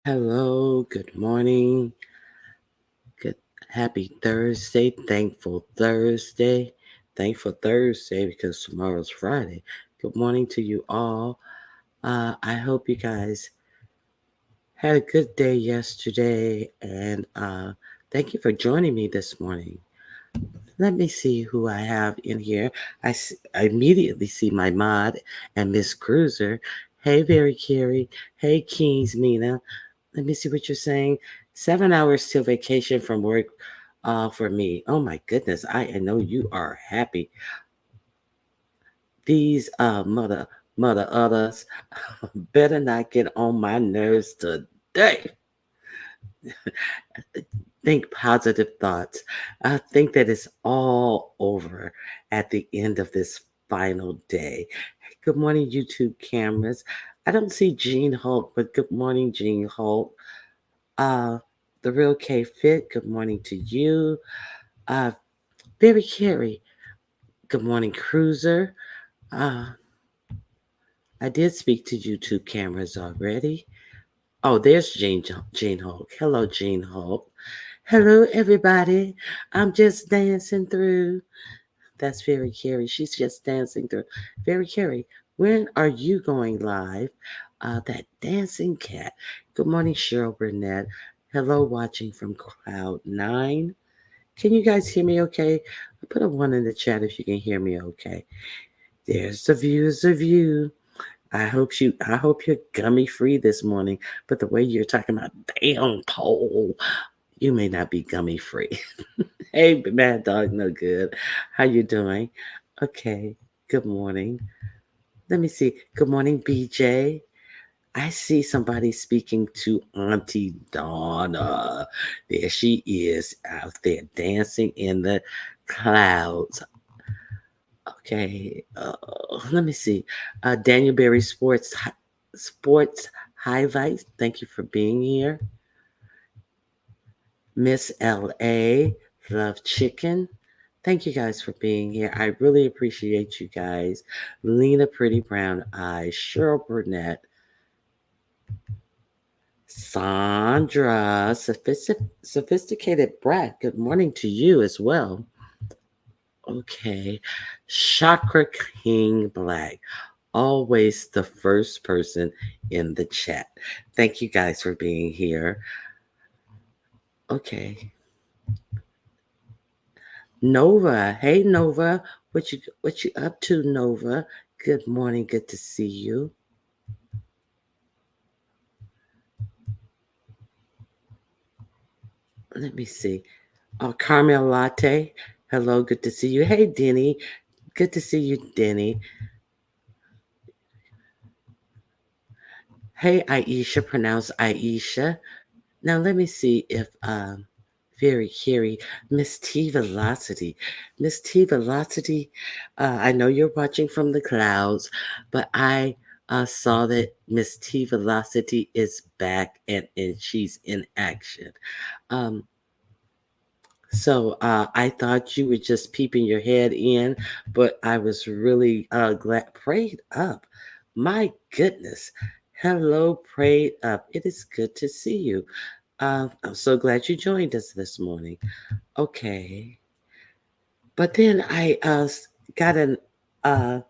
Hello, good morning, good happy Thursday, thankful Thursday because tomorrow's Friday. Good morning to you all. I hope you guys had a good day yesterday, and thank you for joining me this morning. Let me see who I have in here. I immediately see my mod and Miss Cruiser. Hey, Very Carrie. Hey, Kings Mina. Let me see what you're saying. 7 hours till vacation from work for me. Oh my goodness. I know you are happy. These mother others better not get on my nerves today. Think positive thoughts. I think that it's all over at the end of this final day. Good morning, YouTube cameras. I don't see Gene Hulk, but good morning, Gene Hulk. Uh, the real K Fit, good morning to you. Uh, Baby Carrie, good morning, Cruiser. Uh, I did speak to YouTube cameras already. Oh, there's Gene Hulk. Hello, Gene Hulk. Hello, everybody. I'm just dancing through. That's Very Carrie. She's just dancing through. Very Carrie, when are you going live? That dancing cat. Good morning, Cheryl Burnett. Hello, watching from Cloud 9. Can you guys hear me okay? Put a one in the chat if you can hear me okay. There's the views of you. I hope you're gummy free this morning. But the way you're talking about damn pole, you may not be gummy free. Hey, Mad Dog, no good. How you doing? Okay. Good morning. Let me see. Good morning, BJ. I see somebody speaking to Auntie Donna. There she is out there dancing in the clouds. Okay. Let me see. Daniel Berry Sports Highlights. Thank you for being here. Miss LA, Love Chicken. Thank you guys for being here. I really appreciate you guys. Lena Pretty Brown Eyes, Cheryl Burnett, Sandra, Sophisticated Brat. Good morning to you as well. Okay. Chakra King Black, always the first person in the chat. Thank you guys for being here. Okay. Nova. Hey Nova. What you up to, Nova? Good morning. Good to see you. Let me see. Caramel Latte. Hello, good to see you. Hey Denny. Good to see you, Denny. Hey Aisha, pronounced Aisha. Now let me see if Very Carey, Miss T Velocity. Miss T Velocity, I know you're watching from the clouds, but I saw that Miss T Velocity is back and she's in action. Um, so I thought you were just peeping your head in, but I was really glad. Prayed up. My goodness. Hello, prayed up. It is good to see you. I'm so glad you joined us this morning. Okay. But then got an uh,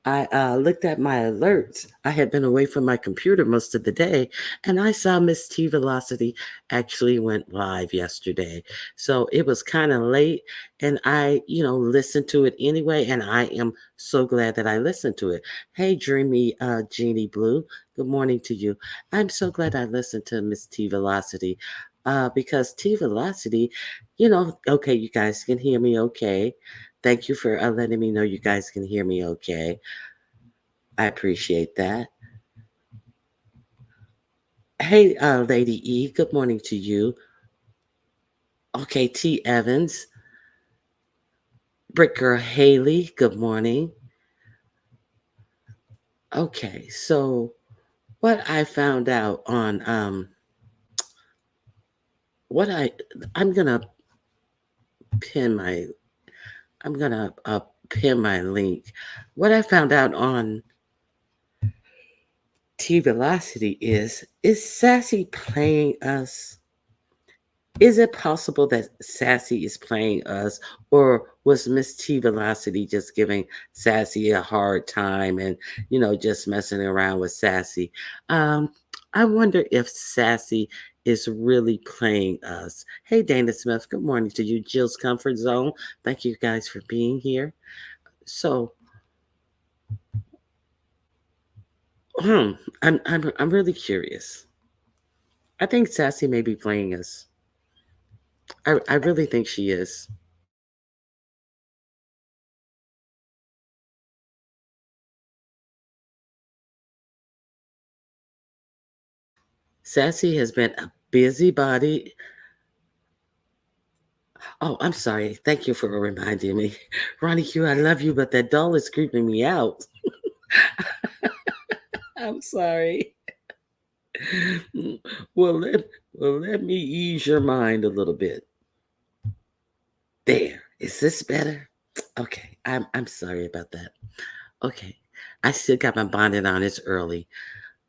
I looked at my alerts. I had been away from my computer most of the day, and I saw Miss T Velocity actually went live yesterday. So it was kind of late, and I listened to it anyway, and I am so glad that I listened to it. Hey, Dreamy Jeannie Blue, good morning to you. I'm so glad I listened to Miss T Velocity. Because T Velocity, okay, you guys can hear me okay. Thank you for letting me know you guys can hear me okay. I appreciate that. Hey, Lady E, good morning to you. Okay, T. Evans, Brick Girl Haley, good morning. Okay, so what I found out on what I'm gonna pin my I'm gonna pin my link. What I found out on T Velocity is Sassy playing us? Is it possible that Sassy is playing us, or was Miss T Velocity just giving Sassy a hard time and, just messing around with Sassy? Um, I wonder if Sassy is really playing us. Hey, Dana Smith, good morning to you. Jill's Comfort Zone. Thank you guys for being here. So, hmm, I'm really curious. I think Sassy may be playing us. I really think she is. Sassy has been a busybody. Oh, I'm sorry. Thank you for reminding me. Ronnie Q, I love you, but that doll is creeping me out. I'm sorry. Well, let me ease your mind a little bit. There. Is this better? Okay. I'm sorry about that. Okay. I still got my bonnet on. It's early.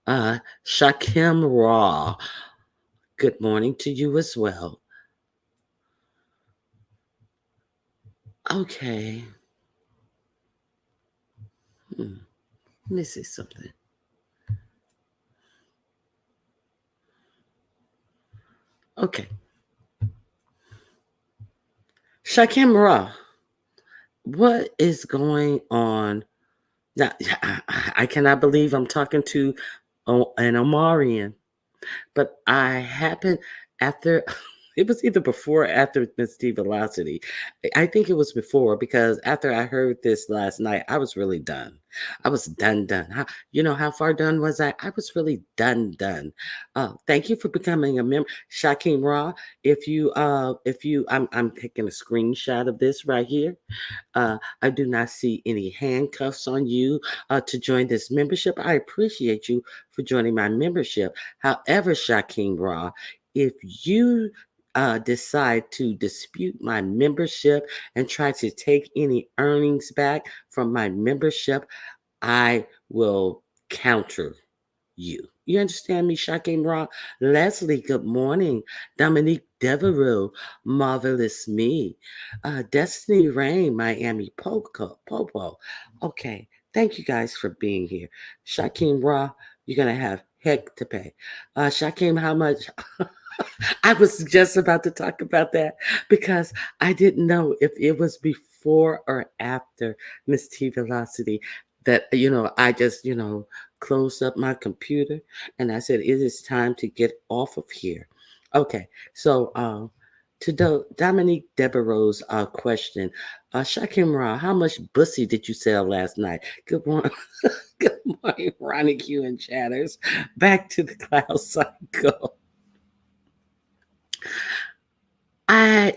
Shakim Raw. Good morning to you as well. Okay. Let me see something. Okay. Shakim Raw. What is going on? Now, I cannot believe I'm talking to an Omarian. But I happened after it was either before or after Miss D Velocity. I think it was before because after I heard this last night, I was really done. I was done. How far done was I? I was really done. Thank you for becoming a member, Shakim Ra. I'm taking a screenshot of this right here. I do not see any handcuffs on you to join this membership. I appreciate you for joining my membership. However, Shakim Ra, if you decide to dispute my membership and try to take any earnings back from my membership, I will counter you. You understand me, Shakim Ra? Leslie, good morning. Dominique Devereaux, marvelous me. Destiny Rain, Miami Popo. Okay, thank you guys for being here. Shakim Ra, you're going to have heck to pay. Shakim, how much? I was just about to talk about that because I didn't know if it was before or after Miss T Velocity that, I just, closed up my computer and I said, it is time to get off of here. Okay, so to Dominique Devereaux's question, Shakim Ra, how much bussy did you sell last night? Good morning. Good morning, Ronnie Q and Chatters. Back to the clouds I go.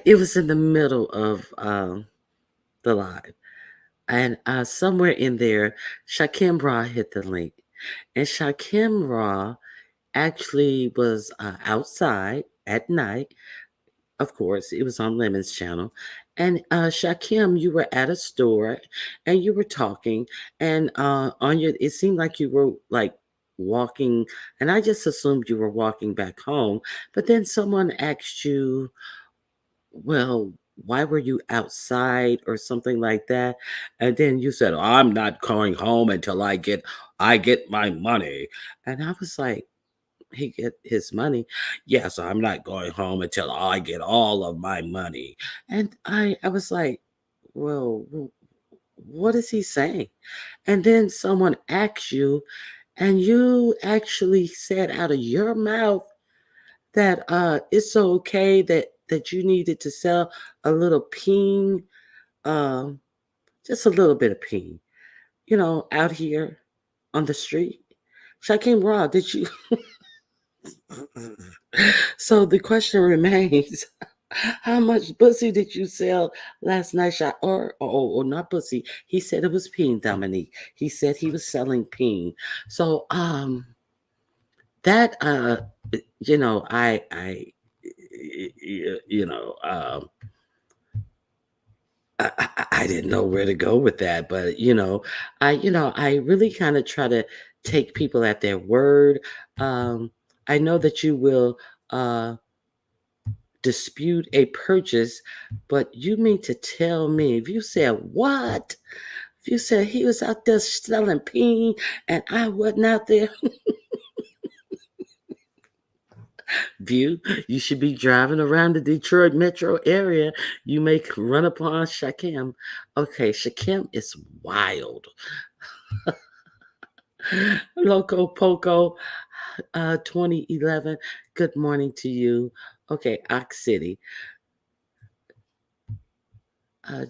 It was in the middle of the live, and somewhere in there, Shakim Ra hit the link, and Shakim Ra actually was outside at night. Of course, it was on Lemon's channel, and Shakim, you were at a store, and you were talking, and on your, it seemed like you were like walking, and I just assumed you were walking back home, but then someone asked you, well, why were you outside or something like that? And then you said, I'm not going home until I get my money. And I was like, he get his money. Yes, I'm not going home until I get all of my money. And I was like, well, what is he saying? And then someone asked you, and you actually said out of your mouth that it's okay that you needed to sell a little peen, um, just a little bit of peen, out here on the street. Shakim Raw, did you? So the question remains: how much pussy did you sell last night? Or not pussy? He said it was peen, Dominique. He said he was selling peen. So that you know I didn't know where to go with that, but I really kind of try to take people at their word. Um, I know that you will uh, dispute a purchase, but you mean to tell me if you said what? If you said he was out there selling peen and I wasn't out there, view, you should be driving around the Detroit metro area. You may run upon Shakim. Okay, Shakim is wild. Loco Poco, 2011. Good morning to you. Okay, Ox City. Uh,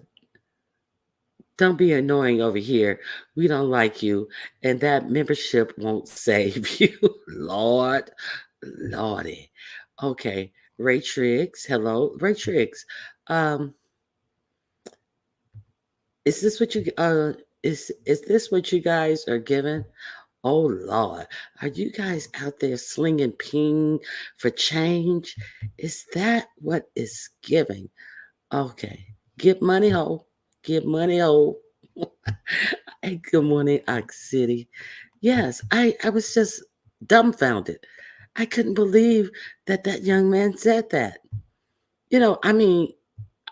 don't be annoying over here. We don't like you, and that membership won't save you. Lord, Lordy. Okay, Ray Triggs. Hello, Ray Triggs. Um, is this what you is this what you guys are giving? Oh Lord, are you guys out there slinging ping for change? Is that what is giving? Okay, get money ho, get money ho. Hey, good morning, Ox City. Yes, I was just dumbfounded. I couldn't believe that that young man said that. I mean,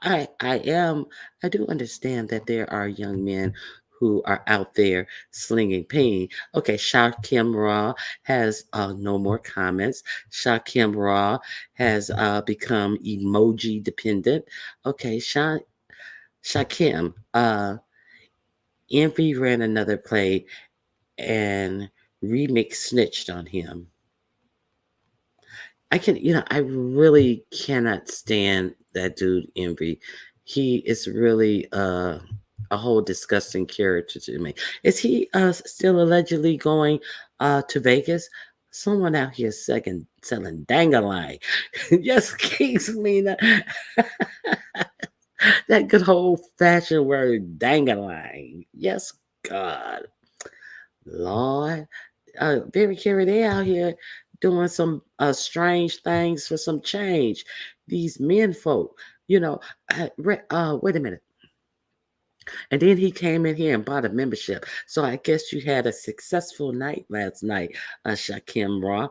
I do understand that there are young men who are out there slinging pain. Okay, Shakim Ra has no more comments. Shakim Ra has become emoji dependent. Okay, Shakim, Envy ran another play and Remix snitched on him. I really cannot stand that dude Envy. He is really a whole disgusting character to me. Is he still allegedly going to Vegas? Someone out here second selling dangalang. Yes, Kings Mina. That good old fashioned word dangalang. Yes, God. Lord, Very Carey, they out here doing some strange things for some change. These men folk, wait a minute. And then he came in here and bought a membership. So I guess you had a successful night last night, Shakim Raw.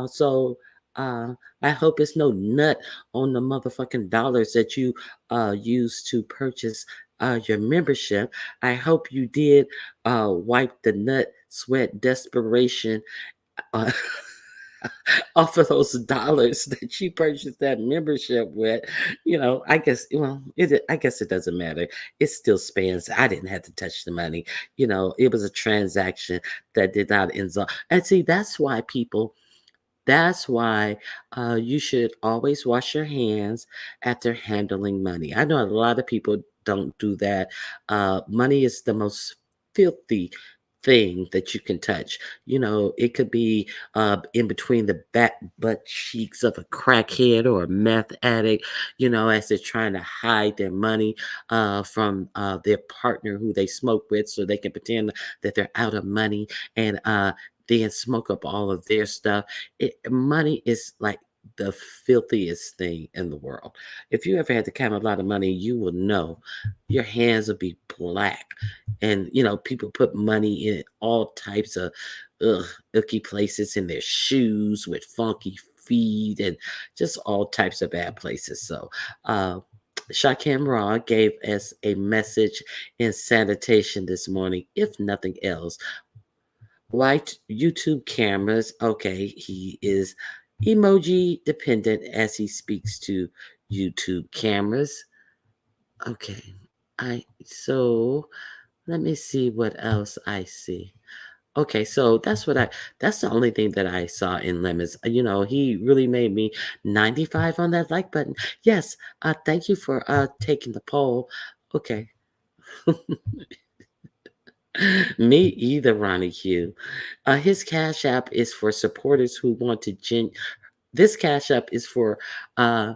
So I hope it's no nut on the motherfucking dollars that you used to purchase your membership. I hope you did wipe the nut, sweat, desperation uh, off of those dollars that you purchased that membership with. I guess it doesn't matter. It still spans. I didn't have to touch the money. It was a transaction that did not involve. And see, that's why you should always wash your hands after handling money. I know a lot of people don't do that. Money is the most filthy thing that you can touch. It could be in between the back butt cheeks of a crackhead or a meth addict, as they're trying to hide their money from their partner who they smoke with so they can pretend that they're out of money and then smoke up all of their stuff. Money is like the filthiest thing in the world. If you ever had to count a lot of money, you will know your hands will be black. And people put money in all types of ugh, icky places in their shoes with funky feet and just all types of bad places. So Shakim Ra gave us a message in sanitation this morning, if nothing else. White YouTube cameras. Okay, he is emoji dependent as he speaks to YouTube cameras. Okay. So let me see what else I see. Okay, so that's the only thing that I saw in Lemons. He really made me 95 on that like button. Yes, thank you for taking the poll. Okay. Me either, Ronnie Q. His Cash App is for supporters who want to this Cash App is for uh,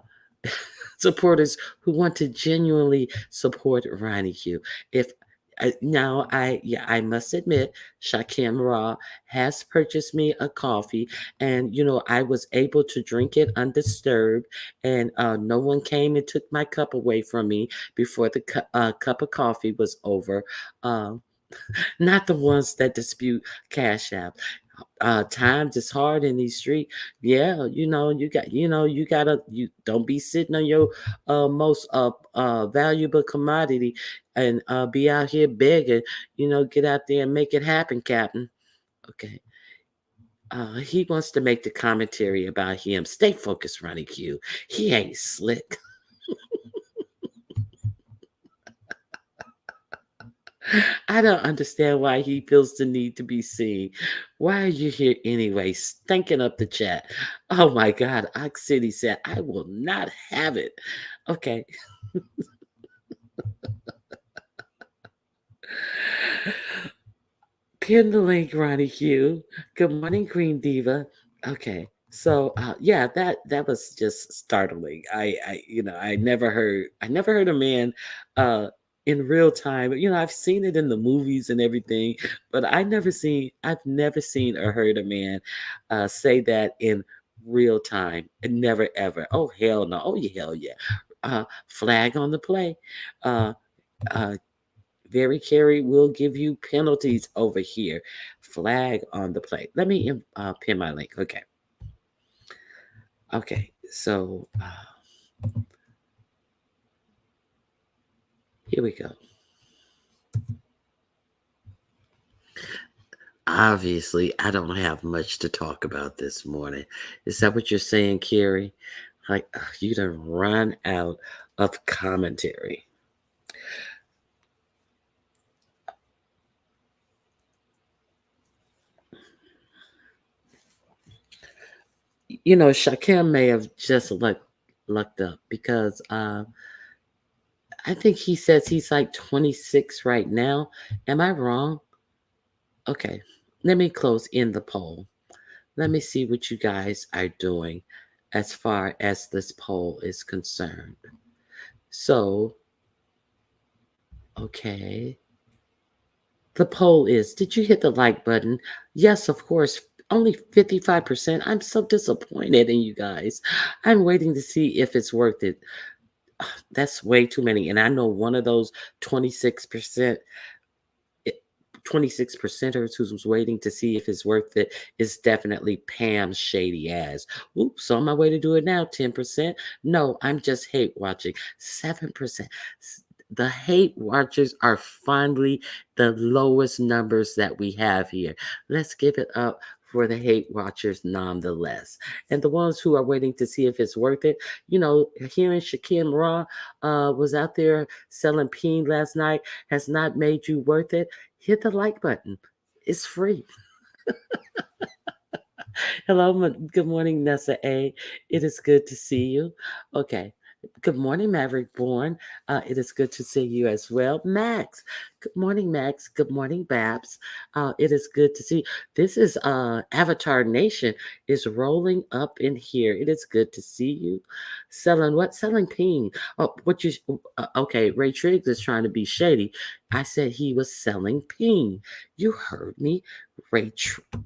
supporters who want to genuinely support Ronnie Q. If Now I must admit, Shakim Ra has purchased me a coffee, and I was able to drink it undisturbed, and no one came and took my cup away from me before the cup of coffee was over. not the ones that dispute Cash App. Times is hard in these streets. Yeah, you gotta you don't be sitting on your most valuable commodity and be out here begging. Get out there and make it happen, Captain. Okay. He wants to make the commentary about him. Stay focused, Ronnie Q. He ain't slick. I don't understand why he feels the need to be seen. Why are you here anyway? Stinking up the chat. Oh my God. Ox City said, I will not have it. Okay. Pin the link, Ronnie Hugh. Good morning, Queen Diva. Okay. So yeah, that was just startling. I never heard a man uh in real time. I've seen it in the movies and everything, but I've never seen or heard a man say that in real time. Never ever. Oh hell no. Oh yeah, hell yeah. Flag on the play. Uh uh very carry will give you penalties over here. Flag on the play. Let me pin my link. Okay. Okay. So here we go. Obviously, I don't have much to talk about this morning. Is that what you're saying, Carrie? Like, you done run out of commentary. Shakim may have just lucked up because I think he says he's like 26 right now. Am I wrong? Okay, let me close in the poll. Let me see what you guys are doing as far as this poll is concerned. So, okay. The poll is, did you hit the like button? Yes, of course. Only 55%. I'm so disappointed in you guys. I'm waiting to see if it's worth it. That's way too many. And I know one of those 26% 26 percenters who's waiting to see if it's worth it is definitely Pam's shady ass. Oops, on my way to do it now. 10%. No, I'm just hate watching. 7%. The hate watchers are finally the lowest numbers that we have here. Let's give it up for the hate watchers nonetheless. And the ones who are waiting to see if it's worth it, hearing Shakim Raw was out there selling peen last night has not made you worth it. Hit the like button. It's free. Hello, good morning, Nessa A. It is good to see you. Okay. Good morning, Maverick Bourne. It is good to see you as well. Max. Good morning, Max. Good morning, Babs. It is good to see. This is Avatar Nation is rolling up in here. It is good to see you. Selling what? Selling ping. Oh, what you? Okay, Ray Triggs is trying to be shady. I said he was selling ping. You heard me. Ray,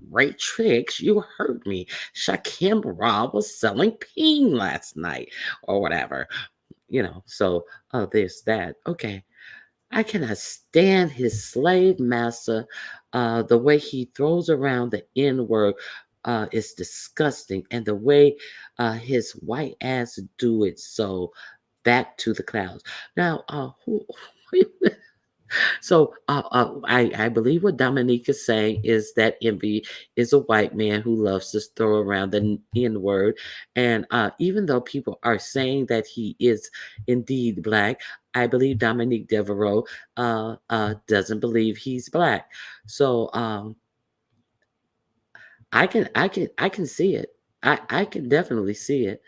Ray Triggs, you heard me. Shakim Ra was selling peen last night or whatever, So, there's that. Okay. I cannot stand his slave master. The way he throws around the N word is disgusting. And the way his white ass do it. So, back to the clouds. Now, who So I believe what Dominique is saying is that Envy is a white man who loves to throw around the N word, and even though people are saying that he is indeed black, I believe Dominique Devereaux doesn't believe he's black. So I can see it. I can definitely see it.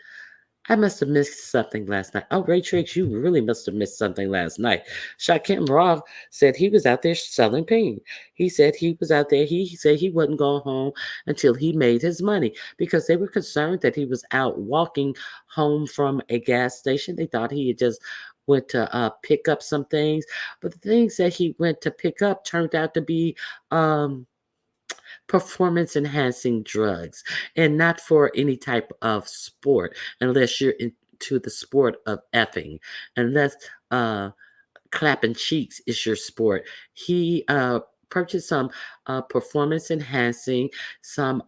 I must have missed something last night. Oh, Ray Tricks, you really must have missed something last night. Shakim Roth said he was out there selling pain. He said he was out there. He said he wasn't going home until he made his money because they were concerned that he was out walking home from a gas station. They thought he had just went to pick up some things, but the things that he went to pick up turned out to be performance enhancing drugs and not for any type of sport unless you're into the sport of effing, unless clapping cheeks is your sport. He purchase some performance enhancing, some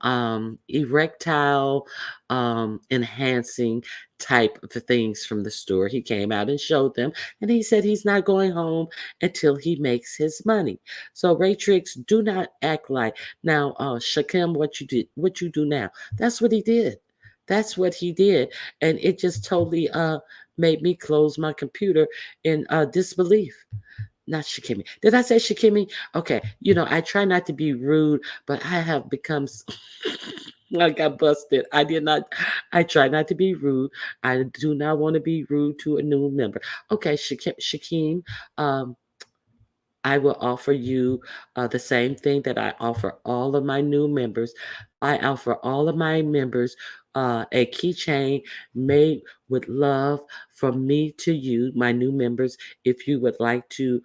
erectile enhancing type of things from the store. He came out and showed them, and he said he's not going home until he makes his money. So Raytrix, do not act like now, Shakim, what you do now. That's what he did. That's what he did. And it just totally made me close my computer in disbelief. Not Shikimi. Did I say Shikimi? Okay. I try not to be rude, but I have become. I got busted. I did not. I try not to be rude. I do not want to be rude to a new member. Okay, Shakim. I will offer you the same thing that I offer all of my new members. I offer all of my members a keychain made with love from me to you, my new members. If you would like to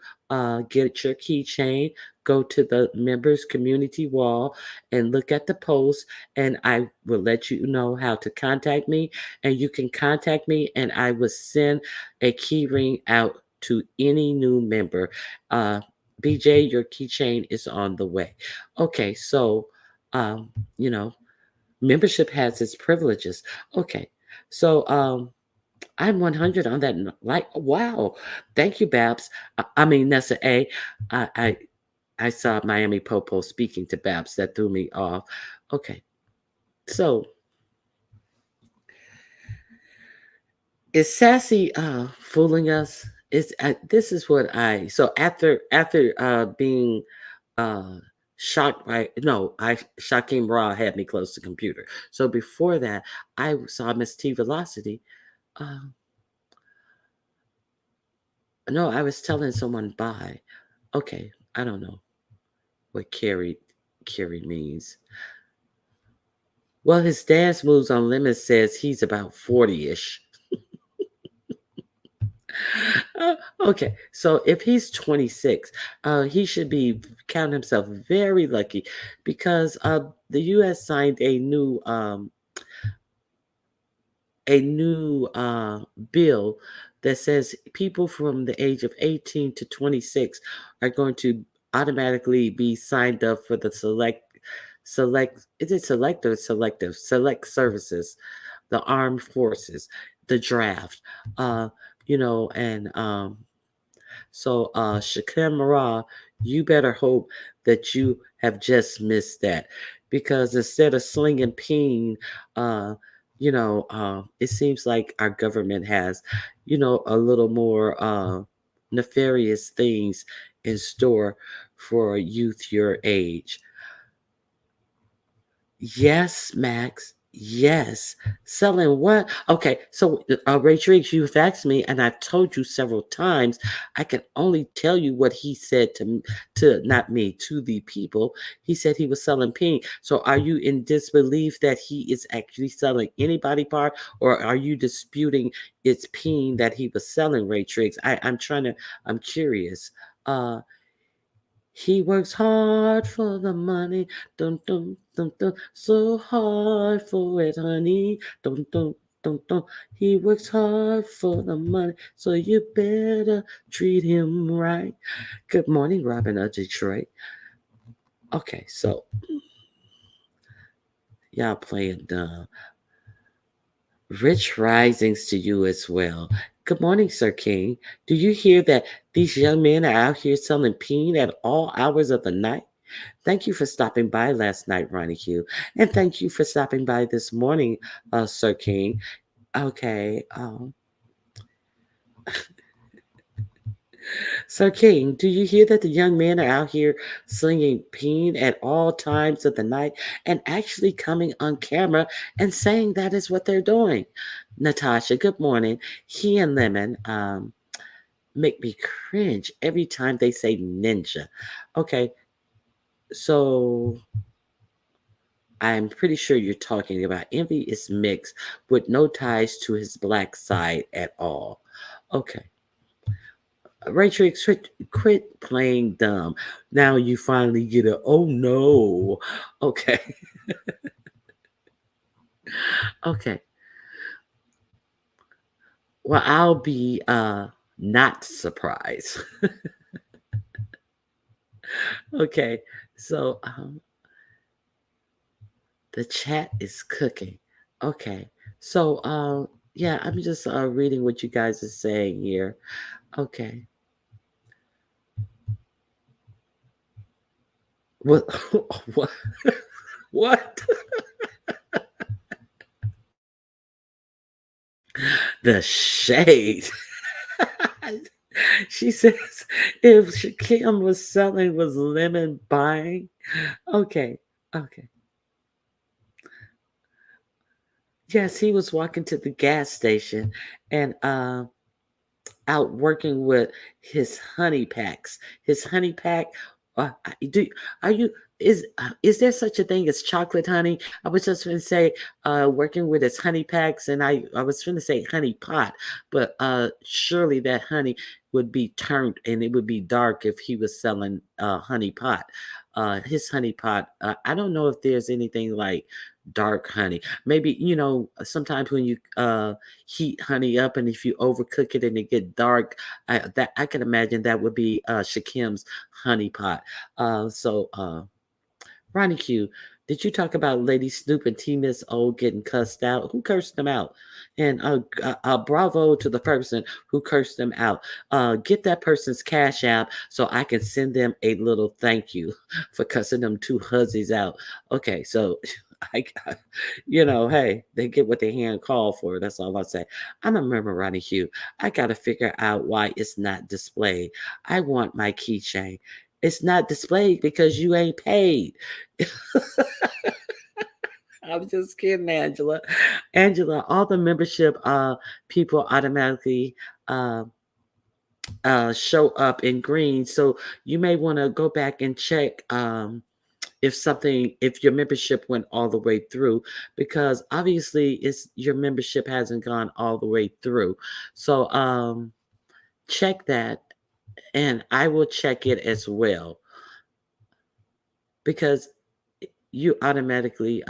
get your keychain, go to the members community wall and look at the post, and I will let you know how to contact me. And you can contact me, and I will send a key ring out to any new member. Uh, BJ, your keychain is on the way. Okay, so um, you know, membership has its privileges. Okay, so I'm 100 on that. Like, wow, thank you, Babs. I mean, Nessa A. I, I I saw Miami Popo speaking to Babs. That threw me off. Okay, so is Sassy fooling us? Is this is what I so after being uh shocked by no I Shakim Raw had me close to computer. So before that, I saw Miss T Velocity. Uh, no, I was telling someone bye. Okay, I don't know what Carrie means. Well, his dance moves on limits says he's about 40-ish. Okay, so if he's 26, he should be count himself very lucky because the U.S. signed a new bill that says people from the age of 18 to 26 are going to automatically be signed up for the select is it select or selective select services, the armed forces, the draft, uh and so, Shakimara, you better hope that you have just missed that because instead of slinging peen, uh, it seems like our government has, a little more nefarious things in store for youth your age. Yes, Max. Yes. Selling what? Okay. So, Ray Triggs, you've asked me, and I've told you several times. I can only tell you what he said to not me, to the people. He said he was selling pink. So, are you in disbelief that he is actually selling any body part, or are you disputing it's peen that he was selling, Ray Triggs? I'm curious. Uh, he works hard for the money. Dun, dun, dun, dun. So hard for it, honey. Dun, dun, dun, dun. He works hard for the money. So you better treat him right. Good morning, Robin of Detroit. Okay, so y'all playing dumb. Rich risings to you as well. Good morning, Sir King. Do you hear that these young men are out here selling peen at all hours of the night? Thank you for stopping by last night, Ronnie Q. And thank you for stopping by this morning, Sir King. Okay. Sir King, do you hear that the young men are out here slinging peen at all times of the night and actually coming on camera and saying that is what they're doing? Natasha, good morning. He and Lemon make me cringe every time they say ninja. Okay, so I'm pretty sure you're talking about Envy is mixed with no ties to his black side at all. Okay. Rachel, quit playing dumb. Now you finally get a oh no. Okay. Okay. Well, I'll be not surprised. Okay, so the chat is cooking. Okay, so yeah, I'm just reading what you guys are saying here. Okay, what? What? What? The shade. She says if Kim was selling, was Lemon buying? Okay, okay. Yes, he was walking to the gas station and out working with his honey packs. His honey pack. Do are you is there such a thing as chocolate honey? I was just going to say working with his honey packs, and I was going to say honey pot, but surely that honey would be turned and it would be dark if he was selling honey pot. His honey pot. I don't know if there's anything like dark honey. Maybe sometimes when you heat honey up, and if you overcook it and it get dark, I can imagine that would be Shakim's honey pot. Ronnie Q, did you talk about Lady Snoop and T Miss O getting cussed out? Who cursed them out? And bravo to the person who cursed them out. Get that person's cash app so I can send them a little thank you for cussing them two hussies out. Okay, so I, hey, they get what their hand called for. That's all I say. I'm a member, Ronnie Hugh. I got to figure out why it's not displayed. I want my keychain. It's not displayed because you ain't paid. I'm just kidding, Angela. Angela, all the membership people automatically uh, show up in green. So you may want to go back and check if your membership went all the way through, because obviously it's your membership hasn't gone all the way through. So check that, and I will check it as well, because you automatically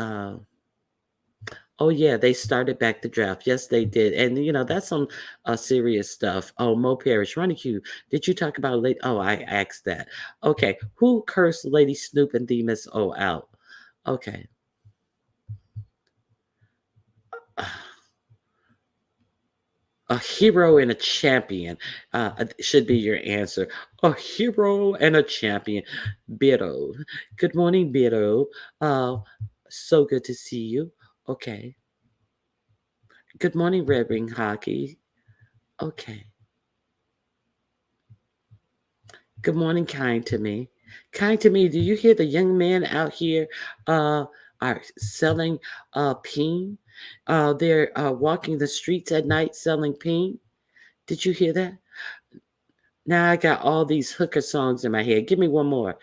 oh yeah, they started back the draft. Yes, they did, and that's some serious stuff. Oh, Mo Parrish, Ronnie Q, did you talk about late? Oh, I asked that. Okay, who cursed Lady Snoop and Demus O out? Okay, a hero and a champion should be your answer. A hero and a champion. Biro. Good morning, Biro. Uh, so good to see you. Okay. Good morning, Red Ring Hockey. Okay. Good morning, Kind to Me. Kind to Me, do you hear the young men out here are selling peen? They're walking the streets at night selling peen. Did you hear that? Now I got all these hooker songs in my head. Give me one more.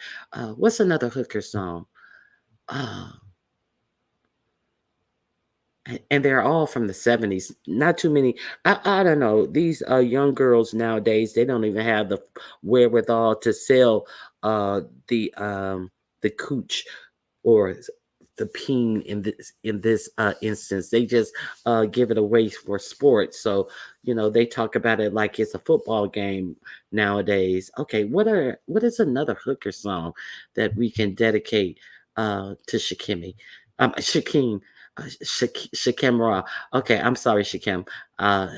What's another hooker song? Uh, and they're all from the 70s. Not too many. I don't know. These young girls nowadays, they don't even have the wherewithal to sell uh, the um, the cooch or the peen in this instance. They just give it away for sports. So they talk about it like it's a football game nowadays. Okay, what is another hooker song that we can dedicate to Shakim? Shakim Ra. Okay, I'm sorry, Shakim. Uh,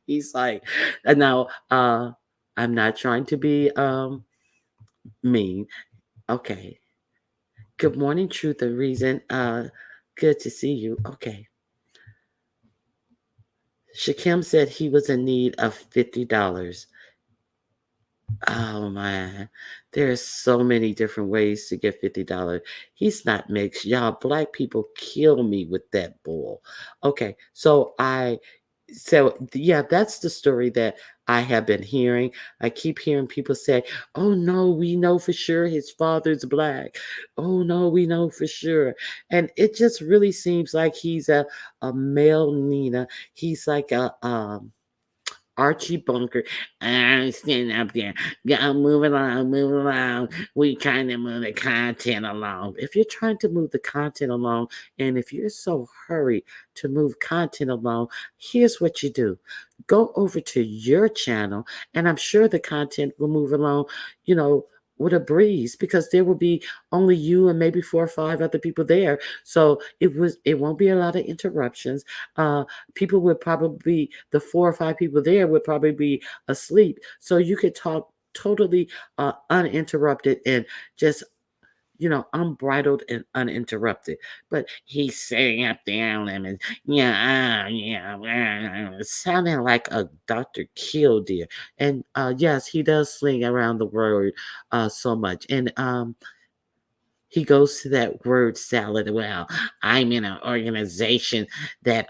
he's like, now, I'm not trying to be mean. Okay. Good morning, Truth and Reason. Good to see you. Okay. Shakim said he was in need of $50. Oh man, there's so many different ways to get $50. He's not mixed. Y'all, black people kill me with that bull. Okay, so yeah, that's the story that I have been hearing. I keep hearing people say, "Oh no, we know for sure his father's black. Oh no, we know for sure." And it just really seems like he's a male Nina. He's like a Archie Bunker. I'm standing up there. Yeah, move along, move along. We trying to move the content along. If you're trying to move the content along, and if you're so hurried to move content along, here's what you do. Go over to your channel, and I'm sure the content will move along, you know, with a breeze because there will be only you and maybe 4 or 5 other people there. So it won't be a lot of interruptions. Uh, People would probably the 4 or 5 people there would probably be asleep. So you could talk totally uninterrupted and just unbridled and uninterrupted. But he's sitting up there and sounding like a Dr. Killdeer. And yes, he does sling around the word so much. And he goes to that word salad. Well, I'm in an organization that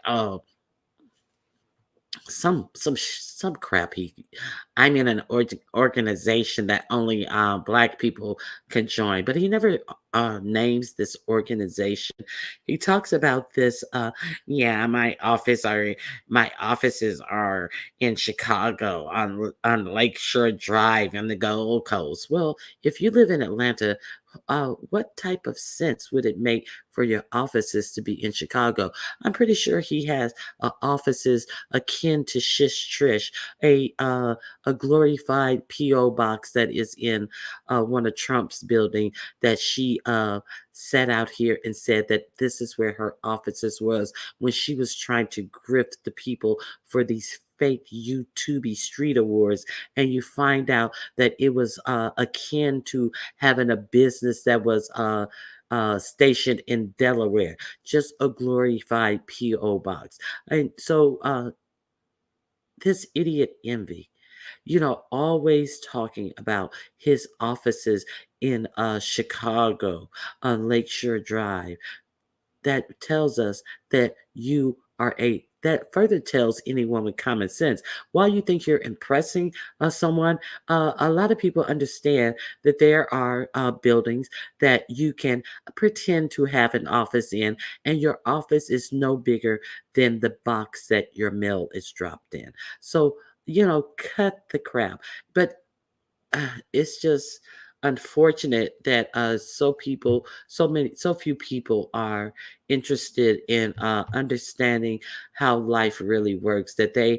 some crap he I'm in an organization that only black people can join, but he never names this organization. He talks about this yeah, my offices are in Chicago on Lakeshore Drive on the Gold Coast. Well, if you live in Atlanta, what type of sense would it make for your offices to be in Chicago? I'm pretty sure he has offices akin to Shish Trish, a glorified PO box that is in one of Trump's building that she set out here and said that this is where her offices was when she was trying to grift the people for these fake YouTube street awards, and you find out that it was akin to having a business that was stationed in Delaware, just a glorified PO box. And so this idiot Envy, always talking about his offices in Chicago on Lakeshore Drive, that tells us that you are that further tells anyone with common sense, while you think you're impressing someone, a lot of people understand that there are buildings that you can pretend to have an office in, and your office is no bigger than the box that your mail is dropped in. So cut the crap. But it's just unfortunate that so few people are interested in understanding how life really works, that they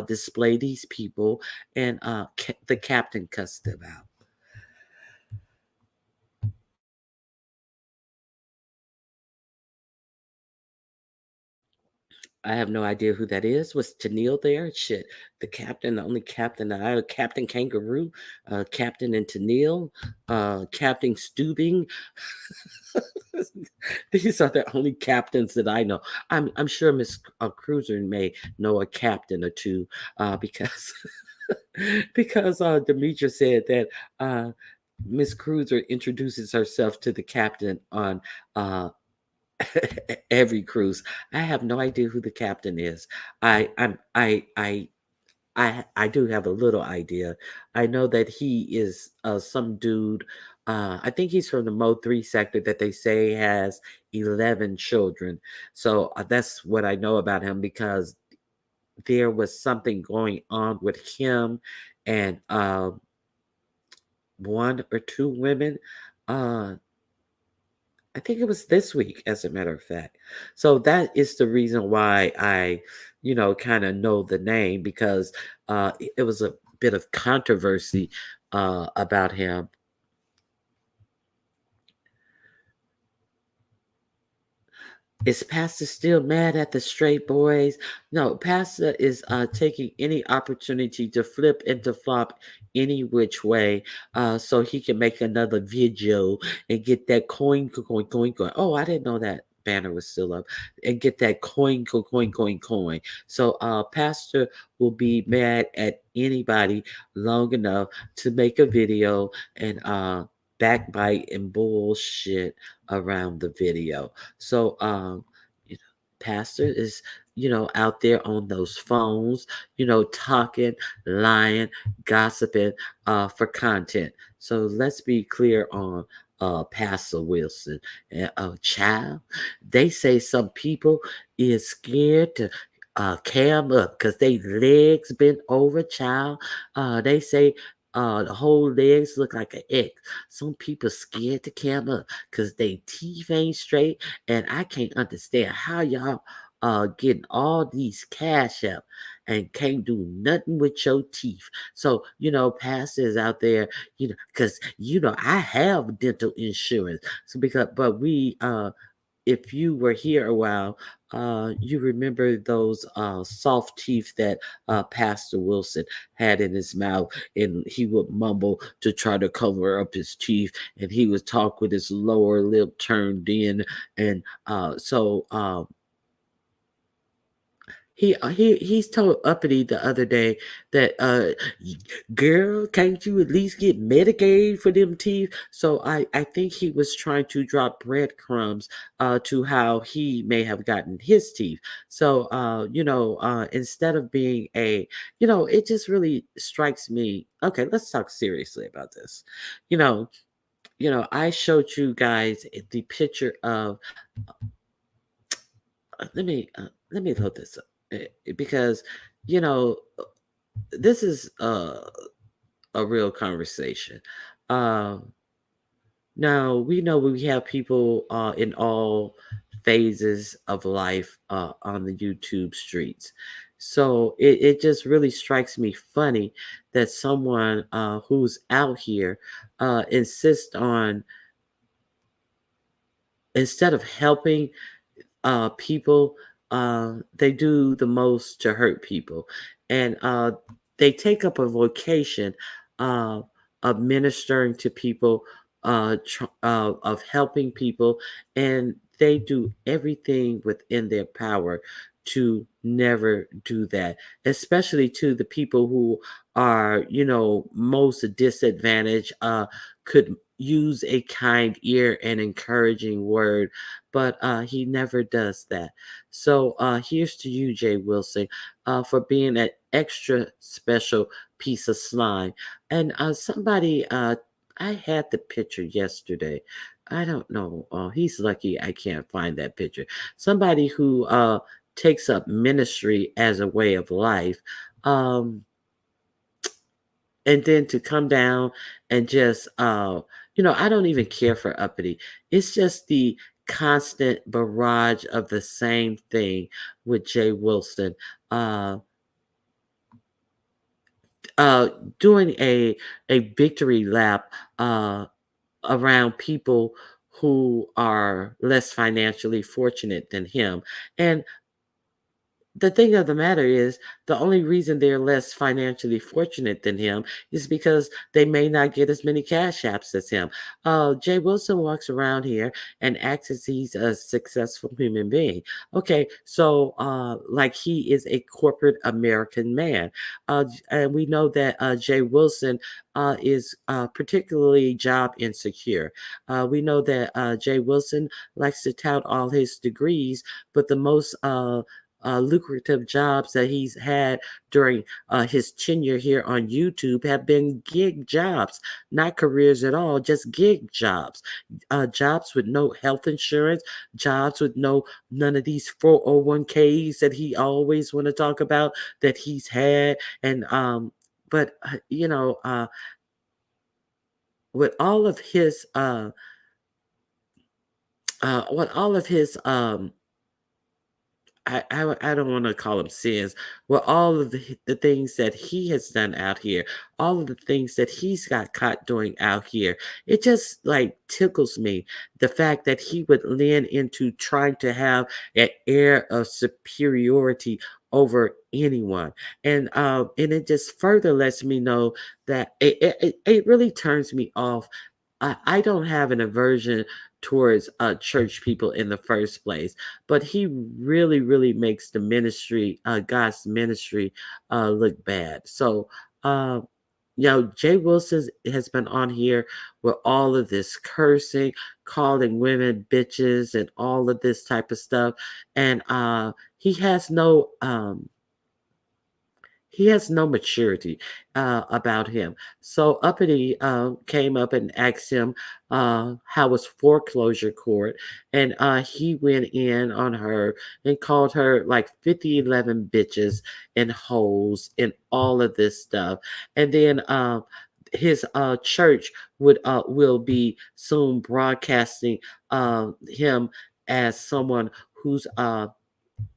display these people, and the captain cussed them out. I have no idea who that is. Was Tennille there? Shit, the captain, the only captain that I, Captain Kangaroo, Captain and Tennille, Captain Stubing. These are the only captains that I know. I'm sure Miss Cruiser may know a captain or two, because because Demetra said that Miss Cruiser introduces herself to the captain on uh, every cruise. I have no idea who the captain is. I I'm I do have a little idea. I know that he is some dude. I think he's from the Mo 3 sector that they say has 11 children. So that's what I know about him, because there was something going on with him and one or two women. Uh, I think it was this week, as a matter of fact. So that is the reason why I, kind of know the name, because it was a bit of controversy about him. Is Pastor still mad at the straight boys? No, Pastor is taking any opportunity to flip and to flop any which way, so he can make another video and get that coin. Oh, I didn't know that banner was still up. And get that coin. So Pastor will be mad at anybody long enough to make a video and backbite and bullshit around the video. So, you know, pastor is, out there on those phones, talking, lying, gossiping, for content. So let's be clear on Pastor Wilson. Child, they say some people is scared to cam up because they legs bent over, child. They say the whole legs look like an X. Some people scared to cam up because they teeth ain't straight, and I can't understand how y'all getting all these cash up and can't do nothing with your teeth. So, pastors out there, because I have dental insurance. So but if you were here a while, you remember those soft teeth that Pastor Wilson had in his mouth, and he would mumble to try to cover up his teeth, and he would talk with his lower lip turned in, and he's told Uppity the other day that girl, can't you at least get Medicaid for them teeth? So I think he was trying to drop breadcrumbs to how he may have gotten his teeth. So instead of being it just really strikes me. Okay, let's talk seriously about this. You know, I showed you guys the picture of let me load this up because you know this is a real conversation. Um, Now we know we have people in all phases of life on the YouTube streets. So it just really strikes me funny that someone who's out here insists on, instead of helping people, they do the most to hurt people. And they take up a vocation uh, of ministering to people, of helping people, and they do everything within their power to never do that, especially to the people who are, most disadvantaged, could use a kind ear and encouraging word, but he never does that. So here's to you, Jay Wilson, for being an extra special piece of slime. And I had the picture yesterday. I don't know. He's lucky I can't find that picture. Somebody who takes up ministry as a way of life. And then to come down and just I don't even care for Uppity. It's just the constant barrage of the same thing with Jay Wilson, uh uh doing a victory lap around people who are less financially fortunate than him. And the thing of the matter is, the only reason they're less financially fortunate than him is because they may not get as many cash apps as him. Jay Wilson walks around here and acts as he's a successful human being. Okay, so like he is a corporate American man. And we know that Jay Wilson is particularly job insecure. We know that Jay Wilson likes to tout all his degrees, but the most lucrative jobs that he's had during his tenure here on YouTube have been gig jobs, not careers at all, just gig jobs. Jobs with no health insurance, jobs with none of these 401ks that he always want to talk about that he's had. And but with all of his with all of his I don't want to call them sins. Well, all of the things that he has done out here, all of the things that he's got caught doing out here, it just like tickles me. The fact that he would lean into trying to have an air of superiority over anyone, and it just further lets me know that it really turns me off. I don't have an aversion towards church people in the first place, but he really, really makes the ministry, God's ministry, look bad. So, uh, Jay Wilson has been on here with all of this cursing, calling women bitches, and all of this type of stuff, and he has no maturity about him. So Uppity came up and asked him how was foreclosure court, and he went in on her and called her like 5011 bitches and hoes and all of this stuff. And then his church will be soon broadcasting him as someone who's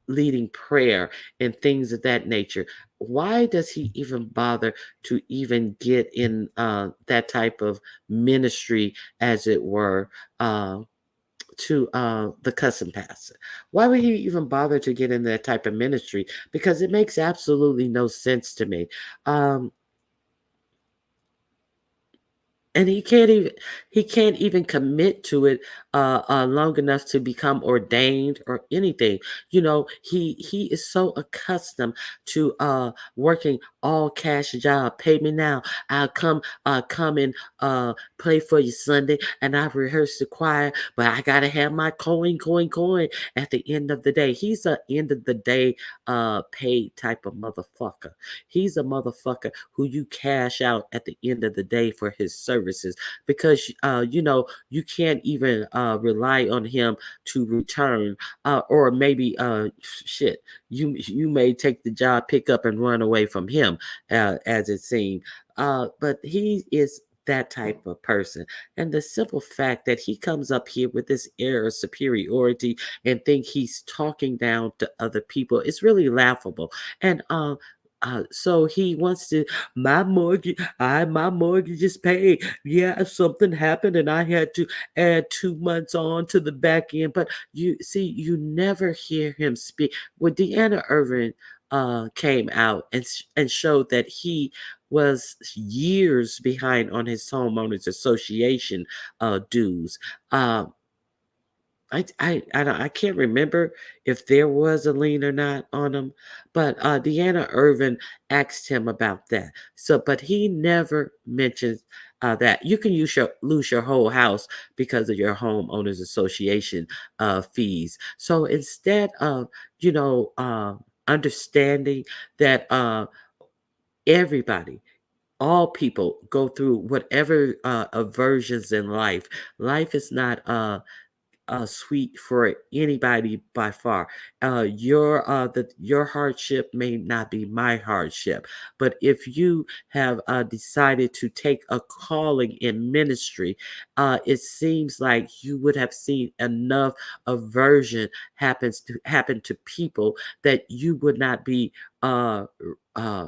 leading prayer and things of that nature. Why does he even bother to even get in that type of ministry, as it were, uh, to the cussing pastor? Why would he even bother to get in that type of ministry? Because it makes absolutely no sense to me. Um, and he can't even commit to it long enough to become ordained or anything. He is so accustomed to working all cash job. Pay me now. I'll come and play for you Sunday, and I rehearse the choir, but I gotta have my coin at the end of the day. He's a end of the day paid type of motherfucker. He's a motherfucker who you cash out at the end of the day for his services, because you can't even rely on him to return, or maybe shit, you may take the job, pick up, and run away from him, as it seemed. But he is that type of person, and the simple fact that he comes up here with this air of superiority and think he's talking down to other people, it's really laughable. And so he wants to, my mortgage is paid. Yeah, if something happened and I had to add 2 months on to the back end. But you see, you never hear him speak. When Deanna Irvin came out and showed that he was years behind on his homeowners association dues. Uh, I can't remember if there was a lien or not on him, but Deanna Irvin asked him about that. So, but he never mentions that you can lose your whole house because of your homeowners association fees. So instead of understanding that everybody, all people go through whatever aversions in life. Life is not sweet for anybody by far. Your hardship may not be my hardship, but if you have decided to take a calling in ministry, it seems like you would have seen enough aversion happen to people that you would not be uh, uh,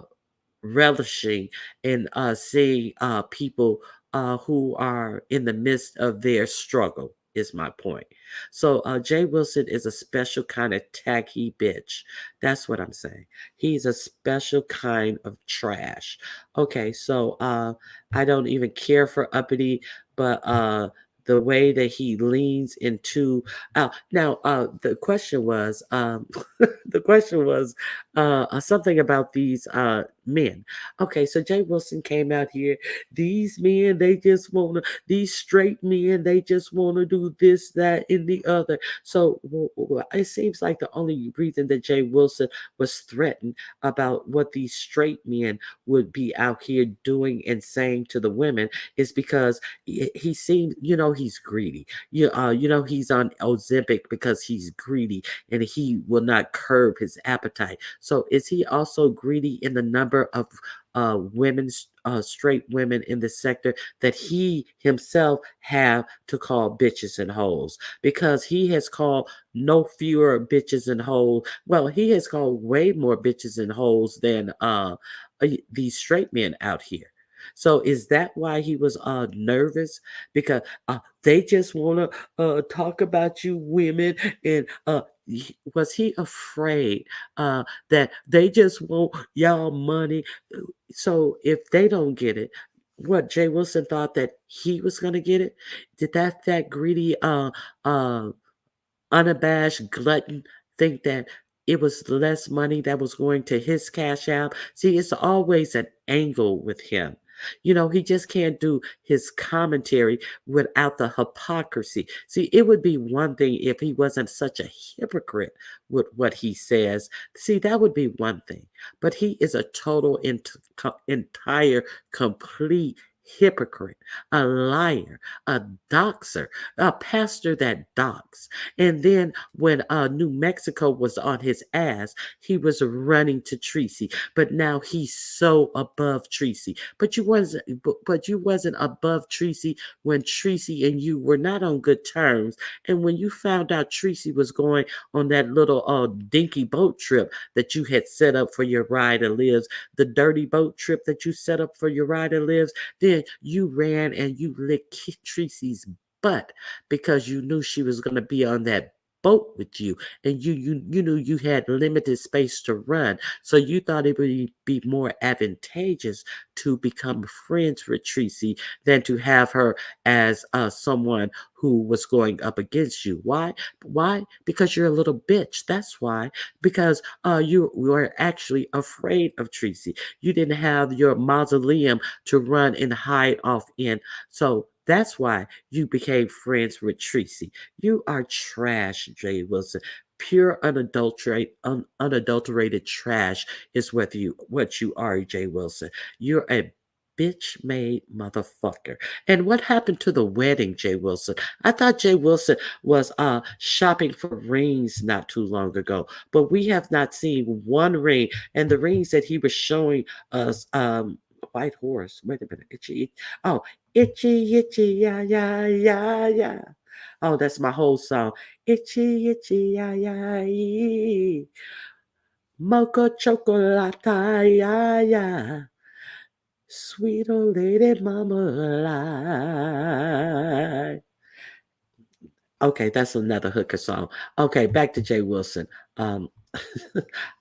relishing in seeing people who are in the midst of their struggle, is my point. So Jay Wilson is a special kind of tacky bitch. That's what I'm saying. He's a special kind of trash. Okay, so I don't even care for uppity, but the way that he leans into now the question was the question was something about these men. Okay, so Jay Wilson came out here. These men, these straight men, they just want to do this, that, and the other. So it seems like the only reason that Jay Wilson was threatened about what these straight men would be out here doing and saying to the women is because he seems, he's greedy. He's on Ozempic because he's greedy and he will not curb his appetite. So is he also greedy in the number of straight women in the sector that he himself have to call bitches and hoes? Because he has called no fewer bitches and hoes. Well, he has called way more bitches and hoes than these straight men out here. So is that why he was nervous? Because they just want to talk about you women, and was he afraid that they just want y'all money? So if they don't get it, what, Jay Wilson thought that he was gonna get it? Did that greedy uh unabashed glutton think that it was less money that was going to his cash app? See, it's always an angle with him. He just can't do his commentary without the hypocrisy. See, it would be one thing if he wasn't such a hypocrite with what he says. See, that would be one thing. But he is a total, entire, complete hypocrite, a liar, a doxer, a pastor that dox. And then when New Mexico was on his ass, he was running to Tracy. But now he's so above Tracy. But you wasn't above Tracy when Tracy and you were not on good terms. And when you found out Tracy was going on that little dinky boat trip that you had set up for your rider lives, the dirty boat trip that you set up for your rider lives, then you ran and you licked Tracy's butt because you knew she was going to be on that boat with you, and you knew you had limited space to run, so you thought it would be more advantageous to become friends with Tracy than to have her as someone who was going up against you. Why? Because you're a little bitch. That's why. Because you were actually afraid of Tracy. You didn't have your mausoleum to run and hide off in. So that's why you became friends with Tracy. You are trash, Jay Wilson. Pure unadulterated trash is what you are, Jay Wilson. You're a bitch made motherfucker. And what happened to the wedding, Jay Wilson? I thought Jay Wilson was shopping for rings not too long ago, but we have not seen one ring. And the rings that he was showing us, White Horse. Wait a minute, itchy. Oh, itchy, itchy, yeah, yeah, yeah, yeah. Oh, that's my whole song. Itchy, itchy, yeah, yeah, yeah. Mocha chocolate, yeah, yeah. Sweet old lady marmalade. Okay, that's another hooker song. Okay, back to Jay Wilson. Um,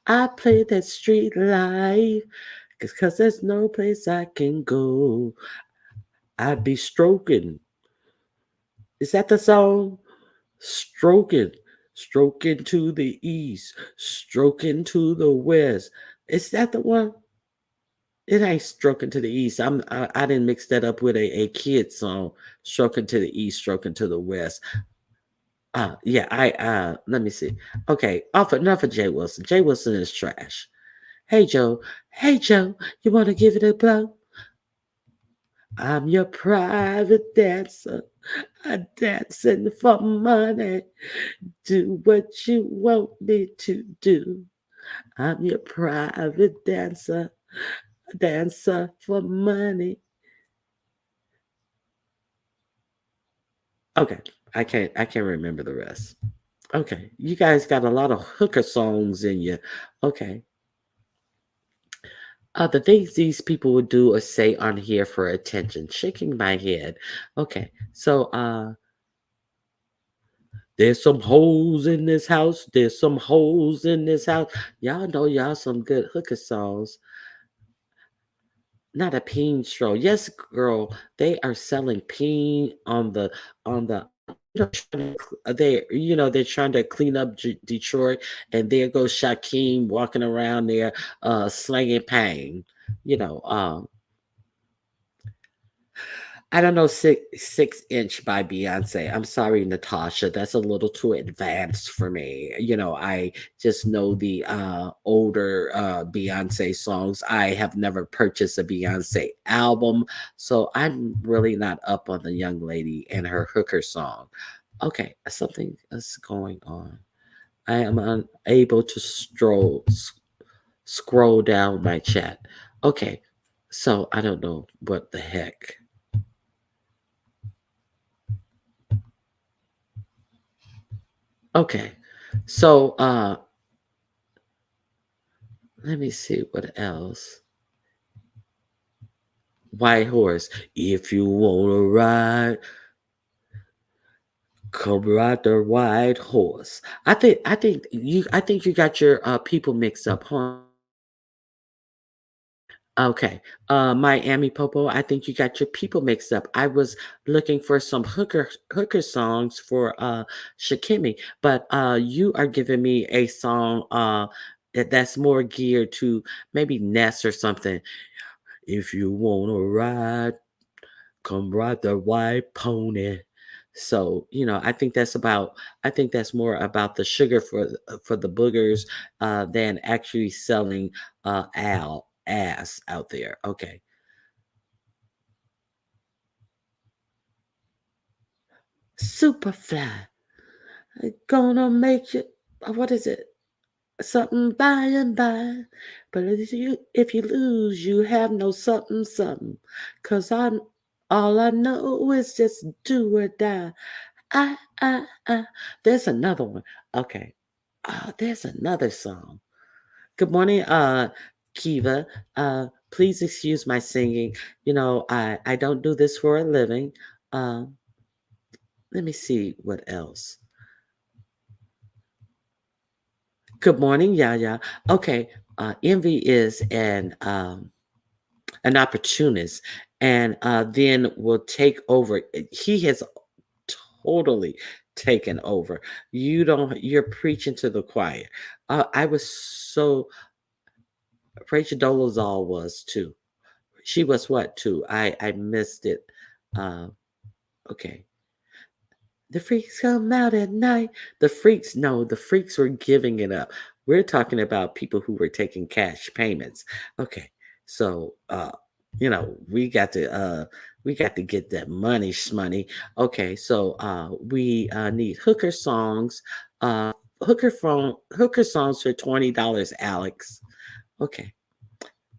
I play that street life because there's no place I can go. I'd be stroking. Is that the song? Stroking, stroking to the east, stroking to the west. Is that the one? It ain't stroking to the east. I didn't mix that up with a kid song. Stroking to the east, stroking to the west. Yeah, I let me see. Okay, off enough of Jay Wilson. Jay Wilson is trash. Hey Joe, hey Joe, you wanna give it a blow? I'm your private dancer. I'm dancing for money. Do what you want me to do. I'm your private dancer, dancer for money. Okay, I can't remember the rest. Okay, you guys got a lot of hooker songs in you. Okay. The things these people would do or say on here for attention. Shaking my head. Okay, so there's some holes in this house. There's some holes in this house. Y'all know y'all some good hooker songs. Not a peen stroll. Yes, girl, they are selling peen on the they're trying to clean up Detroit, and there goes Shaquem walking around there slinging pain. You know, I don't know, 6 inch by Beyonce. I'm sorry, Natasha. That's a little too advanced for me. I just know the older Beyonce songs. I have never purchased a Beyonce album, so I'm really not up on the young lady and her hooker song. Okay, something is going on. I am unable to scroll down my chat. Okay, so I don't know what the heck. Okay. So let me see what else. White horse. If you wanna ride, come ride the white horse. I think you got your people mixed up, huh? Okay. Miami Popo, I think you got your people mixed up. I was looking for some hooker songs for Shakimi, but you are giving me a song that's more geared to maybe Ness or something. If you wanna ride, come ride the white pony. So, I think that's more about the sugar for the boogers than actually selling ass out there. Okay. Superfly. Gonna make you, what is it? Something by and by. But if you lose, you have no something, something. Cause all I know is just do or die. I. There's another one. Okay. There's another song. Good morning, Kiva. Please excuse my singing. I don't do this for a living. Um, Let me see what else. Good morning, Yaya. Okay, envy is an opportunist, and then will take over. He has totally taken over. You're preaching to the choir. I was so Rachel Dolezal was too. She was what too? I missed it. Uh, okay. The freaks come out at night. The freaks, no, the freaks were giving it up. We're talking about people who were taking cash payments. Okay. So we got to get that money shmoney. Okay, so we need hooker songs for $20, Alex. Okay.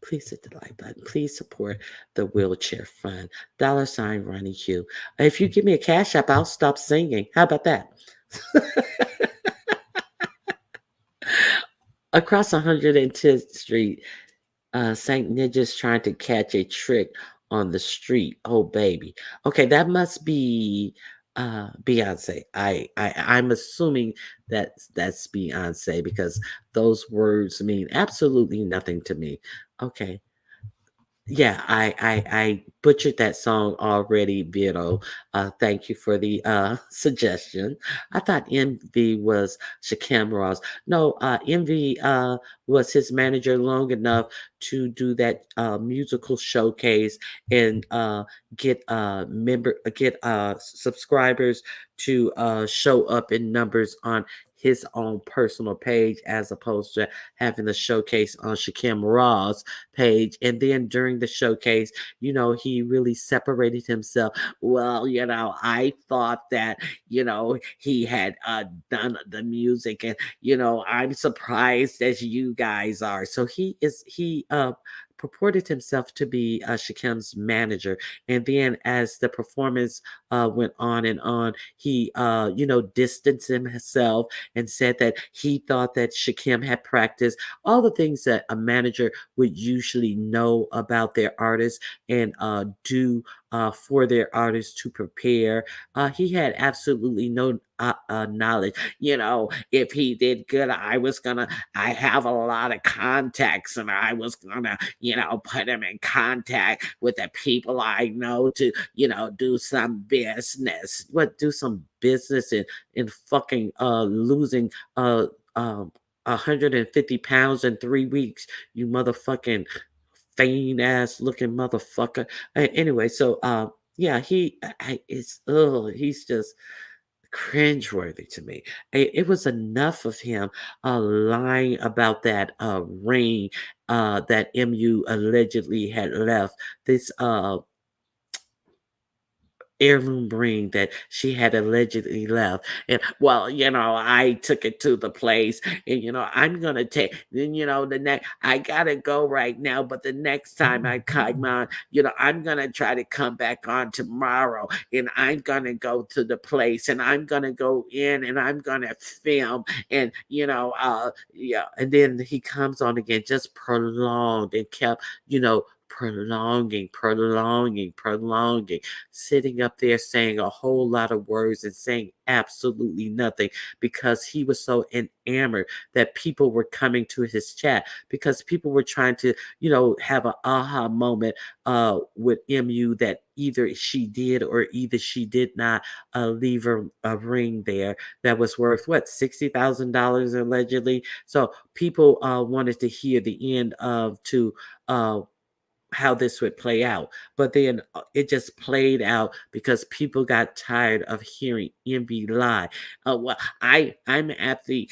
Please hit the like button. Please support the wheelchair fund. Dollar sign Ronnie Q. If you give me a cash app, I'll stop singing. How about that? Across 110th Street, St. Ninja's trying to catch a trick on the street. Oh, baby. Okay, that must be Beyonce. I'm assuming that's Beyonce because those words mean absolutely nothing to me. Okay. Yeah, I butchered that song already, Vito. Thank you for the suggestion. I thought Envy was Shakim Ross. No, Envy was his manager long enough to do that musical showcase and get subscribers to show up in numbers on his own personal page as opposed to having the showcase on Shakim Ross page. And then during the showcase, he really separated himself. Well, I thought that, he had done the music and, I'm surprised as you guys are. So he purported himself to be Shakim's manager. And then as the performance went on and on, he, distanced himself and said that he thought that Shakim had practiced all the things that a manager would usually know about their artists and do for their artists to prepare. He had absolutely no knowledge. If he did good, I have a lot of contacts and I was gonna, put him in contact with the people I know to, do some business. What, do some business in fucking losing um 150 pounds in 3 weeks, you motherfucking faint ass looking motherfucker. Anyway, so yeah, he's just cringeworthy to me. It was enough of him lying about that ring that MU allegedly had left. This heirloom ring that she had allegedly left. And well, I took it to the place and I'm gonna take then the next I gotta go right now, but the next time I come on, I'm gonna try to come back on tomorrow and I'm gonna go to the place and I'm gonna go in and I'm gonna film and yeah, and then he comes on again, just prolonged and kept, prolonging, sitting up there saying a whole lot of words and saying absolutely nothing because he was so enamored that people were coming to his chat because people were trying to, have an aha moment with MU that either she did or either she did not leave a ring there that was worth what, $60,000 allegedly. So people wanted to hear the end of to uh how this would play out. But then it just played out because people got tired of hearing Envy lie. Well, I'm at the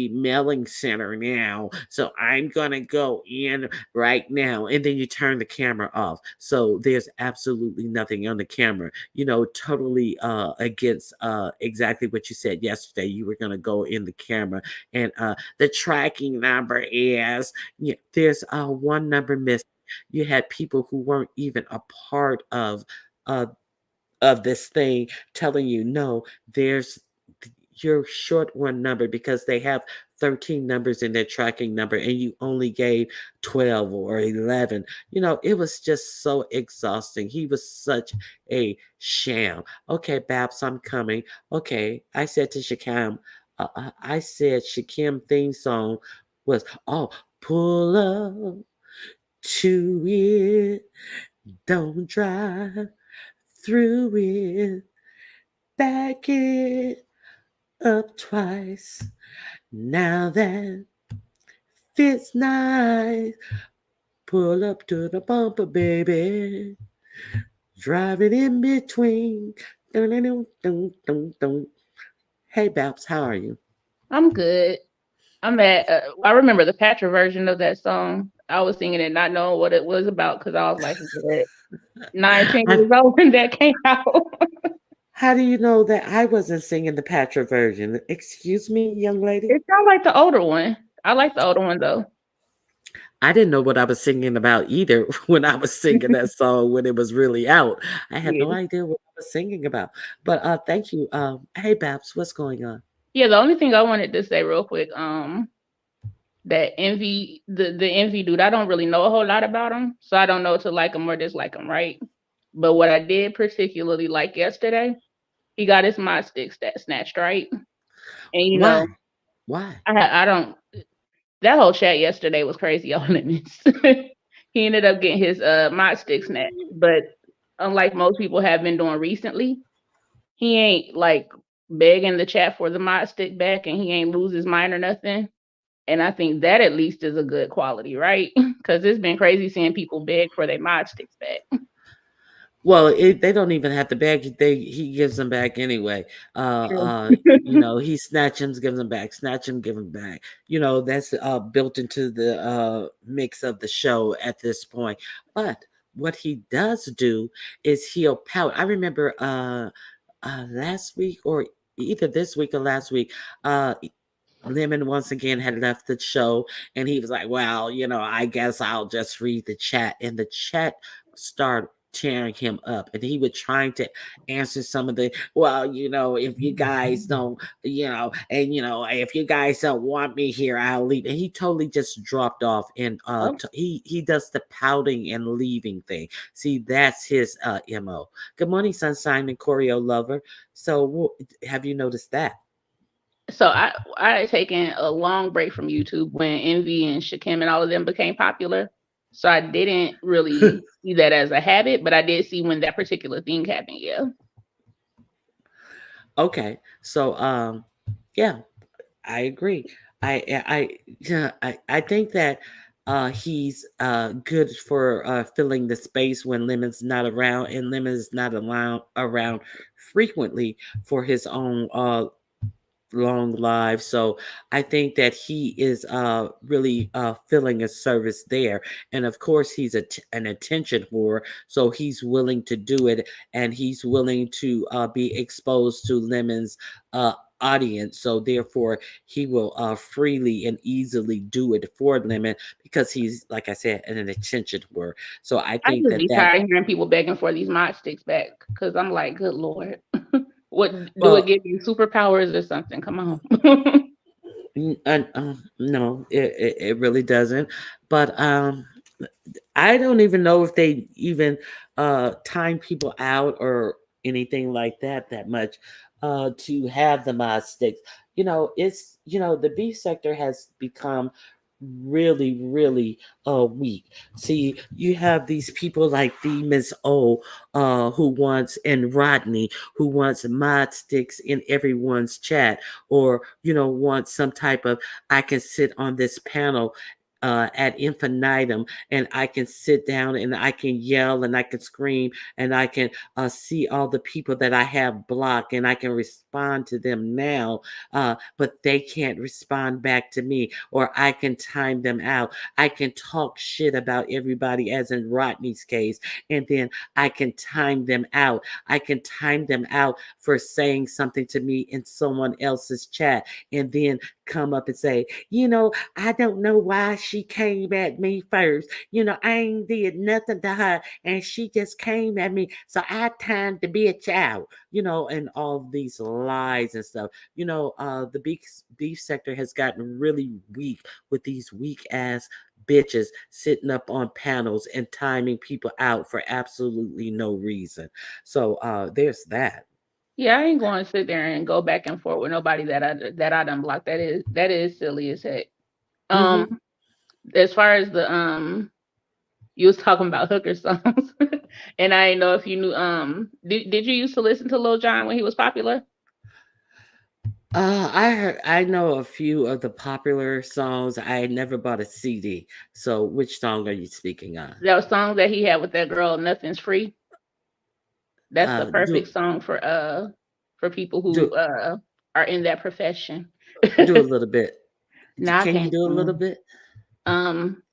mailing center now, so I'm gonna go in right now. And then you turn the camera off. So there's absolutely nothing on the camera. Totally against exactly what you said yesterday. You were gonna go in the camera, and the tracking number is, yeah, there's one number missing. You had people who weren't even a part uh of this thing telling you, no, there's you're short one number because they have 13 numbers in their tracking number and you only gave 12 or 11. It was just so exhausting. He was such a sham. Okay, Babs, I'm coming. Okay, I said to Shakim, I said Shakim theme song was, oh, pull up to it, don't drive through it, back it up twice. Now that fits nice, pull up to the bumper, baby. Drive it in between. Dun, dun, dun, dun, dun, dun. Hey, Babs, how are you? I'm good. I remember the Patra version of that song. I was singing it not knowing what it was about because I was like, what, 9, 10 I, years old when that came out. how do you know that I wasn't singing the Patra version? Excuse me, young lady? It sounds like the older one. I like the older one though. I didn't know what I was singing about either when I was singing that song when it was really out. I had no Yeah. idea what I was singing about. But thank you. Hey Babs, what's going on? Yeah, the only thing I wanted to say real quick, that Envy, the Envy dude, I don't really know a whole lot about him, so I don't know to like him or dislike him, right? But what I did particularly like yesterday, he got his mod stick snatched, right? And Why? Why? I don't. That whole chat yesterday was crazy on limits. He ended up getting his mod stick snatched, but unlike most people have been doing recently, he ain't like begging the chat for the mod stick back, and he ain't lose his mind or nothing. And I think that at least is a good quality, right? Because it's been crazy seeing people beg for their mod sticks back. Well, they don't even have to beg. He gives them back anyway. True. He snatch him, gives them back. Snatch him, give them back. That's built into the mix of the show at this point. But what he does do is he'll pout. I remember last week or either this week or last week, Lemon once again had left the show and he was like, well, I guess I'll just read the chat. And the chat started tearing him up. And he was trying to answer some of the, well, if you guys don't, if you guys don't want me here, I'll leave. And he totally just dropped off and Oh, he does the pouting and leaving thing. See, that's his MO. Good morning, Sunshine and Choreo Lover. So have you noticed that? so I had taken a long break from YouTube when Envy and Shakim and all of them became popular. So I didn't really see that as a habit, but I did see when that particular thing happened. Yeah. Okay. So yeah, I agree. Yeah, I think that he's good for filling the space when Lemon's not around, and Lemon's not around frequently for his own long lives. So I think that he is really filling a service there. And of course, he's an attention whore. So he's willing to do it and he's willing to be exposed to Lemon's audience. So therefore, he will freely and easily do it for Lemon because he's, like I said, an attention whore. So I I think just that be tired of hearing people begging for these mod sticks back because I'm like, good lord, what do it well, give you superpowers or something? Come on. no, it really doesn't. But I don't even know if they even time people out or anything like that much to have the mod sticks. The beef sector has become really weak. See, you have these people like the Miss O who wants and Rodney who wants mod sticks in everyone's chat or wants some type of I can sit on this panel ad infinitum, and I can sit down and I can yell and I can scream and I can see all the people that I have blocked and I can respond to them now, but they can't respond back to me, or I can time them out. I can talk shit about everybody, as in Rodney's case, and then I can time them out. I can time them out for saying something to me in someone else's chat, and then come up and say, I don't know why she came at me first. I ain't did nothing to her and she just came at me. So I timed the bitch out, and all these lies and stuff. The beef sector has gotten really weak with these weak ass bitches sitting up on panels and timing people out for absolutely no reason. So there's that. Yeah, I ain't going to sit there and go back and forth with nobody that I done blocked. That is silly as heck. Um, Hmm. as far as the you was talking about hooker songs, and I didn't know if you knew. Did you used to listen to Lil Jon when he was popular? I know a few of the popular songs. I never bought a CD. So which song are you speaking on? That song that he had with that girl, "Nothing's Free." That's the Do perfect song for people who do are in that profession. do a little bit. Now I Can you can't do a little sing. bit? Um,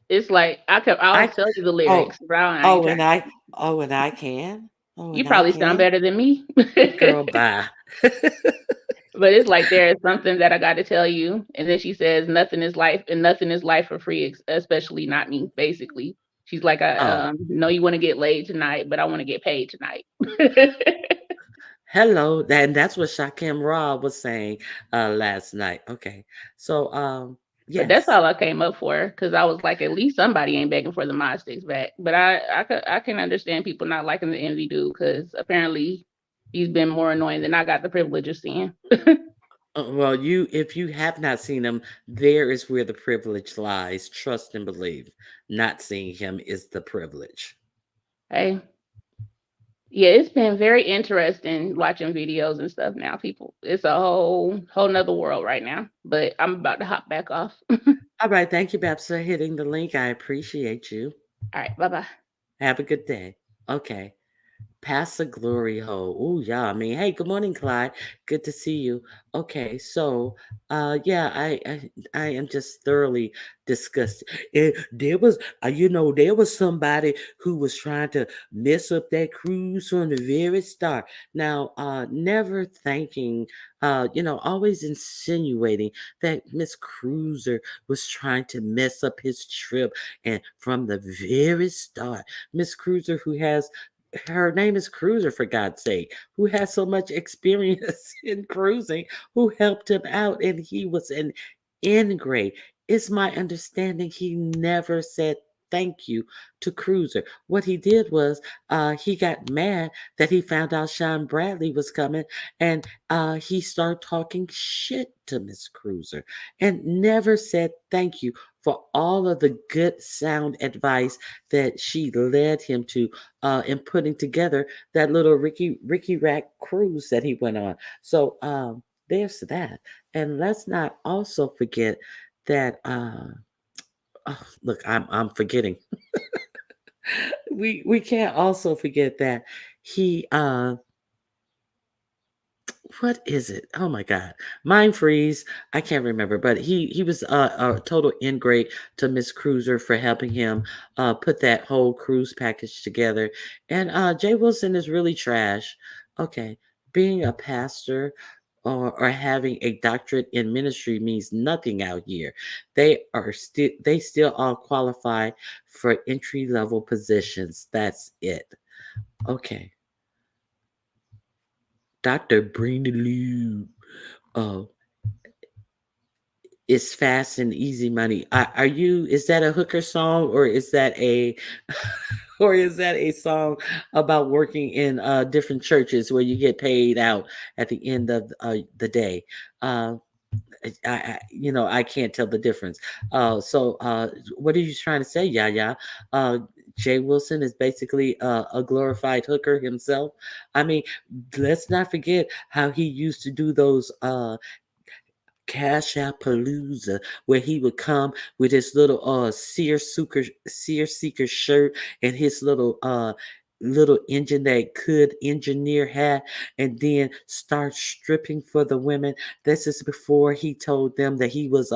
it's like I'll I tell you the oh lyrics, but I ain't oh trying and to. I oh and I can. Oh You and I probably sound can. better than me. Girl, bye. But it's like there is something that I got to tell you, and then she says, "Nothing is life, and nothing is life for free, especially not me." Basically, she's like, "I Oh, know you want to get laid tonight, but I want to get paid tonight." hello. And that's what Shakim Ra was saying last night. Okay. So But that's yes. all I came up for, because I was like, at least somebody ain't begging for the mod sticks back. But I can understand people not liking the envy dude, because apparently he's been more annoying than I got the privilege of seeing. Well, if you have not seen him, there is where the privilege lies. Trust and believe. Not seeing him is the privilege. Hey, yeah, it's been very interesting watching videos and stuff now. People, it's a whole nother world right now. But I'm about to hop back off. All All right, thank you, Babs, for hitting the link. I appreciate you. right, bye bye. Have a good day. Okay. Pass the glory hole. Oh yeah, I mean, hey, good morning, Clyde. Good to see you. Okay, so yeah, I am just thoroughly disgusted. There was there was somebody who was trying to mess up that cruise from the very start. Now, never thanking always insinuating that Miss Cruiser was trying to mess up his trip, and from the very start, Miss Cruiser, who has her name is Cruiser, for God's sake, who has so much experience in cruising, who helped him out, and he was an ingrate. It's my understanding he never said thank you to Cruiser. What he did was he got mad that he found out Sean Bradley was coming, and he started talking shit to Miss Cruiser and never said thank you for all of the good sound advice that she led him to in putting together that little Ricky Rack cruise that he went on. So there's that. And let's not also forget that oh, look, I'm forgetting. We can't also forget that he what is it? Oh my God, mind freeze. I can't remember, but he was a total ingrate to Miss Cruiser for helping him put that whole cruise package together. And Jay Wilson is really trash. Okay, being a pastor or having a doctorate in ministry means nothing out here. They still all qualify for entry level positions. That's it. Okay, Dr. Brenda Lou. Oh, it's fast and easy money. Are you? Is that a hooker song, or is that a, or is that a song about working in different churches where you get paid out at the end of the day? Uh, I can't tell the difference. What are you trying to say, Yaya? Jay Wilson is basically a glorified hooker himself. I mean, let's not forget how he used to do those Cash Out Palooza, where he would come with his little seer seeker shirt and his little engine that could engineer hat, and then start stripping for the women. This is before he told them that he was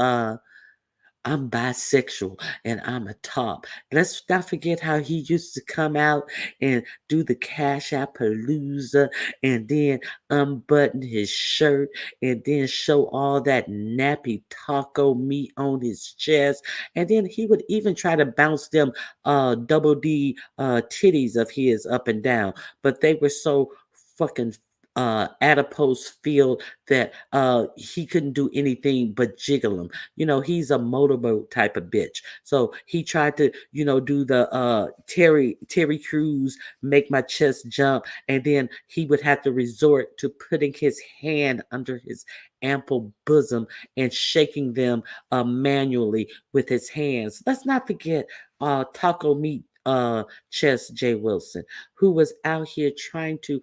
I'm bisexual and I'm a top. Let's not forget how he used to come out and do the Cash App Palooza and then unbutton his shirt and then show all that nappy taco meat on his chest. And then he would even try to bounce them double D titties of his up and down. But they were so fucking adipose filled that he couldn't do anything but jiggle them. He's a motorboat type of bitch. So he tried to, do the Terry Crews make my chest jump, and then he would have to resort to putting his hand under his ample bosom and shaking them manually with his hands. Let's not forget Taco Meat Chest J. Wilson, who was out here trying to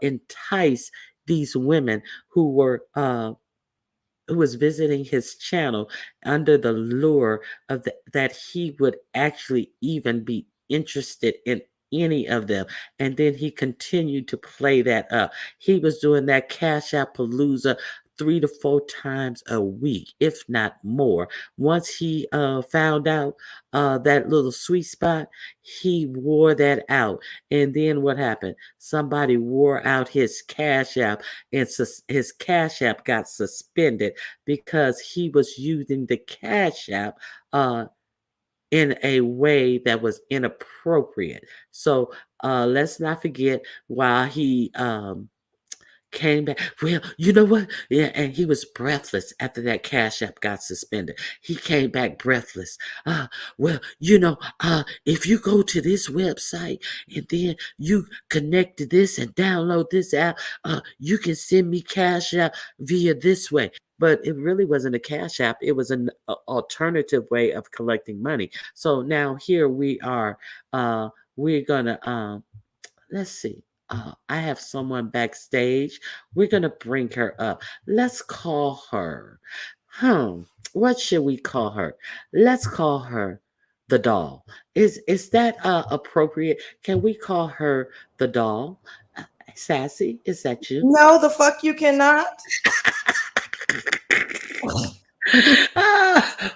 entice these women who was visiting his channel under the lure of that he would actually even be interested in any of them. And then he continued to play that up. He was doing that Cash App Palooza 3 to 4 times a week, if not more. Once he found out that little sweet spot, he wore that out. And then what happened? Somebody wore out his Cash App, and his Cash App got suspended because he was using the Cash App in a way that was inappropriate. So let's not forget, while he came back. Well, you know what? Yeah, and he was breathless after that Cash App got suspended. He came back breathless. Well, if you go to this website and then you connect to this and download this app, you can send me Cash App via this way. But it really wasn't a Cash App. It was an alternative way of collecting money. So now here we are. We're gonna let's see. I have someone backstage. We're gonna bring her up. Let's call her. Hmm. What should we call her? Let's call her the doll. Is that appropriate? Can we call her the doll? Sassy, is that you? No, the fuck you cannot.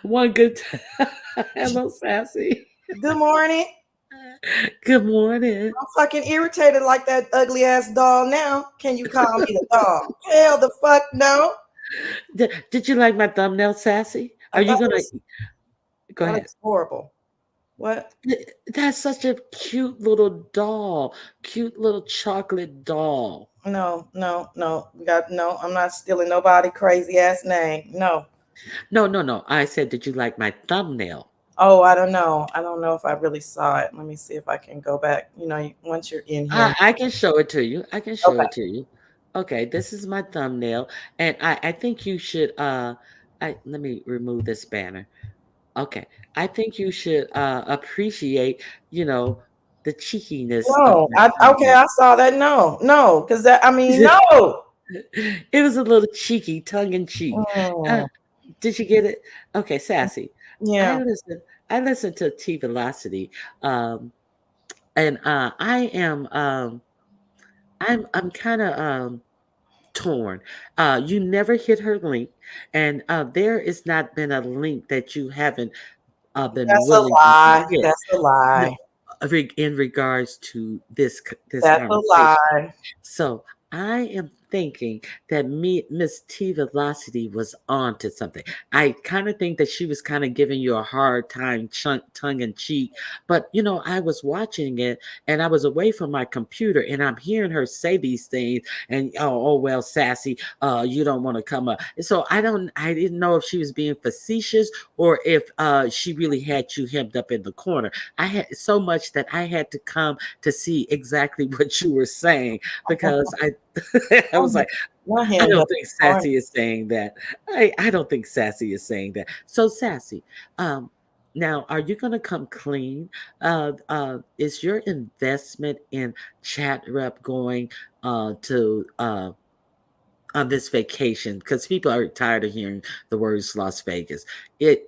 One good time. Hello, Sassy. Good morning. Good morning. I'm fucking irritated like that ugly ass doll now. Can you call me the doll? Hell the fuck no. Did you like my thumbnail, Sassy? I Are you thought it gonna was go that ahead? looks horrible. What? That's such a cute little doll. Cute little chocolate doll. No, no, no. We got no, I'm not stealing nobody crazy ass name. No. No, no, no. I said, did you like my thumbnail? Oh, I don't know. I don't know if I really saw it. Let me see if I can go back. Once you're in here. I can show it to you. I can show Okay. it to you. Okay, this is my thumbnail. And I think you should let me remove this banner. Okay. I think you should appreciate, you know, the cheekiness of No. my Okay, thumbnail. I saw that. No, no, because that I mean no. It was a little cheeky, tongue in cheek. Uh, Mm, did you get it? Okay, Sassy. I yeah. listen. I listen to T Velocity, and I'm kind of torn. You never hit her link, and there has not been a link that you haven't been That's a willing to lie. hit. That's a No, lie. in regards to this That's a conversation. lie. So I am thinking that Miss T Velocity was on to something. I kind of think that she was kind of giving you a hard time, tongue in cheek. But I was watching it and I was away from my computer, and I'm hearing her say these things. And oh well, Sassy, you don't want to come up. So I didn't know if she was being facetious or if she really had you hemmed up in the corner. I had so much that I had to come to see exactly what you were saying, because I was like, Not I him. don't The think point. Sassy is saying that. I don't think Sassy is saying that. So Sassy, um, now are you gonna come clean? Is your investment in chat rep going to on this vacation, because people are tired of hearing the words Las Vegas. It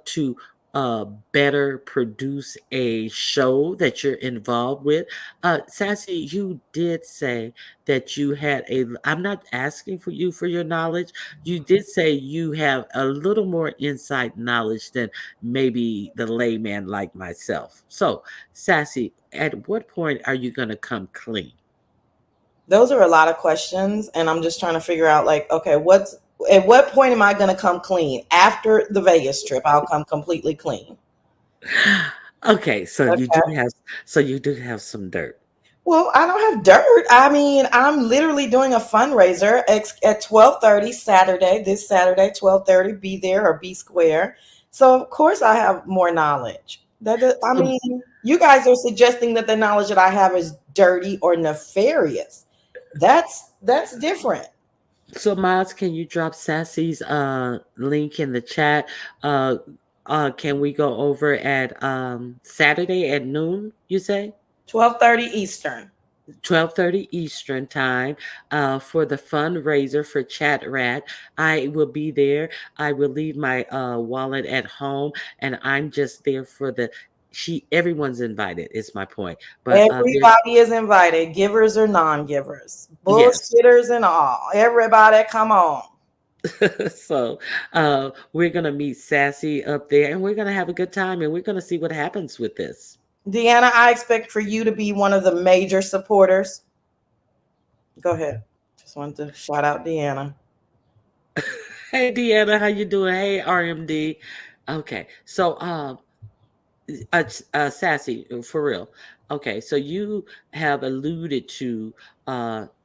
to better produce a show that you're involved with? Sassy, you did say that you had a. I'm not asking for you for your knowledge. You did say you have a little more inside knowledge than maybe the layman like myself. So, Sassy, at what point are you going to come clean? Those are a lot of questions, and I'm just trying to figure out, like, okay, what's at what point am I going to come clean? After the Vegas trip, I'll come completely clean. Okay, Okay. so you do have some dirt. Well, I don't have dirt. I mean, I'm literally doing a fundraiser at 12:30 Saturday. This Saturday, 12:30. Be there or be square. So of course I have more knowledge. I So, mean, you guys are suggesting that the knowledge that I have is dirty or nefarious. That's different. so Miles, can you drop Sassy's link in the chat? Uh can we go over at Saturday at noon, you say? 12:30 Eastern. 12:30 Eastern time for the fundraiser for Chat Rat. I will be there. I will leave my wallet at home, and I'm just there for the she everyone's invited is my point. But there's Everybody is invited, givers or non-givers, yes. bullshitters and all. Everybody, come on. So we're gonna meet Sassy up there, and we're gonna have a good time, and we're gonna see what happens with this. Deanna, I expect for you to be one of the major supporters. Go ahead. Just wanted to shout out Deanna. Hey Deanna, how you doing? Hey RMD. Okay, so Sassy, for real. Okay, so you have alluded to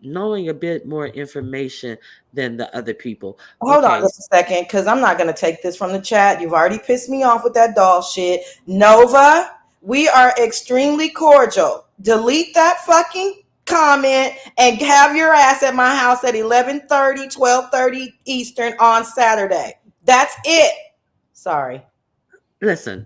knowing a bit more information than the other people. Hold on Okay, just a second, because I'm not going to take this from the chat. You've already pissed me off with that doll shit. Nova, we are extremely cordial. Delete that fucking comment and have your ass at my house at 11:30, 12:30 Eastern on Saturday. That's it. Sorry. listen.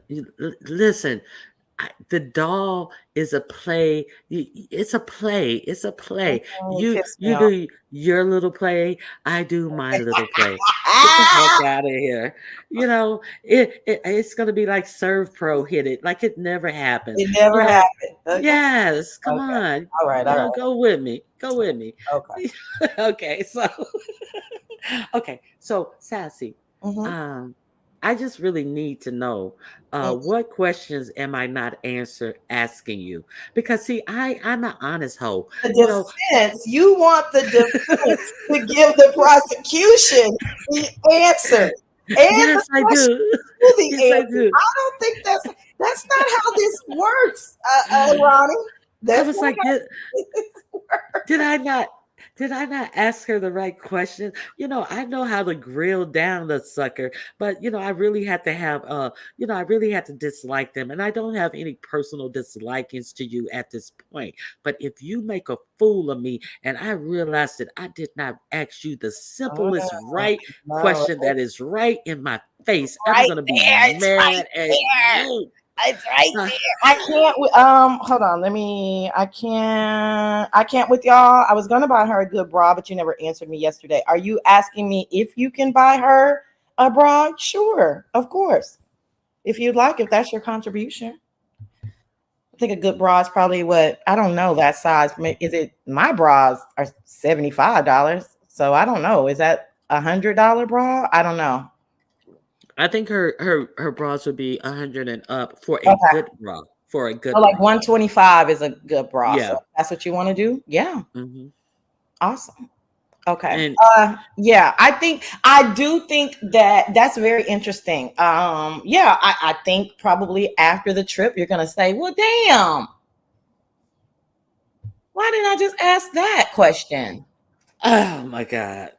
The doll is a play. It's a play. It's a play. You pissed me You off. do your little play. I do my little play. Get the heck out of here. It's gonna be like Serve Pro hit it like it never happened. It never You know, happened. Okay. yes. Come Okay. on. All right. All right. Go with me. Go with me. Okay. Okay. So okay. So Sassy. Mm-hmm. Um, I just really need to know Mm. what questions am I not asking you? Because see, I'm an honest hoe. The You know, defense, you want the defense to give the prosecution the answer and the yes, I prosecution do. the Yes, I answer. do. I don't think that's not how this works, Ronnie. I That's was not like, how this did I not did I not ask her the right question? I know how to grill down the sucker, but I really had to have I really had to dislike them. And I don't have any personal dislikings to you at this point. But if you make a fool of me and I realize that I did not ask you the works. simplest right No, question that is right in my face, I'm right gonna be there. It's right mad at there. you. It's right Uh, there. I can't. Hold on. Let me. I can't. I can't with y'all. I was gonna buy her a good bra, but you never answered me yesterday. Are you asking me if you can buy her a bra? Sure, of course. If you'd like, if that's your contribution. I think a good bra is probably what I don't know that size. Is it my bras are $75? So I don't know. Is that $100 bra? I don't know. I think her bras would be 100 and up for a Okay. good bra. For a So good like bra. 125 is a good bra. So Yeah. if that's what you want to do. Yeah. Hmm. Awesome. Okay. And Yeah, I do think that that's very interesting. Yeah, I think probably after the trip you're gonna say, well, damn, why didn't I just ask that question? oh my god.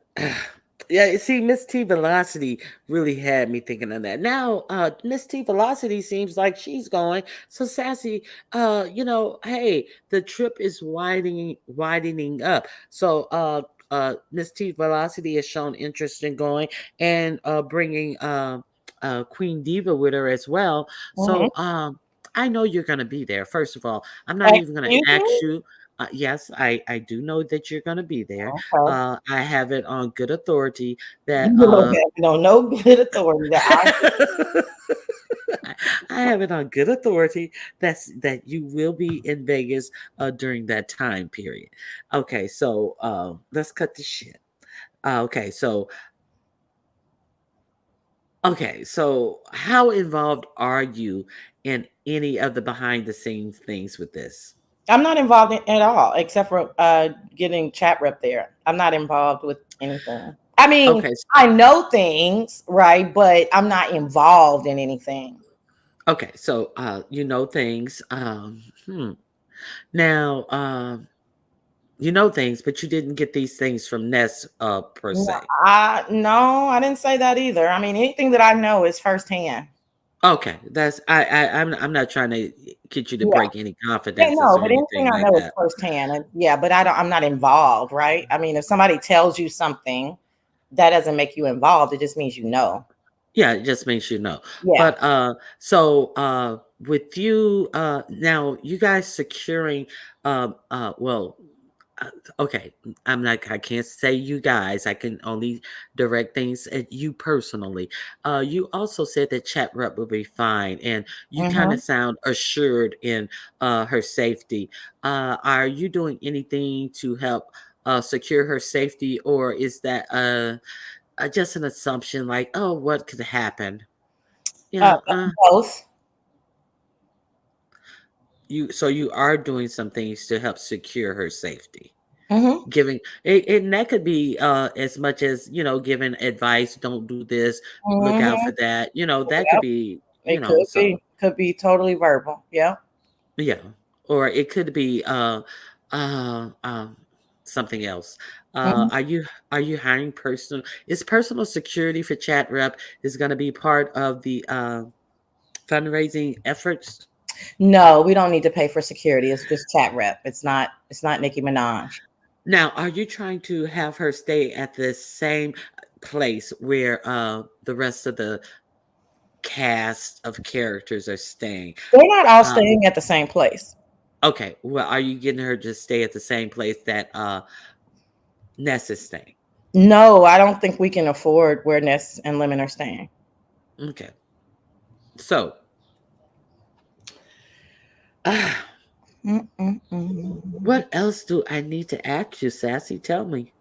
Yeah, you see, Miss T Velocity really had me thinking of that. Now, Miss T Velocity seems like she's going. So Sassy, hey, the trip is widening up. So Miss T Velocity has shown interest in going and bringing Queen Diva with her as well. Mhm. So I know you're gonna be there. First of all, I'm not even gonna Excuse ask me? you. Yes, I do know that you're going to be there. Okay. I have it on good authority that You don't have no good authority that I. I have it on good authority that you will be in Vegas during that time period. Okay, so let's cut the shit. Okay, so how involved are you in any of the behind the scenes things with this? I'm not involved in, at all, except for getting chat rep there. I'm not involved with anything. I mean, Okay, I know things, right? But I'm not involved in anything. okay, so you know things. Now, you know things, but you didn't get these things from Ness per No, se. no, I didn't say that either. I mean, anything that I know is firsthand. Okay, that's I'm not trying to get you to Yeah. break any Yeah, confidences no, or but anything anything I like know is that. firsthand. And yeah, but I'm not involved, right? I mean, if somebody tells you something, that doesn't make you involved. It just means you know. Yeah, it just makes you know. Yeah. But with you now you guys securing well uh, okay, I can't say you guys. I can only direct things at you personally. You also said that chat rep will be fine and you kind Hmm. of sound assured in her safety. Are you doing anything to help secure her safety, or is that just an assumption like, oh, what could happen? You Uh, know, both. you are doing some things to help secure her safety. Hmm. Giving it and that could be as much as, giving advice, don't do this, look out for Hmm. that. That could Yep. be, It so could be totally verbal. Yeah. yeah. Or it could be uh um something else. Hmm. Are you hiring is personal security for chat rep is gonna be part of the fundraising efforts? No, we don't need to pay for security. It's just chat rep. It's not Nicki Minaj. Now, are you trying to have her stay at the same place where the rest of the cast of characters are staying? They're not all Uh, staying at the same place. okay, well, are you getting her to stay at the same place that Ness is staying? No, I don't think we can afford where Ness and Lemon are staying. Okay, so uh, Mm-mm-mm. what else do I need to ask you, Sassy? Tell me.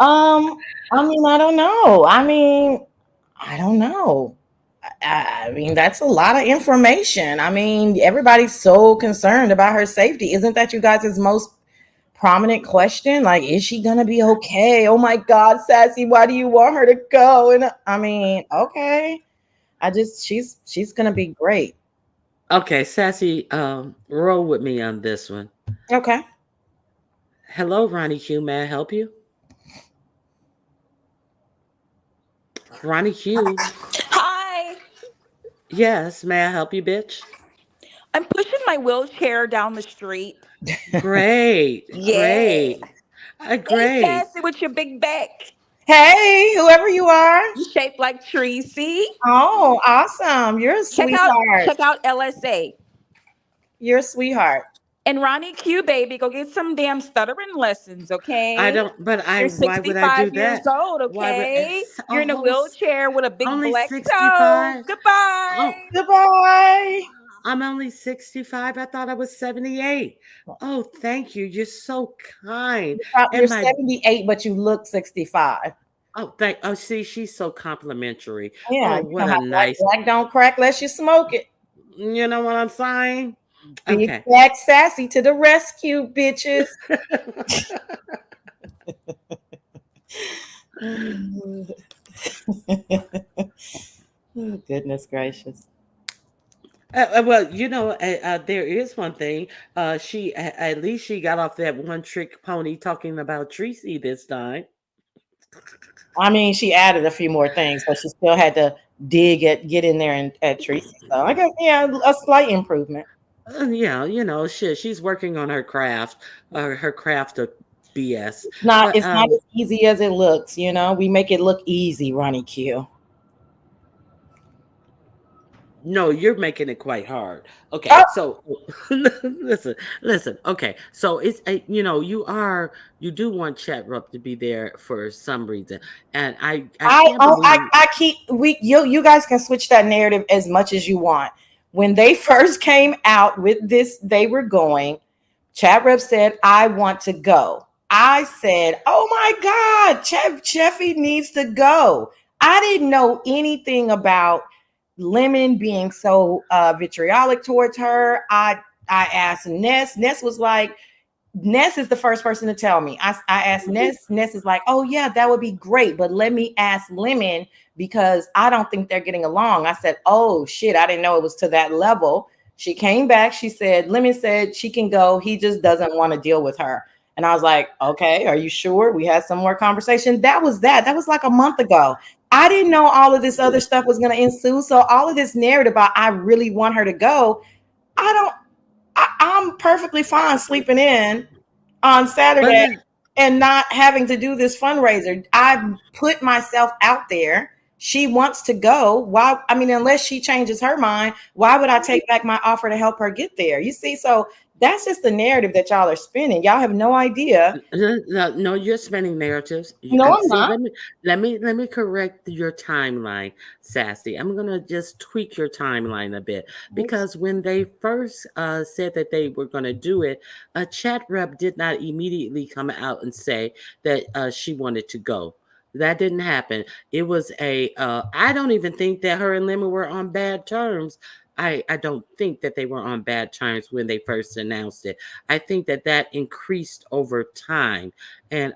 I mean, I don't know. I don't know. I mean, that's a lot of information. I mean, everybody's so concerned about her safety. Isn't that you guys' most prominent question? Like, is she gonna be okay? Oh my God, Sassy, why do you want her to go? And I mean, okay. She's gonna be great. Okay, Sassy, roll with me on this one. Okay. Hello, Ronnie Q. May I help you? Ronnie Q. Hi. Yes, may I help you, bitch? I'm pushing my wheelchair down the street. Great, Yeah. great, Hey, great. Thassy, with your big back. Hey, whoever you are. You shaped like Tracy. Oh, awesome. You're a sweetheart. Check out LSA. You're a sweetheart. And Ronnie Q, baby, go get some damn stuttering lessons, I okay? don't, but You're why would I do 65 that? years old, Why would okay? it's You're in a almost wheelchair with a big only black toe. 65? Oh, Goodbye. Goodbye. I'm only 65. I thought I was 78. Oh, thank you. You're so kind. You're And my 78, but you look 65. see, she's so complimentary. Yeah, Oh, you know what how a nice, black don't crack unless you smoke it. you know what I'm saying? Big Okay. black sassy to the rescue, bitches. Oh, goodness gracious. Well, there is one thing. At least she got off that one trick pony talking about Tracy this time. I mean, she added a few more things, but she still had to get in there and at Tracy. So I guess yeah, a slight improvement. Yeah, shit. She's working on her craft of BS. But It's not as easy as it looks, you know. We make it look easy, Ronnie Q. No, you're making it quite hard. Okay, Oh, so listen. Okay, so it's you do want Chat Rup to be there for some reason, and I can't believe. I keep you guys can switch that narrative as much as you want. When they first came out with this, they were going. Chad Rep said, "I want to go." I said, "Oh my God, Cheffy needs to go." I didn't know anything about Lemon being so vitriolic towards her. I asked Ness. Ness was like, Ness is the first person to tell me. I asked Ness. Ness is like, oh, yeah, that would be great. But let me ask Lemon because I don't think they're getting along. I said, oh, shit. I didn't know it was to that level. She came back. She said, Lemon said she can go. He just doesn't want to deal with her. And I was like, okay, are you sure? We had some more conversation. That was that. That was like a month ago. I didn't know all of this other stuff was going to ensue. So all of this narrative about I really want her to go, I don't, I'm perfectly fine sleeping in on But Saturday and not having to do this fundraiser. I've put myself out there. She wants to go. Why? I mean, unless she changes her mind, why would I take back my offer to help her get there? You see, so that's just the narrative that y'all are spinning. Y'all have no idea. no, no, you're spinning narratives. No, I'm See, not. let me correct your timeline, Sassy. I'm gonna just tweak your timeline a bit because when they first said that they were gonna do it, a chat rep did not immediately come out and say that she wanted to go. That didn't happen. It was a. I don't even think that her and Lemon were on bad terms. I don't think that they were on bad terms when they first announced it. I think that that increased over time. And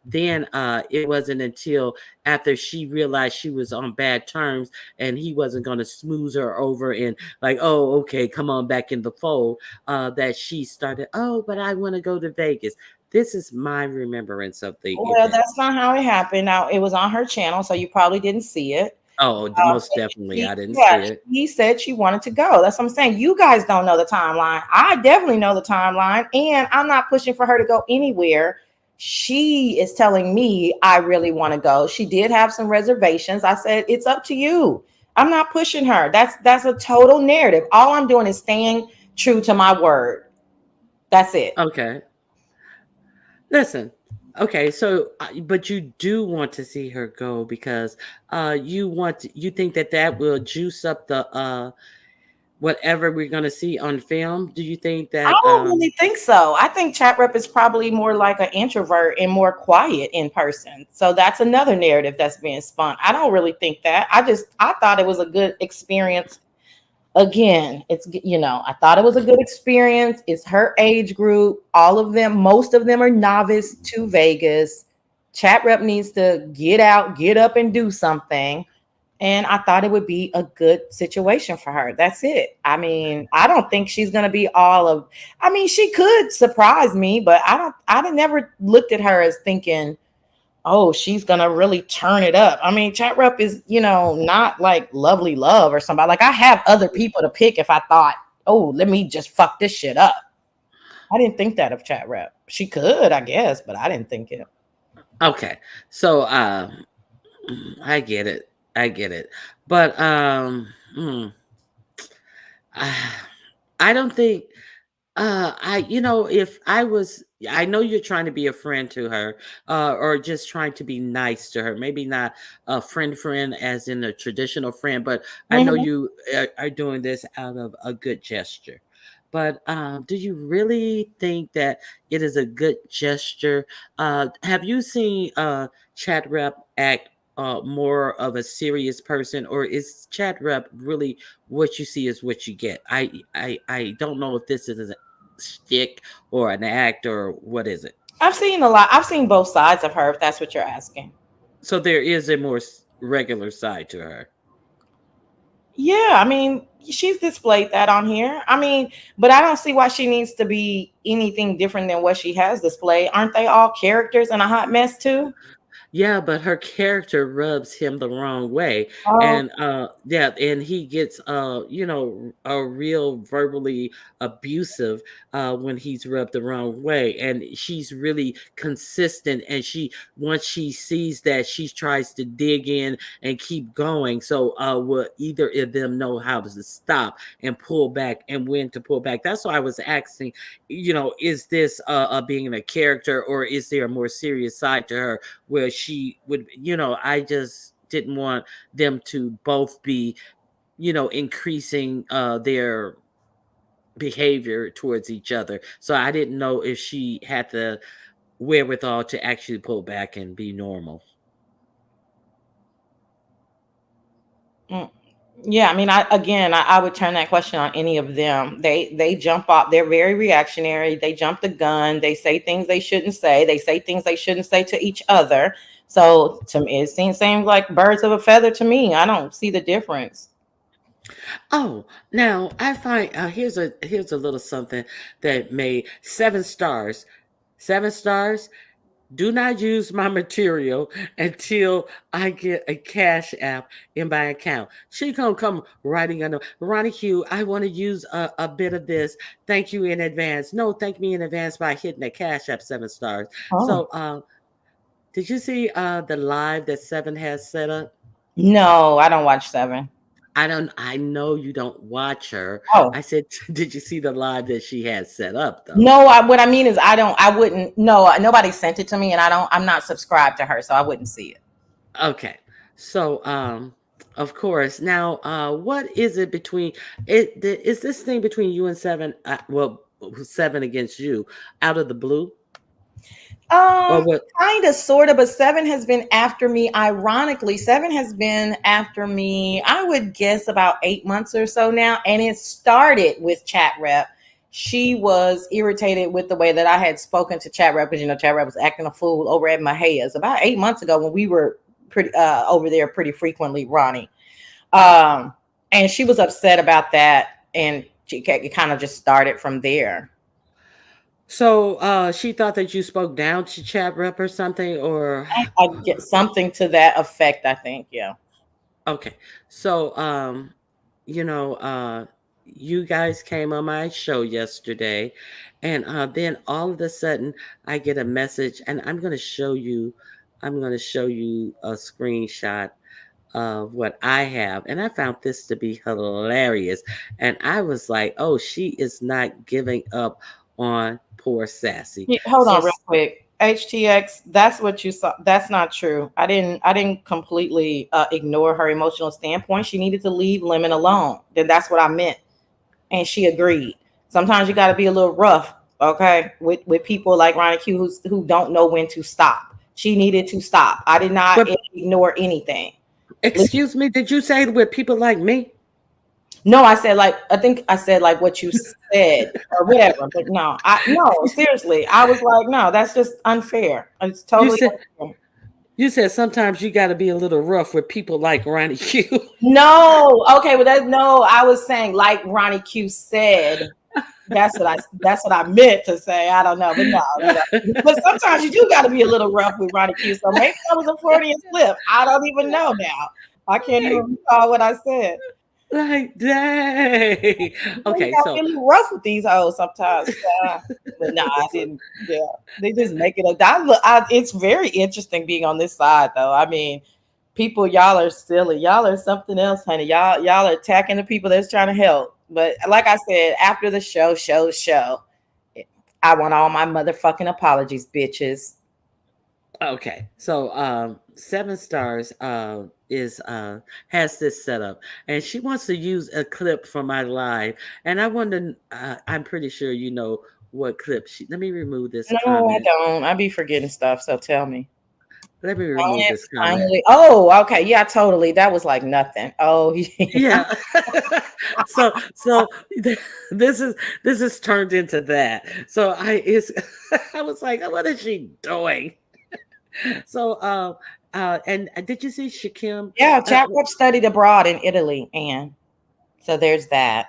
then it wasn't until after she realized she was on bad terms and he wasn't going to smooth her over and like, oh, okay, come on back in the fold, that she started, oh, but I want to go to Vegas. This is my remembrance of the Well, event. that's not how it happened. Now it was on her channel, so you probably didn't see it. Oh, most definitely. I didn't Yeah, see it. she said she wanted to go. That's what I'm saying. You guys don't know the timeline. I definitely know the timeline, and I'm not pushing for her to go anywhere. She is telling me I really want to go. She did have some reservations. I said it's up to you. I'm not pushing her. That's a total narrative. All I'm doing is staying true to my word. That's it. Okay. Listen, okay, so but you do want to see her go because you think that that will juice up the whatever we're going to see on film. Do you think I that don't really think so. I think chat rep is probably more like an introvert and more quiet in person. So that's another narrative that's being spun. I don't really think that. I thought it was a good experience. Again, I thought it was a good experience. It's her age group. All of them, most of them are novice to Vegas. Chat rep needs to get out, get up and do something. And I thought it would be a good situation for her. That's it. I mean, I don't think she's gonna be all of. I mean, she could surprise me, but I don't. I never looked at her as thinking, "Oh, she's gonna really turn it up." I mean, Chat Rep is, not like Lovely Love or somebody. Like I have other people to pick if I thought, "Oh, let me just fuck this shit up." I didn't think that of Chat Rep. She could, I guess, but I didn't think it. okay. So I get it. I get it. But I don't think if I was, I know you're trying to be a friend to her, or just trying to be nice to her. Maybe not a friend as in a traditional friend, but I know Mhm. you are doing this out of a good gesture. But do you really think that it is a good gesture? Have you seen Chat Rep act more of a serious person, or is Chat Rep really what you see is what you get? I don't know if this is stick or an act or what is it? I've seen a lot. I've seen both sides of her, if that's what you're asking. So there is a more regular side to her. Yeah, I mean, she's displayed that on here. I mean, but I don't see why she needs to be anything different than what she has displayed. Aren't they all characters and a hot mess too? Yeah, but her character rubs him the wrong way. Oh, And yeah, and he gets a real verbally abusive when he's rubbed the wrong way. And she's really consistent, and she once she sees that, she tries to dig in and keep going. So will either of them know how to stop and pull back and when to pull back? That's why I was asking, is this being a character, or is there a more serious side to her where she would, I just didn't want them to both be, increasing their behavior towards each other. So I didn't know if she had the wherewithal to actually pull back and be normal. mm. Yeah, I mean, I would turn that question on any of them. They jump off. They're very reactionary. They jump the gun. They say things they shouldn't say. They say things they shouldn't say to each other. So to me, it seems like birds of a feather to me. I don't see the difference. Oh, now I find here's a little something that made 7 stars. 7 stars. Do not use my material until I get a cash app in my account. She gonna come writing under Ronnie Q. I want to use a bit of this. Thank you in advance. No, thank me in advance by hitting the cash app 7 stars. Oh So, did you see the live that Seven has set up? no, I don't watch Seven. I don't. I know you don't watch her. I Oh said, did you see the live that she had set up though? no, what I mean is I don't. I wouldn't. No, nobody sent it to me, and I don't. I'm not subscribed to her, so I wouldn't see it. Okay. So, of course. Now, what is it between is this thing between you and Seven? Well, Seven against you, out of the blue, or Um, what? kind of, sort of, but Seven has been after me. Ironically, Seven has been after me, I would guess about 8 months or so now. And it started with Chat Rep. She was irritated with the way that I had spoken to Chat Rep, because Chat Rep was acting a fool over at Mahia's about 8 months ago when we were pretty over there pretty frequently, Ronnie. Um, and she was upset about that, and it kind of just started from there. So, she thought that you spoke down to Chat Rep or something, or I get something to that effect, I think. Yeah. okay. So, you know, you guys came on my show yesterday, and then all of a sudden I get a message, and I'm going to show you. I'm going to show you a screenshot of what I have. And I found this to be hilarious. And I was like, oh, she is not giving up on poor Sassy. Yeah, hold So, on real quick. HTX, that's what you saw. That's not true. I didn't completely ignore her emotional standpoint. She needed to leave Lemon alone. Then that's what I meant. And she agreed. Sometimes you got to be a little rough, okay, with people like Ronnie Q who don't know when to stop. She needed to stop. I did not but ignore anything. excuse me, did you say with people like me? No, I said, like, I think I said like what you said or whatever, but no, no, seriously. I was like, no, that's just unfair. It's You totally said unfair. you said sometimes you got to be a little rough with people like Ronnie Q. No, okay, well that's no, I was saying like Ronnie Q said. That's what I meant to say. I don't know, but no, but sometimes you do got to be a little rough with Ronnie Q. So maybe that was a Freudian slip. I don't even know now. I can't even like, recall what I said. like, dang. We Okay, got so really rough with these hoes sometimes. But no, I didn't. Yeah, they just make it up. It's very interesting being on this side, though. I mean, people, y'all are silly. Y'all are something else, honey. Y'all are attacking the people that's trying to help. But like I said, after the show, I want all my motherfucking apologies, bitches. okay, so 7 stars is has this set up, and she wants to use a clip from my live, and I wonder, I'm pretty sure you know what clip she. Let me remove this No, I comment. don't. I be forgetting stuff. So tell me. Let me Own remove it, this comment. finally. Oh, okay. Yeah, totally. That was like nothing. Oh, yeah. Yeah. so this is this is turned into that. So I was like, what is she doing? So and did you see Shakim? Yeah, Uh, Chat Rep studied abroad in Italy, and so there's that.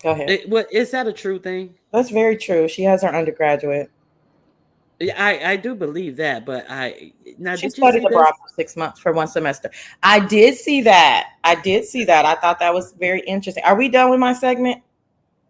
Go ahead. what is that a true thing? That's very true. She has her undergraduate. Yeah, I do believe that, but now She did you studied see abroad this? for 6 months for one semester. I did see that. I did see that. I thought that was very interesting. Are we done with my segment?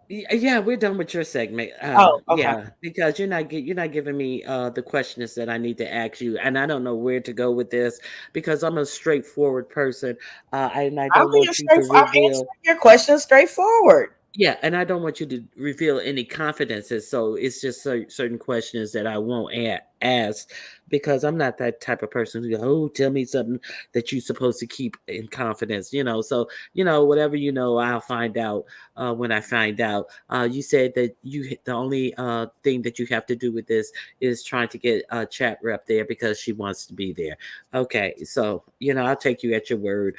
Yeah, we're done with your segment. Oh, okay. Yeah, because you're not giving me the questions that I need to ask you, and I don't know where to go with this because I'm a straightforward person, and I I'm don't being want you to straight. I'm reveal. answering your question straightforward. Yeah, and I don't want you to reveal any confidences. So it's just certain questions that I won't ask because I'm not that type of person who, oh, tell me something that you're supposed to keep in confidence, you know. So, whatever you know, I'll find out when I find out. You said that the only thing that you have to do with this is trying to get chat rep there because she wants to be there. Okay, so, I'll take you at your word,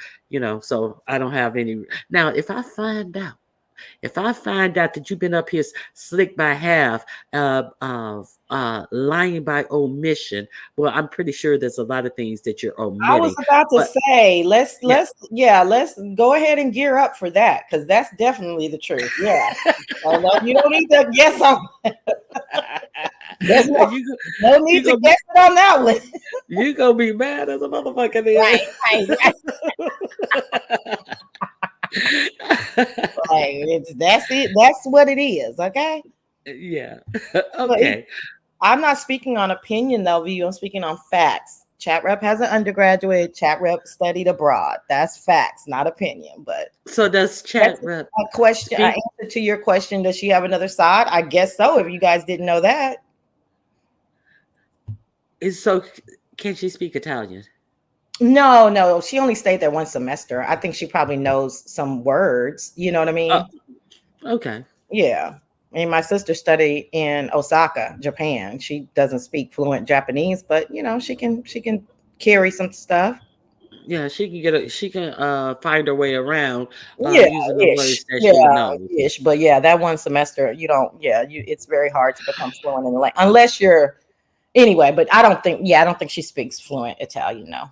so I don't have any. Now, if I find out that you've been up here slick by half, lying by omission, well, I'm pretty sure there's a lot of things that you're I was omitting. about to But say, yeah, let's go ahead and gear up for that because that's definitely the truth. Yeah. No, you don't need to guess on. There's no, you go- no you need to gonna be guess it on that one. you gonna be mad as a motherfucker Right, then. right. Like that's it. That's what it is. Okay. Yeah. But Okay. I'm not speaking on opinion though, View. I'm speaking on facts. Chat rep has an undergraduate. Chat rep studied abroad. That's facts, not opinion. But So does that's chat rep a question. I speak? answer to your question. Does she have another side? I guess so. If you guys didn't know that, Is so? Can she speak Italian? no, she only stayed there one semester. I think she probably knows some words. You know what I Oh, mean? okay. Yeah. And my sister studied in Osaka, Japan. She doesn't speak fluent Japanese, but she can carry some stuff. Yeah, she can find her way around Yeah, using the ish. words that she Yeah, knows. ish. But yeah, that one semester, you don't. Yeah, it's very hard to become fluent in the language unless you're. Anyway, but I don't think. Yeah, I don't think she speaks fluent Italian. No.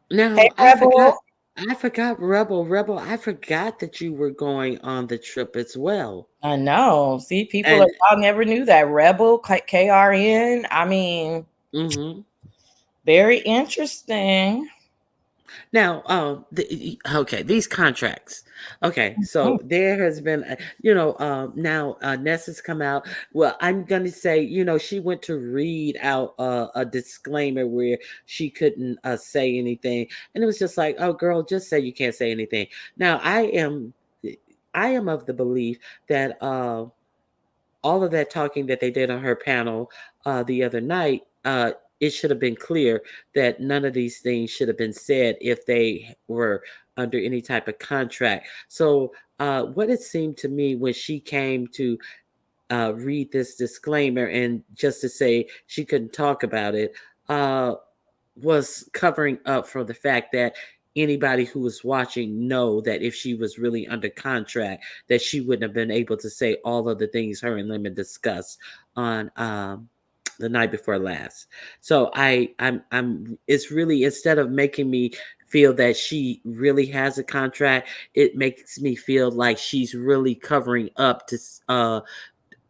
Hey, Now, Rebel. I forgot Rebel, I forgot that you were going on the trip as well. I know. See, people are And y'all never knew that Rebel KRN. I mean, mhm. very interesting. Now, okay, these contracts. Okay, Mhm. so there has been, now Ness has come out. Well, I'm going to say, she went to read out a disclaimer where she couldn't say anything, and it was just like, oh, girl, just say you can't say anything. Now, I am of the belief that all of that talking that they did on her panel the other night, it should have been clear that none of these things should have been said if they were under any type of contract. So, what it seemed to me when she came to read this disclaimer and just to say she couldn't talk about it, uh, was covering up for the fact that anybody who was watching know that if she was really under contract that she wouldn't have been able to say all of the things her and Lemon discussed on the night before last. So I'm it's really, instead of making me feel that she really has a contract, it makes me feel like she's really covering up to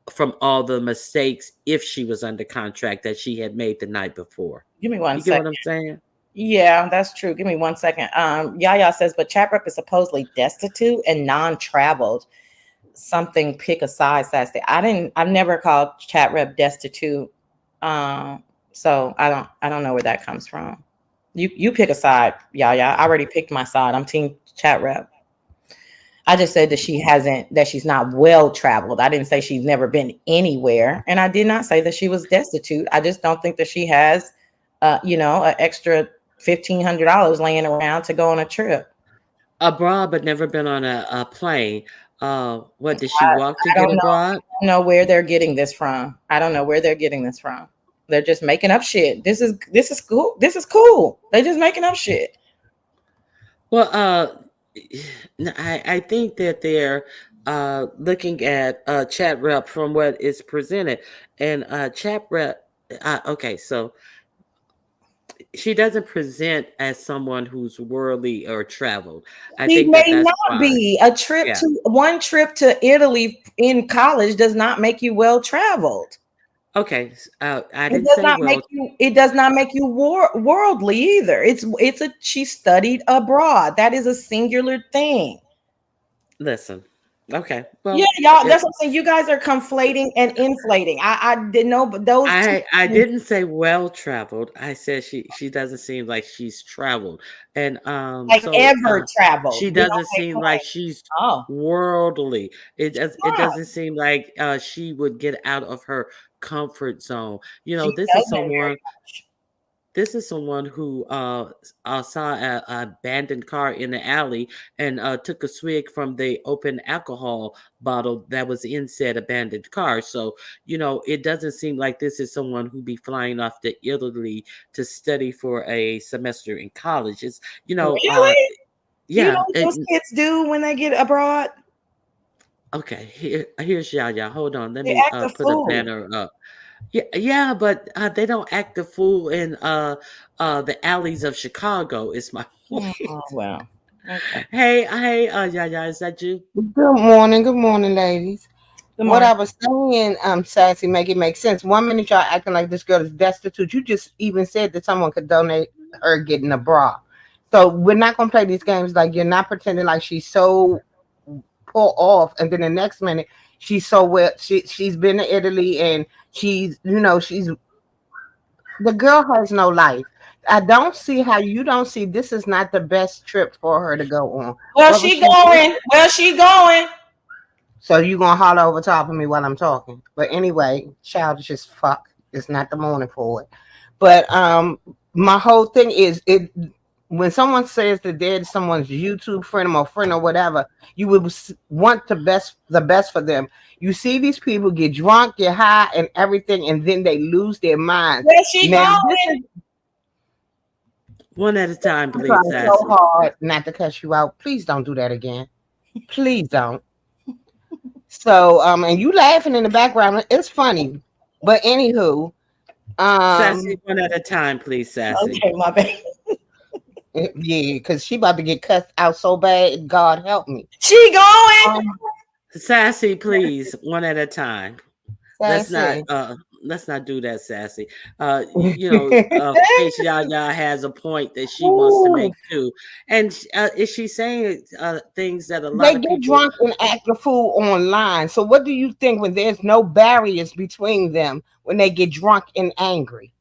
from all the mistakes if she was under contract that she had made the night before. Give me one You get second. what I'm saying? Yeah, that's true. Give me one second. Yaya says, but chat rep is supposedly destitute and non-traveled. Something pick a side sassy. I've never called chat rep destitute. So I don't know where that comes from. You pick a side, Yaya. I already picked my side. I'm team chat rep. I just said that she's not well traveled. I didn't say she's never been anywhere. And I did not say that she was destitute. I just don't think that she has an extra $1,500 laying around to go on a trip. Abroad, but never been on a plane. What did she walk to I get don't know. abroad? I don't know where they're getting this from. I don't know where they're getting this from. They're just making up shit. This is cool. This is cool. They're just making up shit. Well, I think that they're looking at chat rep from what is presented, and chat rep. Okay, so she doesn't present as someone who's worldly or traveled. I She think that may that's not fine. be. A trip Yeah. to one trip to Italy in college does not make you well traveled. Okay, I It didn't does say not make well. you. It does not make you worldly either. It's a she studied abroad. That is a singular thing. Listen. Okay. Yeah, Well, y'all. That's what I'm saying. You guys are conflating and inflating. I didn't know, but those two I things, didn't say well traveled. I said she doesn't seem like she's traveled, and like ever traveled. she We don't doesn't make seem like claims. she's Oh, worldly. It yeah, doesn't seem like she would get out of her comfort zone. You know, she this is doesn't very someone much. who saw a abandoned car in the alley and took a swig from the open alcohol bottle that was in said abandoned car. So, you know, it doesn't seem like this is someone who be flying off to Italy to study for a semester in college. It's, Really? Do you know yeah. what those kids do when they get abroad? Okay, here's Yaya. Hold on, let They me act a put a fool. banner up. Yeah, yeah, but they don't act the fool in the alleys of Chicago. Is my Hmm, point. well, okay. Hey, Yaya, is that you? Good morning, ladies. Good What morning. I was saying, Sassy, make it make sense. 1 minute y'all acting like this girl is destitute. You just even said that someone could donate her getting a bra. So we're not gonna play these games like you're not pretending like she's so pull off, and then the next minute she's so well. She's been to Italy and she's the girl has no life. I don't see how you don't see this is not the best trip for her to go on. Well, Whether she she going. Well, she going. So you gonna holler over top of me while I'm talking. But anyway, childish as fuck. It's not the morning for it. But my whole thing is it when someone says that they're someone's YouTube friend or friend or whatever, you would want the best for them. You see these people get drunk, get high, and everything, and then they lose their minds. Where she Now this going? is One at a time, I'm please, trying so Sassy. hard not to cuss you out. Please don't do that again. Please don't. So, and you laughing in the background. It's funny. But anywho, Sassy, um, one at a time, please, Sassy. Okay, my bad. yeah, because she about to get cussed out so bad. God help me. She going. Um, Sassy, please, one at a time. Let's not Sassy. let's not do that, Sassy. Face Yaya has a point that she wants to Ooh, make too, and is she saying things that a lot they of get people? drunk and act a fool online. So, what do you think when there's no barriers between them when they get drunk and angry?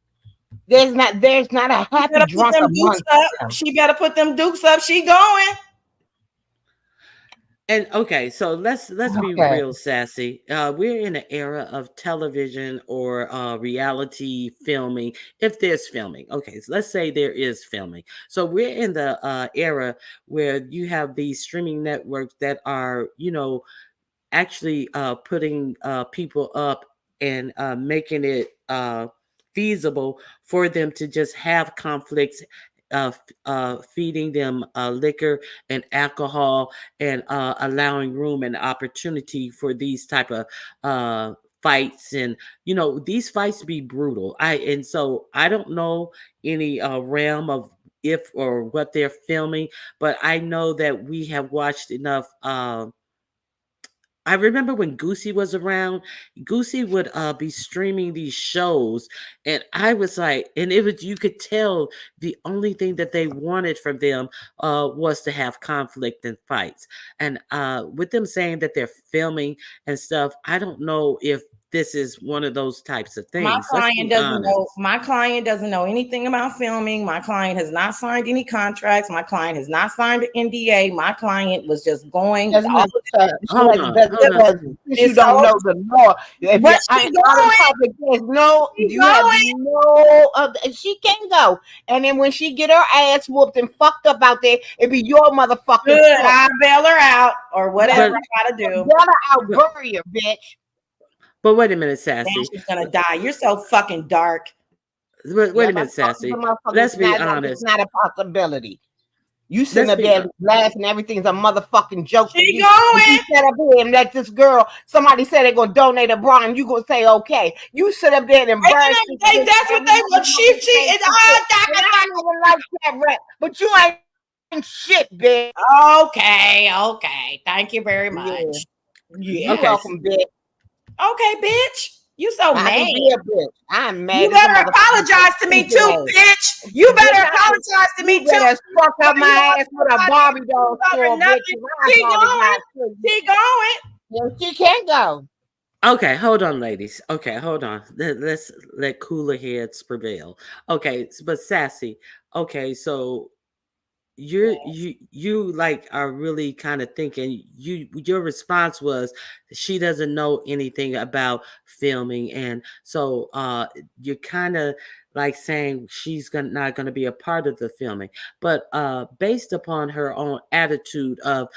There's not a She happy better put drunk them dukes amongst up. them. She better put them dukes up. She going. And okay, so let's be Okay. real, Sassy. We're in an era of television or reality filming, if there's filming. Okay, so let's say there is filming. So we're in the era where you have these streaming networks that are, actually putting people up and making it feasible for them to just have conflicts, feeding them liquor and alcohol, and allowing room and opportunity for these type of fights. And these fights be brutal. I don't know any realm of if or what they're filming, but I know that we have watched enough. I remember when Goosey was around, Goosey would be streaming these shows, and I was like, and it was, you could tell the only thing that they wanted from them was to have conflict and fights. And with them saying that they're filming and stuff, I don't know if this is one of those types of My things. Let's client be doesn't know. honest. My client doesn't know anything about filming. My client has not signed any contracts. My client has not signed an NDA. My client was just going. Doesn't All matter. of this, She Hold has on, doesn't hold on. because since you this don't whole. know the law, if Where you're she out in going? public, there's no She you have going. no she can go. And then when she get her ass whooped and fucked up out there, it be your motherfucking Good. fault. I bail her out or whatever But I gotta do. Better out but bury her, bitch. but wait a minute, Now Sassy. she's gonna die. You're so fucking dark. Wait Yeah, a minute, that's fucking the Sassy. motherfucker. Let's It's be not like it's honest. not a possibility. You sitting Let's up be there laughing, everything's a motherfucking joke for She you. But you going. sit up here and let this girl, somebody said they're gonna donate a bra, and you gonna say okay. You sit up there and Isn't embarrass it, this they, bitch that's what every they want. motherfucking She time is she all sit. And I don't even like that rap, but you ain't shit, bitch. okay. Okay. Thank you very Yeah, much. Yeah. you okay. welcome, bitch. Okay, bitch. You so I mad. can be a bitch. I'm You mad as a better motherfucker. apologize to me too, bitch. You better apologize to me You too. better fuck up You my want ass with a somebody Barbie to doll over store, bitch. nothing. And I Keep going. apologize to you. Keep going. Yeah, she can go. Okay, hold on, ladies. Okay, hold on. Let's let cooler heads prevail. Okay, but Sassy. Okay, so you like are really kind of thinking your response was she doesn't know anything about filming, and so you're kind of like saying not gonna be a part of the filming, but based upon her own attitude of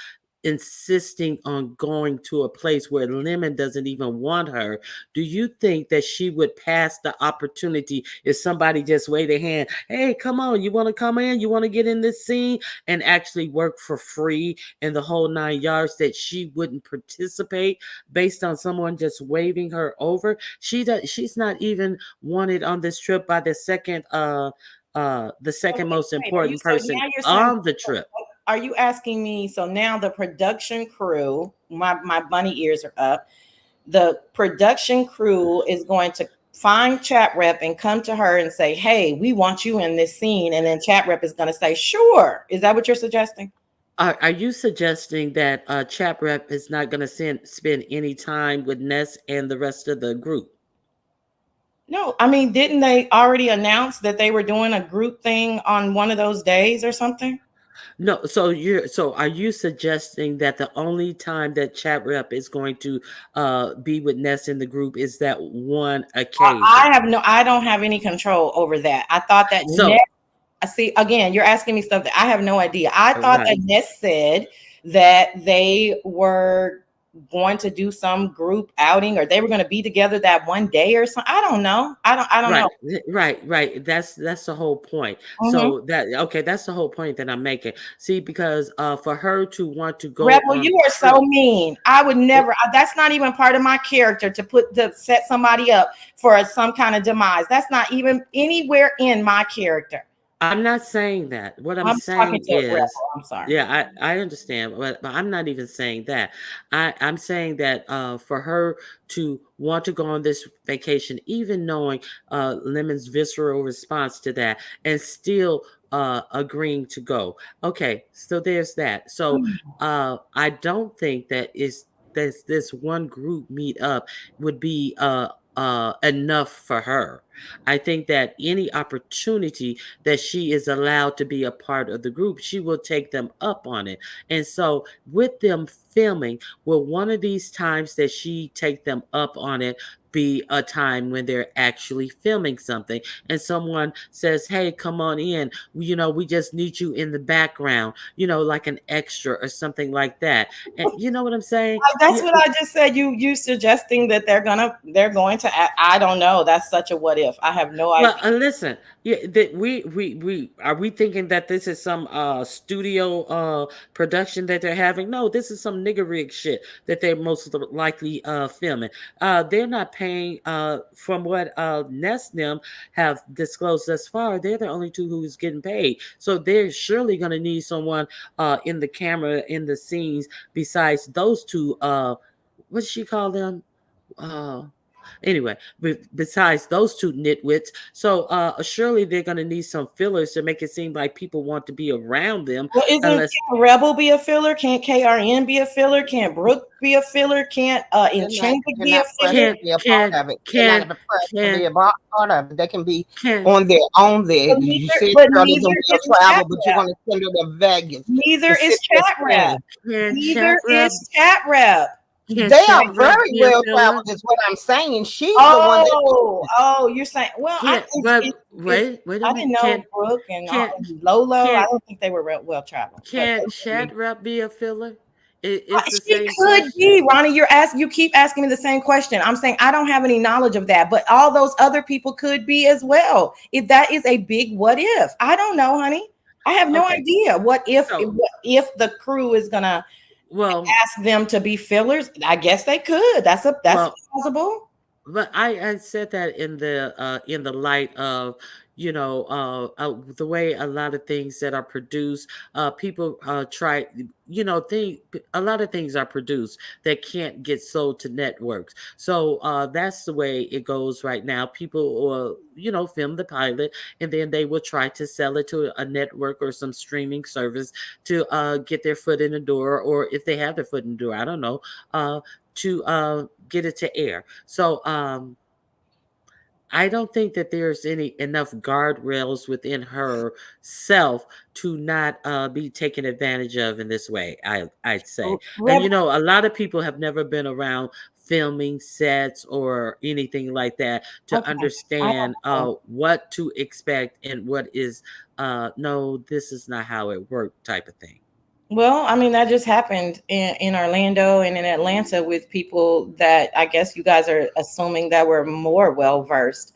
insisting on going to a place where Lemon doesn't even want her, do you think that she would pass the opportunity if somebody just waved a hand, hey, come on, you want to come in, you want to get in this scene, and actually work for free and the whole 9 yards, that she wouldn't participate based on someone just waving her over? She's not even wanted on this trip by the second Okay, most wait, are you important so person now you're saying on the trip. are you asking me so now the production crew, my bunny ears are up. The production crew is going to find chat rep and come to her and say, hey, we want you in this scene, and then chat rep is going to say sure. Is that what you're suggesting? Are you suggesting that Chap Rep is not going to spend any time with Ness and the rest of the group? No, I mean, didn't they already announce that they were doing a group thing on one of those days or something? No, so are you suggesting that the only time that Chat Rep is going to be with Ness in the group is that one occasion? I don't have any control over that. I thought that Ness, So I see, again, you're asking me stuff that I have no idea. I thought right. that Ness said that they were going to do some group outing or they were going to be together that one day or something. I don't know. I don't know. Right. That's the whole point. Mhm. So that's the whole point that I'm making. See, because for her to want to go Rebel, on you the are so trip, mean. I would never. That's not even part of my character to set somebody up for some kind of demise. That's not even anywhere in my character. I'm not saying that. What I'm I'm talking saying to Rebel. is, I'm sorry. yeah, I understand, but I'm not even saying that. I'm saying that for her to want to go on this vacation, even knowing Lemon's visceral response to that, and still agreeing to go. Okay, so there's that. So I don't think that is this one group meet up would be enough for her. I think that any opportunity that she is allowed to be a part of the group, she will take them up on it. And so with them filming, will one of these times that she take them up on it be a time when they're actually filming something and someone says, hey, come on in, we just need you in the background, like an extra or something like that. And you know what I'm saying? That's Yeah. what I just said. You suggesting that they're going to. I don't know. That's such a what if. I have no Well, idea. listen, yeah, that we are we thinking that this is some studio production that they're having? No, this is some nigger rig shit that they're most likely filming. They're not paying from what Nest them have disclosed thus far. They're the only two who's getting paid, so they're surely going to need someone in the camera in the scenes besides those two. What does she call them? Uh, Anyway, besides those two nitwits, so surely they're going to need some fillers to make it seem like people want to be around them. Well, Unless can't Rebel be a filler? Can't KRN be a filler? Can't Brooke be a filler? Can't Intrinsic They're be a not pressed filler? to can be a part can of it. They're not can pressed to be can a part of it. They can be can on their own there. You said Shirley Neither don't will is chat travel, but you're rep. going to send her to Vegas Neither to is sit there chat rep. scream. can Neither chat rep is chat rep. can They are chat rep very be a well filler? traveled, is what I'm saying. She's the one that Oh, you're saying, well, Can't but wait a I didn't minute. know Brooke and Can Lolo. I can don't think they were well traveled, but can chat rep be a filler? It's the she same could question. be. Ronnie, you keep asking me the same question. I'm saying I don't have any knowledge of that, but all those other people could be as well. If that is a big what if, I don't know, honey. I have no Okay, idea so what if the crew is gonna well ask them to be fillers. I guess they could. That's well possible. But I said that in the light of the way a lot of things that are produced, people try, think a lot of things are produced that can't get sold to networks. So that's the way it goes right now. People will, film the pilot, and then they will try to sell it to a network or some streaming service to get their foot in the door, or if they have their foot in the door, I don't know, to get it to air. So I don't think that there's any enough guardrails within herself to not be taken advantage of in this way. I'd say, and Reb- a lot of people have never been around filming sets or anything like that to okay, I understand don't know. what to expect and what is no, this is not how it worked type of thing. Well, I mean, that just happened in Orlando and in Atlanta with people that I guess you guys are assuming that were more well versed.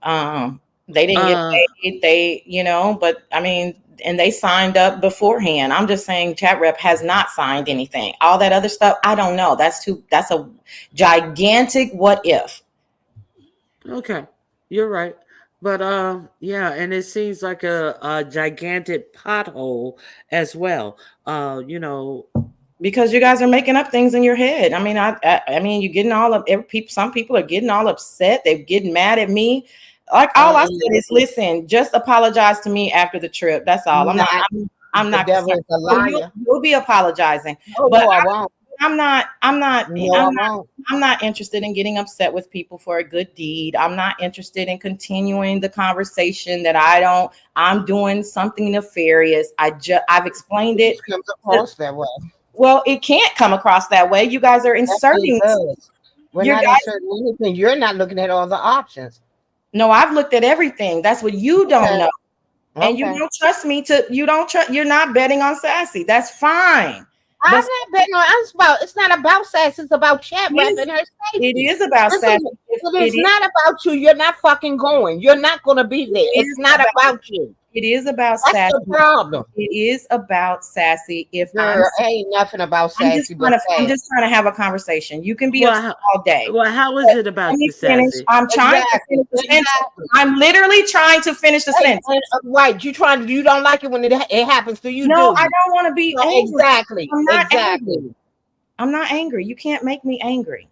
They didn't get Uh, paid. But I mean, and they signed up beforehand. I'm just saying, Chat Rep has not signed anything. All that other stuff, I don't know. That's a gigantic what if. Okay, you're right. But yeah, and it seems like a gigantic pothole as well. You know, Because you guys are making up things in your head. I mean, I mean, you're getting all of every people. Some people are getting all upset. They're getting mad at me. Like all I And said is, listen, just apologize to me after the trip. That's all. I'm not. not I'm the not devil concerned. is a So you, liar. you'll be apologizing, Oh but no, I won't. I'm not. I'm not. No, I I'm not. won't. I'm not interested in getting upset with people for a good deed. I'm not interested in continuing the conversation that I don't. I'm doing something nefarious. I've explained It it. just comes across that way. Well, it can't come across that way. You guys are That's what it inserting does. We're your not guys. inserting anything. You're not looking at all the options. No, I've looked at everything. That's what you don't Okay. know. And you Okay. don't trust me to you don't trust you're not betting on Sassy. That's fine. I'm But not betting on. It's not about sex. It's about Chat it Rep is, and her it safety. is about Listen, Sassy. it is not about you. You're not fucking going. You're not going to be there. It It's is not about about you. it is about That's Sassy. the problem. It is about Sassy. If Girl, ain't nothing about Sassy but I'm sex. just trying to have a conversation. You can be well, upset how, all day. well, how is But it let about me you, finish. Sassy? I'm trying to Exactly. finish the sentence. Exactly. I'm literally trying to finish the Hey, sentence. right. You don't like it when it happens to you, No, do I you? don't want to be So angry. exactly. I'm not Exactly. angry. I'm not angry. You can't make me angry.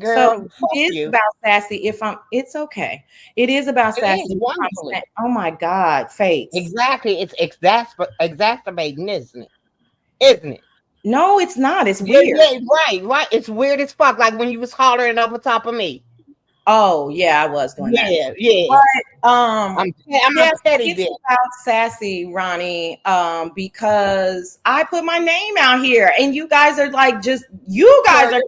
So Girl, fuck it is you. about Sassy. It's okay. It is about It Sassy. is wonderfully. Oh my God, Fates. Exactly. It's exacerbating, isn't it? Isn't it? No, it's not. It's Yeah, weird. yeah, right, right. It's weird as fuck. Like when you was hollering over top of me. Oh yeah, I was doing that. Yeah, yeah. But I'm yes, a petty it's bitch. about Sassy, Ronnie. Because I put my name out here, and you guys are like you guys Girl, are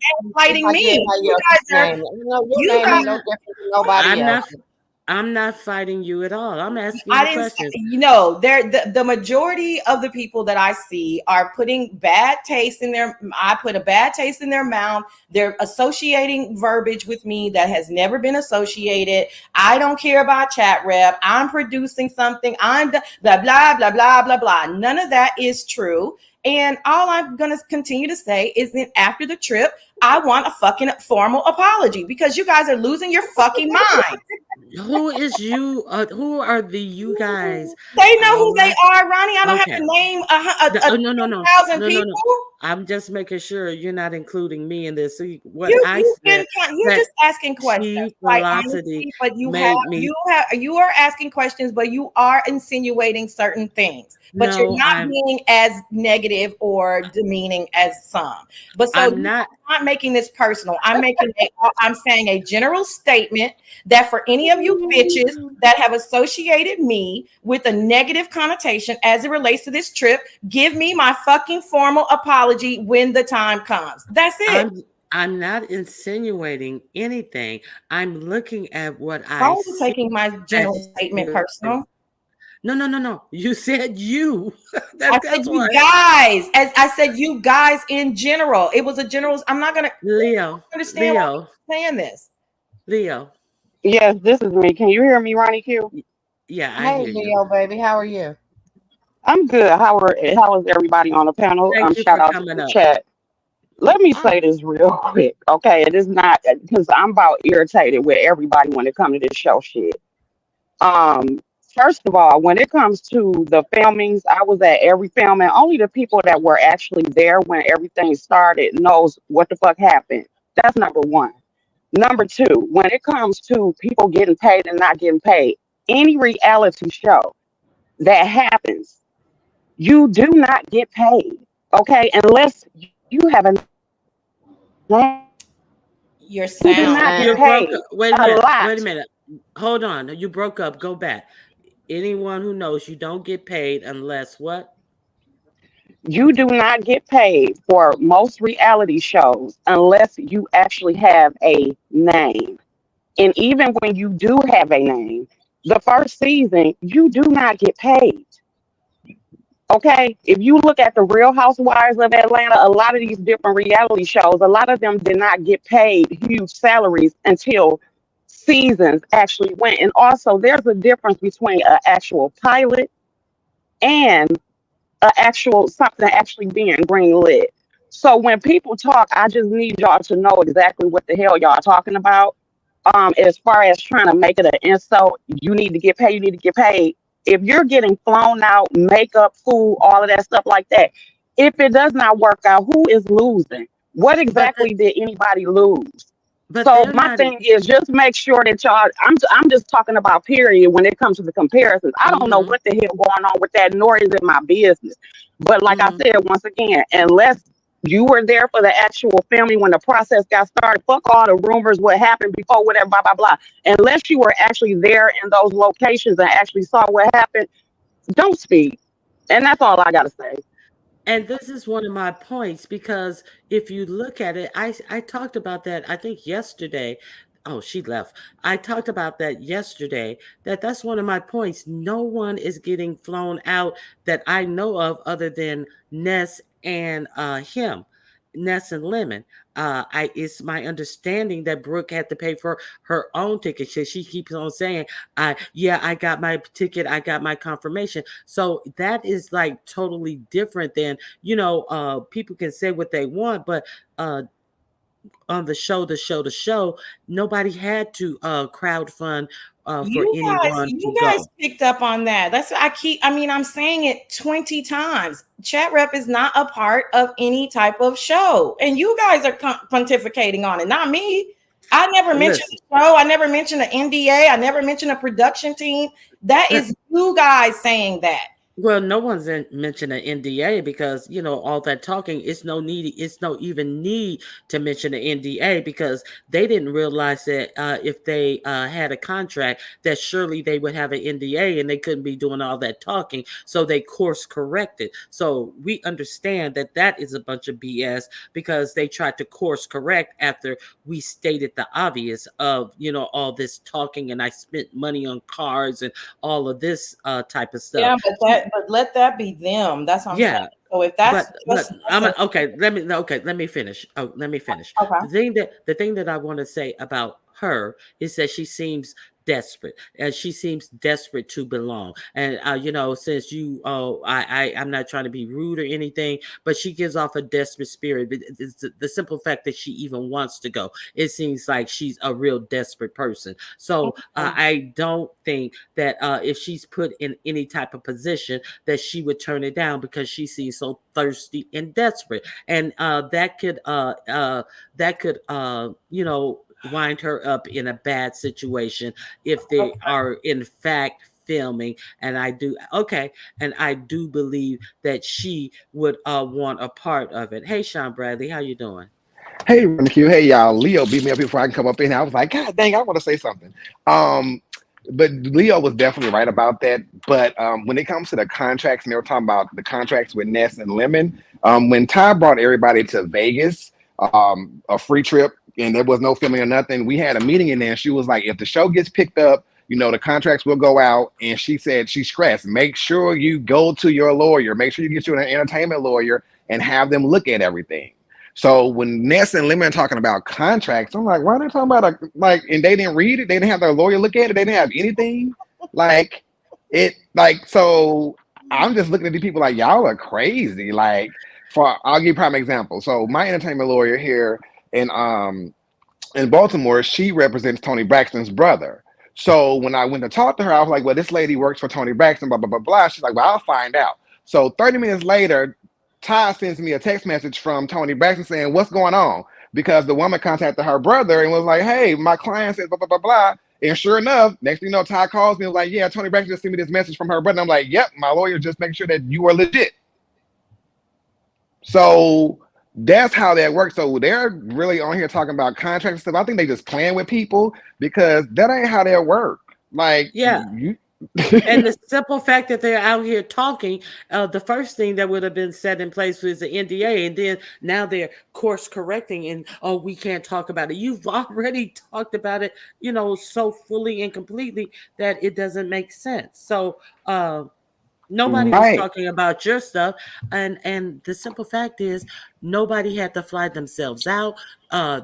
gaslighting like me. everybody You else's guys are name. No, your you name guys. ain't no different than nobody I'm else. not. I'm not fighting you at all. I'm asking I you didn't say, questions. the majority of the people that I see are putting bad taste in their I put a bad taste in their mouth. They're associating verbiage with me that has never been associated. I don't care about Chat Rep. I'm producing something. Blah blah blah blah blah blah. None of that is true. And all I'm gonna continue to say is that after the trip, I want a fucking formal apology because you guys are losing your fucking mind. Who is you? Who are the you guys? They know All who they right. are, Ronnie. I don't have Okay. to name Oh, no, no, no, 10,000 no, no, no. people. I'm just making sure you're not including me in this. See, what You I you said you're that just asking questions, Chief like Velocity honestly, but made me. you are asking questions, but you are insinuating certain things, but you're No, not being as negative or demeaning as some. But so I'm not. I'm not making this personal. I'm saying a general statement that for any of you bitches that have associated me with a negative connotation as it relates to this trip, give me my fucking formal apology when the time comes. That's it. I'm not insinuating anything. I'm looking at what Why I are you see taking my as general statement personal? no, no, no, no. You said you. I said That's you why. guys, as I said you guys in general. It was a general. I'm not gonna Leo, understand why Leo, you're saying this. Leo. Yes, this is me. Can you hear me, Ronnie Q? Yeah, I Hey, hear you. Leo, baby, how are you? I'm good. How is everybody on the panel? Thank you Shout for out to coming the up. chat. Let me I'm say this real quick, okay? It is not because I'm about irritated with everybody when it comes to this show shit. Um, First of all, when it comes to the filmings, I was at every film, and only the people that were actually there when everything started knows what the fuck happened. That's number one. Number two, when it comes to people getting paid and not getting paid, any reality show that happens, you do not get paid, okay? Unless you have a name. You do Your not get sound. paid You broke up. a Wait a lot. minute. Wait a minute. Hold on. You broke up. Go back. Anyone who knows you don't get paid unless what? You do not get paid for most reality shows unless you actually have a name. And even when you do have a name, the first season, you do not get paid. Okay, if you look at the Real Housewives of Atlanta, a lot of these different reality shows, a lot of them did not get paid huge salaries until seasons actually went. And also, there's a difference between an actual pilot and an actual something actually being greenlit. So when people talk, I just need y'all to know exactly what the hell y'all talking about. As far as trying to make it an insult, you need to get paid. You need to get paid. If you're getting flown out, makeup, food, all of that stuff like that, if it does not work out, who is losing? What But the, exactly did anybody lose? but So they're my not. thing is just make sure that y'all. I'm just talking about period when it comes to the comparisons. I don't know Mm-hmm, what the hell going on with that, nor is it my business. But like I mm-hmm. said once again, unless you were there for the actual filming when the process got started, fuck all the rumors, what happened before, whatever, blah blah blah. Unless you were actually there in those locations and actually saw what happened, don't speak. And that's all I gotta say. And this is one of my points because if you look at it, I talked about that I think yesterday. Oh, she left. I talked about that yesterday. That's one of my points. No one is getting flown out that I know of other than Ness and him, Ness and Lemon. I It's my understanding that Brooke had to pay for her own ticket. She keeps on saying, I got my ticket, I got my confirmation." So that is like totally different than, people can say what they want, but uh on the show, nobody had to crowd fund for anyone to You guys go. picked up on that. That's what I mean, I'm saying it 20 times. Chat rep is not a part of any type of show. And you guys are pontificating on it, not me. I never mentioned Listen. the show. I never mentioned the NDA. I never mentioned a production team. That uh, is you guys saying that. Well, no one's mentioned an NDA because all that talking. It's no need. It's no even need to mention an NDA because they didn't realize that if they had a contract, that surely they would have an NDA and they couldn't be doing all that talking. So they course corrected. So we understand that that is a bunch of BS because they tried to course correct after we stated the obvious of all this talking and I spent money on cars and all of this type of stuff. Yeah, but let that be them. That's what I'm saying. Yeah, So if that's but just I'm okay. Let me finish. Oh, let me finish. okay. The thing that I want to say about her is that she seems desperate, and she seems desperate to belong. And since I'm not trying to be rude or anything, but she gives off a desperate spirit. But it's the simple fact that she even wants to go. It seems like she's a real desperate person. So I don't think that if she's put in any type of position that she would turn it down because she seems so thirsty and desperate, and that could wind her up in a bad situation if they are in fact filming. And I do believe that she would want a part of it. Hey, Sean Bradley, how you doing? Hey, Run Q. Hey, y'all. Leo beat me up before I can come up in here. I was like, God dang, I want to say something. Um, but Leo was definitely right about that. But when it comes to the contracts, and they were talking about the contracts with Ness and Lemon, when Ty brought everybody to Vegas, a free trip, and there was no filming or nothing, we had a meeting in there, and she was like, if the show gets picked up, the contracts will go out. And she said, she stressed, make sure you go to your lawyer, make sure you get you an entertainment lawyer and have them look at everything. So when Ness and Lemon are talking about contracts, I'm like, why are they talking about and they didn't read it, they didn't have their lawyer look at it, they didn't have anything. So I'm just looking at these people like y'all are crazy. I'll give you a prime example. So my entertainment lawyer here in Baltimore, she represents Tony Braxton's brother. So when I went to talk to her, I was like, well, this lady works for Tony Braxton, blah, blah, blah, blah. She's like, well, I'll find out. So 30 minutes later, Ty sends me a text message from Tony Braxton saying, what's going on? Because the woman contacted her brother and was like, hey, my client says blah, blah, blah, blah. And sure enough, next thing you know, Ty calls me and was like, yeah, Tony Braxton just sent me this message from her brother. I'm like, yep, my lawyer just making sure that you are legit. So that's how that works. So they're really on here talking about contracts and stuff. I think they just playing with people because that ain't how they work. Like, Yeah. you. And the simple fact that they're out here talking, the first thing that would have been set in place was the NDA, and then now they're course correcting and oh, we can't talk about it. You've already talked about it, so fully and completely that it doesn't make sense. So nobody was Right. talking about your stuff, and the simple fact is nobody had to fly themselves out.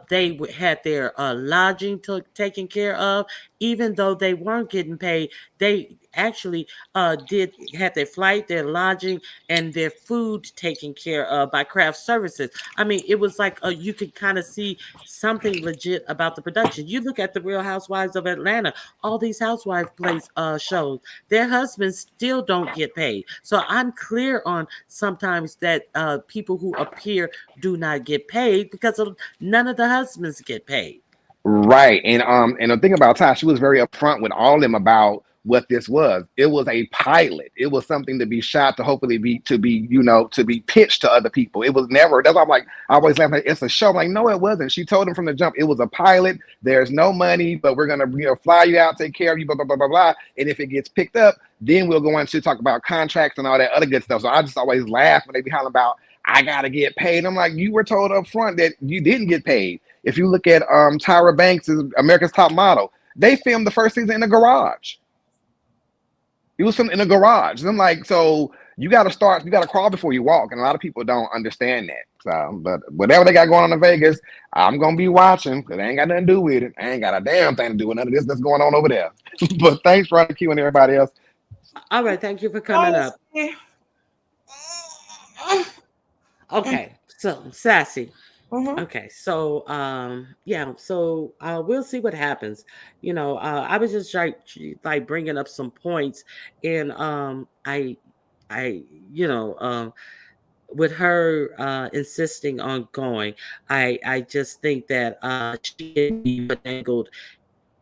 They had their lodging taken care of, even though they weren't getting paid. They actually did had their flight, their lodging, and their food taken care of by craft services. I mean, it was like you could kind of see something legit about the production. You look at the Real Housewives of Atlanta, all these housewife plays shows, their husbands still don't get paid. So I'm clear on sometimes that people who appear do not get paid because none of the husbands get paid. Right. And the thing about Ty, she was very upfront with all of them about what this was. It was a pilot. It was something to be shot to hopefully to be pitched to other people. It was never, that's why I'm like, I always laugh like it's a show. I'm like, no, it wasn't. She told him from the jump, it was a pilot. There's no money, but we're gonna fly you out, take care of you, blah, blah, blah, blah, blah. And if it gets picked up, then we'll go into talk about contracts and all that other good stuff. So I just always laugh when they be hollering about I gotta get paid. I'm like, you were told up front that you didn't get paid. If you look at Tyra Banks' America's Top Model, they filmed the first season in a garage. It was filmed in a garage. And I'm like, so you got to crawl before you walk. And a lot of people don't understand that. So, but whatever they got going on in Vegas, I'm going to be watching because I ain't got nothing to do with it. I ain't got a damn thing to do with none of this that's going on over there. But thanks for the Q and everybody else. All right, thank you for coming up. Okay, so Sassy. Okay, so yeah, so we'll see what happens. I was just like bringing up some points, and I with her insisting on going, I just think that she can be finagled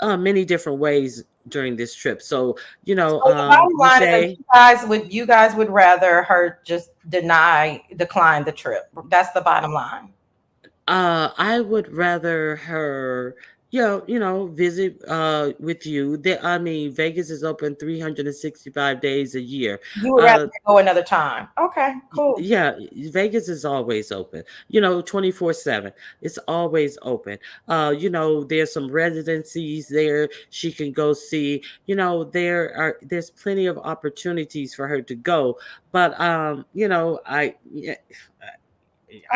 many different ways during this trip. So So the bottom you line is that say you guys would rather her just decline the trip. That's the bottom line. I would rather her, visit with you. I mean, Vegas is open 365 days a year. You would rather go another time. Okay, cool. Yeah, Vegas is always open. 24/7. It's always open. There's some residencies there she can go see. There's plenty of opportunities for her to go. But I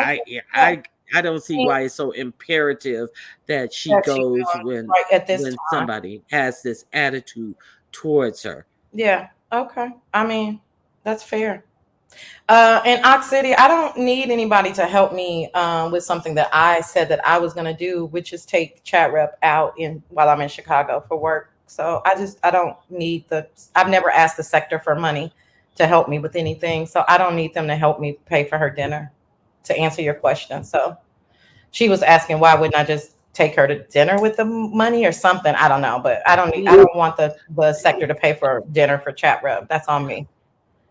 I I don't see why it's so imperative that she goes when right at this time. somebody has this attitude towards her. Yeah. Okay. I mean, that's fair. In Ox City, I don't need anybody to help me with something that I said that I was going to do, which is take Chat Rep out while I'm in Chicago for work. So I don't need I've never asked the sector for money to help me with anything. So I don't need them to help me pay for her dinner, to answer your question. So she was asking, why wouldn't I just take her to dinner with the money or something? I don't know, but I don't want the sector to pay for dinner for Chat Rep. That's on me.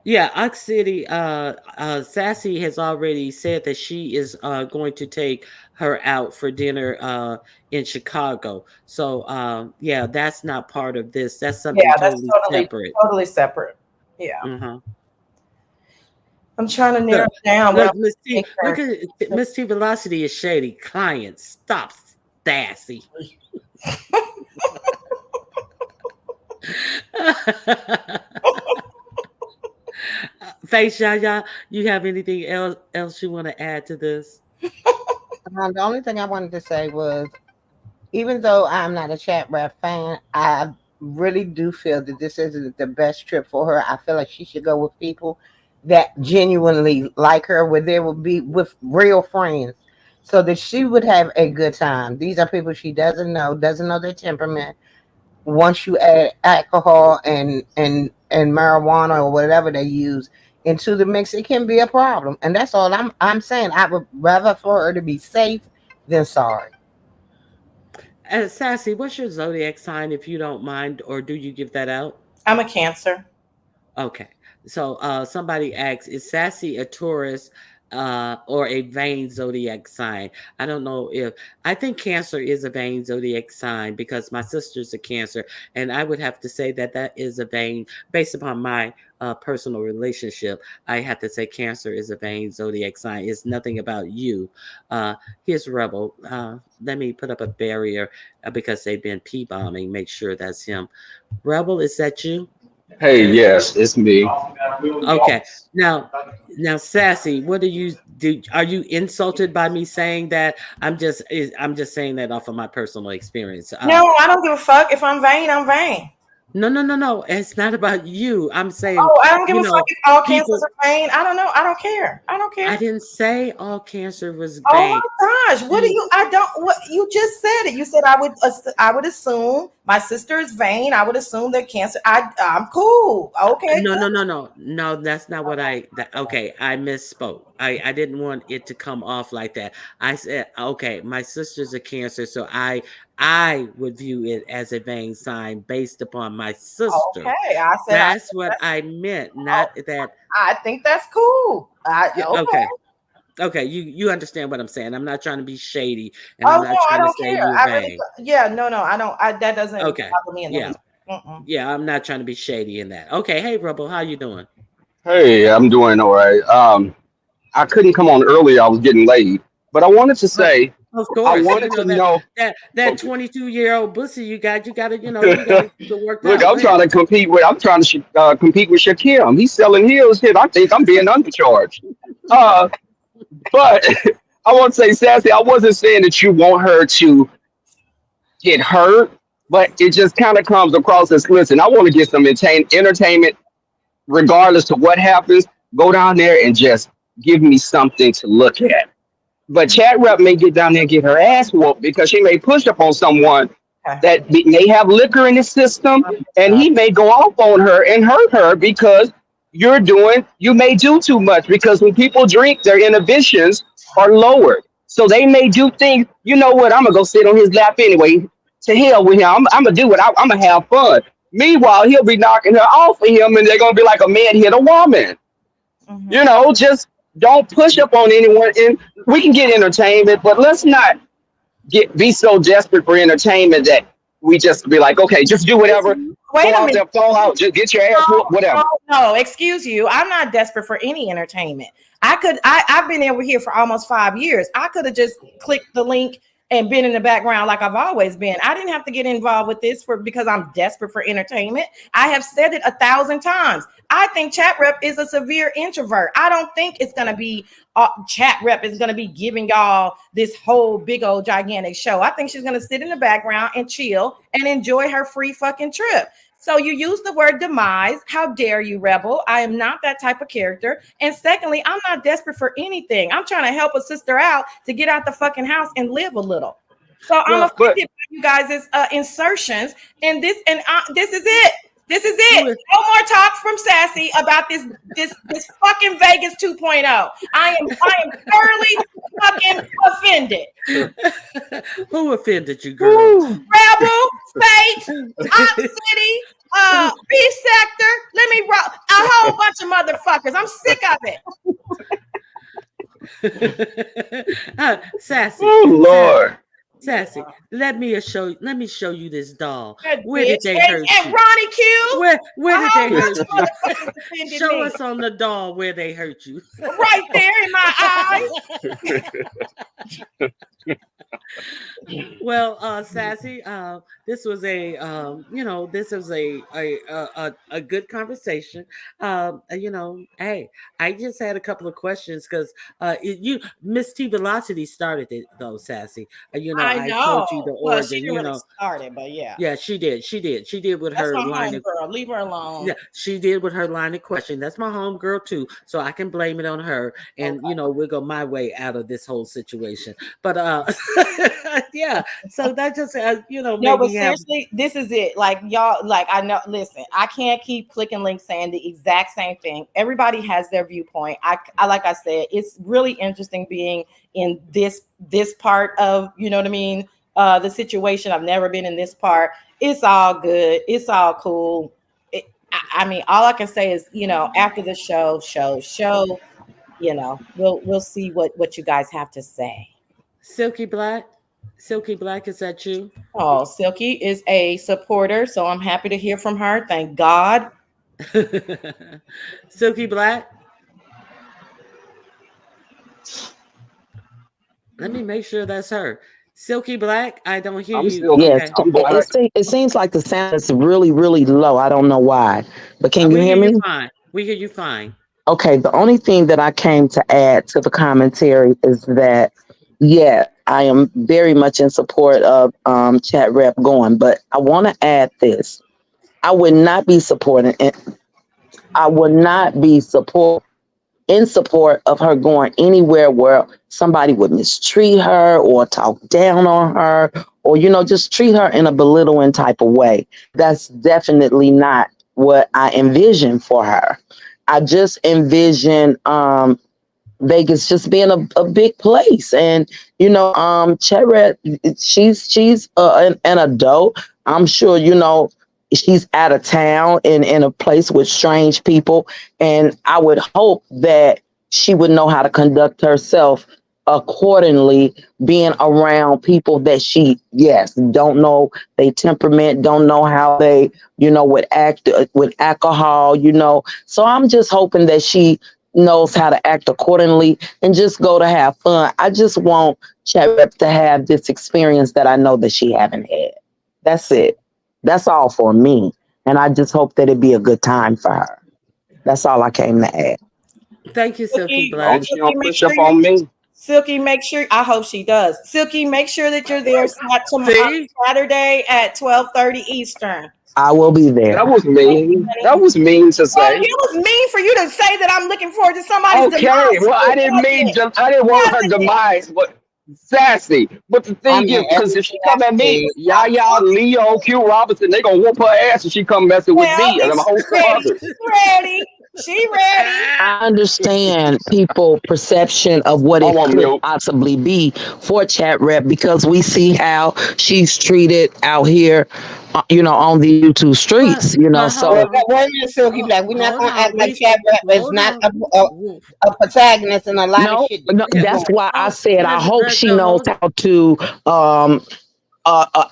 Yeah, Ox City, Sassy has already said that she is going to take her out for dinner in Chicago. So yeah, that's not part of this. That's something totally separate. Totally separate. Yeah. Mm-hmm. I'm trying to narrow it down. Look at Miss T Velocity is shady. Client, stop, Thassy. Face Yaya, you have anything else you want to add to this? The only thing I wanted to say was, even though I'm not a Chat Rep fan, I really do feel that this isn't the best trip for her. I feel like she should go with people that genuinely like her, where they will be with real friends, so that she would have a good time. These are people she doesn't know their temperament. once you add alcohol and marijuana or whatever they use into the mix, it can be a problem. And that's all I'm saying. I would rather for her to be safe than sorry. And Sassy, what's your zodiac sign, if you don't mind, or do you give that out? I'm a Cancer. Okay. So somebody asks, is Sassy a Taurus or a vain zodiac sign? I don't know if I think Cancer is a vain zodiac sign because my sister's a Cancer, and I would have to say that that is a vain, based upon my personal relationship. I have to say Cancer is a vain zodiac sign. It's nothing about you. Uh, here's Rebel. Let me put up a barrier because they've been p bombing. Make sure that's him. Rebel, is that you? Hey, yes, it's me. Okay. Now, Sassy, what do you do? Are you insulted by me saying that? I'm just saying that off of my personal experience. No, I don't give a fuck. If I'm vain, I'm vain. No, no, no, no. It's not about you. I'm saying, Oh, I don't give you a fuck know, if all cancers people. are vain. I don't know. I don't care. I don't I care. didn't say all cancer was Oh vain. my gosh, what do You you? I don't. What you just said it. You said I would assume my sister is vain. I would assume that cancer. I'm cool. Okay, no, good. no, no, no, no. That's not what okay, I misspoke. I didn't want it to come off like that. I said, okay, my sister's a Cancer, so I would view it as a vain sign based upon my sister. Okay, I said I. That's what I meant, Oh, not that. I think that's cool. Yeah, Okay. okay, okay. You understand what I'm saying? I'm not trying to be shady, and I'm Oh not no, I trying to don't say care. you're I really. vain. Yeah, no, no, I don't. That doesn't Okay, bother me in the yeah, least. Mm-mm. yeah. I'm not trying to be shady in that. Okay, hey, Rubble, how you doing? Hey, I'm doing all right. I couldn't come on earlier. I was getting late, but I wanted to Oh, say, of I course. wanted You to know that know. that Okay. 22-year-old bussy you gotta, you gotta keep it worked Look, out. Go I'm trying ahead. to compete with. I'm trying to compete with Shakim. He's selling heels. Shit, I think I'm being undercharged. Uh, but I want to say, Sassy, I wasn't saying that you want her to get hurt, but it just kind of comes across as, listen, I want to get some entertainment regardless to what happens. Go down there and just give me something to look at. But Chat Rep may get down there and get her ass whooped because she may push up on someone Okay. that may have liquor in his system, and he may go off on her and hurt her because you may do too much because when people drink, their inhibitions are lowered. So they may do things, you know what, I'm gonna go sit on his lap anyway. To hell with him. I'm gonna do it. I'm gonna have fun. Meanwhile, he'll be knocking her off of him, and they're gonna be like a man hit a woman. Mm-hmm. Just don't push up on anyone. And we can get entertainment, but let's not get be so desperate for entertainment that we just be like, okay, just do whatever. Wait Go a out minute. there, fall out, just get your ass whooped, No, whatever. no, excuse you. I'm not desperate for any entertainment. I've been over here for almost 5 years. I could have just clicked the link and been in the background like I've always been. I didn't have to get involved with this because I'm desperate for entertainment. I have said it 1,000 times. I think Chat Rep is a severe introvert. I don't think it's gonna be Chat Rep is gonna be giving y'all this whole big old gigantic show. I think she's gonna sit in the background and chill and enjoy her free fucking trip. So you use the word demise. How dare you, Rebel? I am not that type of character. And secondly, I'm not desperate for anything. I'm trying to help a sister out to get out the fucking house and live a little. So I'm Well, But offended by you guys' insertions. And this is it. This is who it. is No more talk from Sassy about this fucking Vegas 2.0. I am thoroughly fucking offended. who offended you, girl? whew, Rebel, State, Op City, B Sector. Let me roll a whole bunch of motherfuckers. I'm sick of it. Sassy, oh sassy, Lord. sassy. Let me show you this doll. Good Where did bitch. they hurt And you? Ronnie Q, Where a did whole they bunch hurt of you? motherfuckers offended Show me. us on the doll where they hurt you. Right there in my eyes. Well, Sassy, this was this was a good conversation. Hey, I just had a couple of questions because Miss T Velocity started it though, Sassy. I I told you the know. Well, she origin. didn't really start it, but yeah. Yeah, she did with That's her my line home of girl. Leave her alone. yeah, she did with her line of question. That's my home girl too, so I can blame it on her. And Okay. we'll go my way out of this whole situation. But Yeah. So that just No, made but me have. seriously, this is it. Like y'all, like I know. Listen, I can't keep clicking links saying the exact same thing. Everybody has their viewpoint. I like I said, it's really interesting being in this part of what I mean. The situation. I've never been in this part. It's all good. It's all cool. I mean, all I can say is, after the show. We'll see what you guys have to say. Silky Black. Silky Black, is that you? Oh, Silky is a supporter, so I'm happy to hear from her. Thank God. Silky Black. Let me make sure that's her. Silky Black, I don't hear I'm you. still, Yes, Okay. I'm black. it seems like the sound is really, really low. I don't know why, but can you We hear hear you me? fine. We hear you fine. Okay, the only thing that I came to add to the commentary is that, yes, I am very much in support of chat rep going, but I want to add this. I would not be supporting it. I would not be in support of her going anywhere where somebody would mistreat her or talk down on her or just treat her in a belittling type of way. That's definitely not what I envision for her. I just envision Vegas just being a big place. And Chered, she's an adult. I'm sure she's out of town in a place with strange people, and I would hope that she would know how to conduct herself accordingly, being around people that she, yes, don't know they temperament, don't know how they would act with alcohol. So I'm just hoping that she knows how to act accordingly and just go to have fun. I just want Chat Rep to have this experience that I know that she haven't had. That's it. That's all for me. And I just hope that it be a good time for her. That's all I came to add. Thank you, Silky Silky, Long Black. as she Silky, don't make push sure up you on me. Silky, make sure. I hope she does. Silky, make sure that you're there See? Saturday at 12:30 Eastern. I will be That there. was Thank you, mean. That honey. was mean to Well, say. it was mean for you to say that I'm looking forward to somebody's demise. Okay, well, I didn't Was mean it? just, I didn't want her Wasn't it? demise, but sassy. But the I thing is, meant because if everything she I come at me, said. Yaya, Leo, Q Robinson, they gonna whoop her ass if she come messing with Well, me and a she's host of ready. others. She's ready. She ready. I understand people perception of what I'm it on could mute. possibly be for Chat Rep because we see how she's treated out here, on the YouTube But streets, but hold Well, so on. wait a minute, Silky Hold, Black. We're not hold gonna act on. like We Chad Rap is hold not on. a protagonist in a lot of no, shit that no, you're Yeah. that's doing. why I Oh, said I hope she no, knows hold on. how to um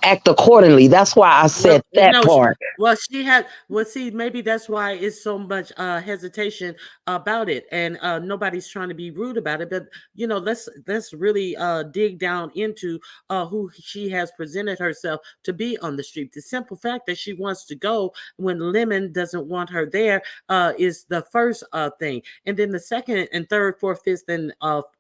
act accordingly. That's why I Well, said that no, part. she had. Well, see, maybe that's why it's so much hesitation about it, and nobody's trying to be rude about it. But let's really dig down into who she has presented herself to be on the street. The simple fact that she wants to go when Lemon doesn't want her there is the first thing, and then the second and third, fourth, fifth, and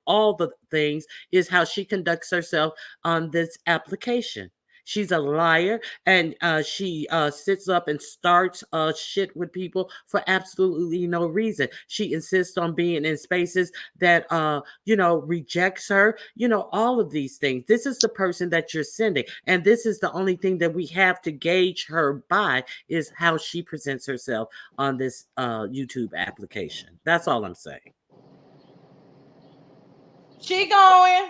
all the things is how she conducts herself on this application. She's a liar, and she sits up and starts shit with people for absolutely no reason. She insists on being in spaces that rejects her. All of these things. This is the person that you're sending, and this is the only thing that we have to gauge her by is how she presents herself on this YouTube application. That's all I'm saying. She going.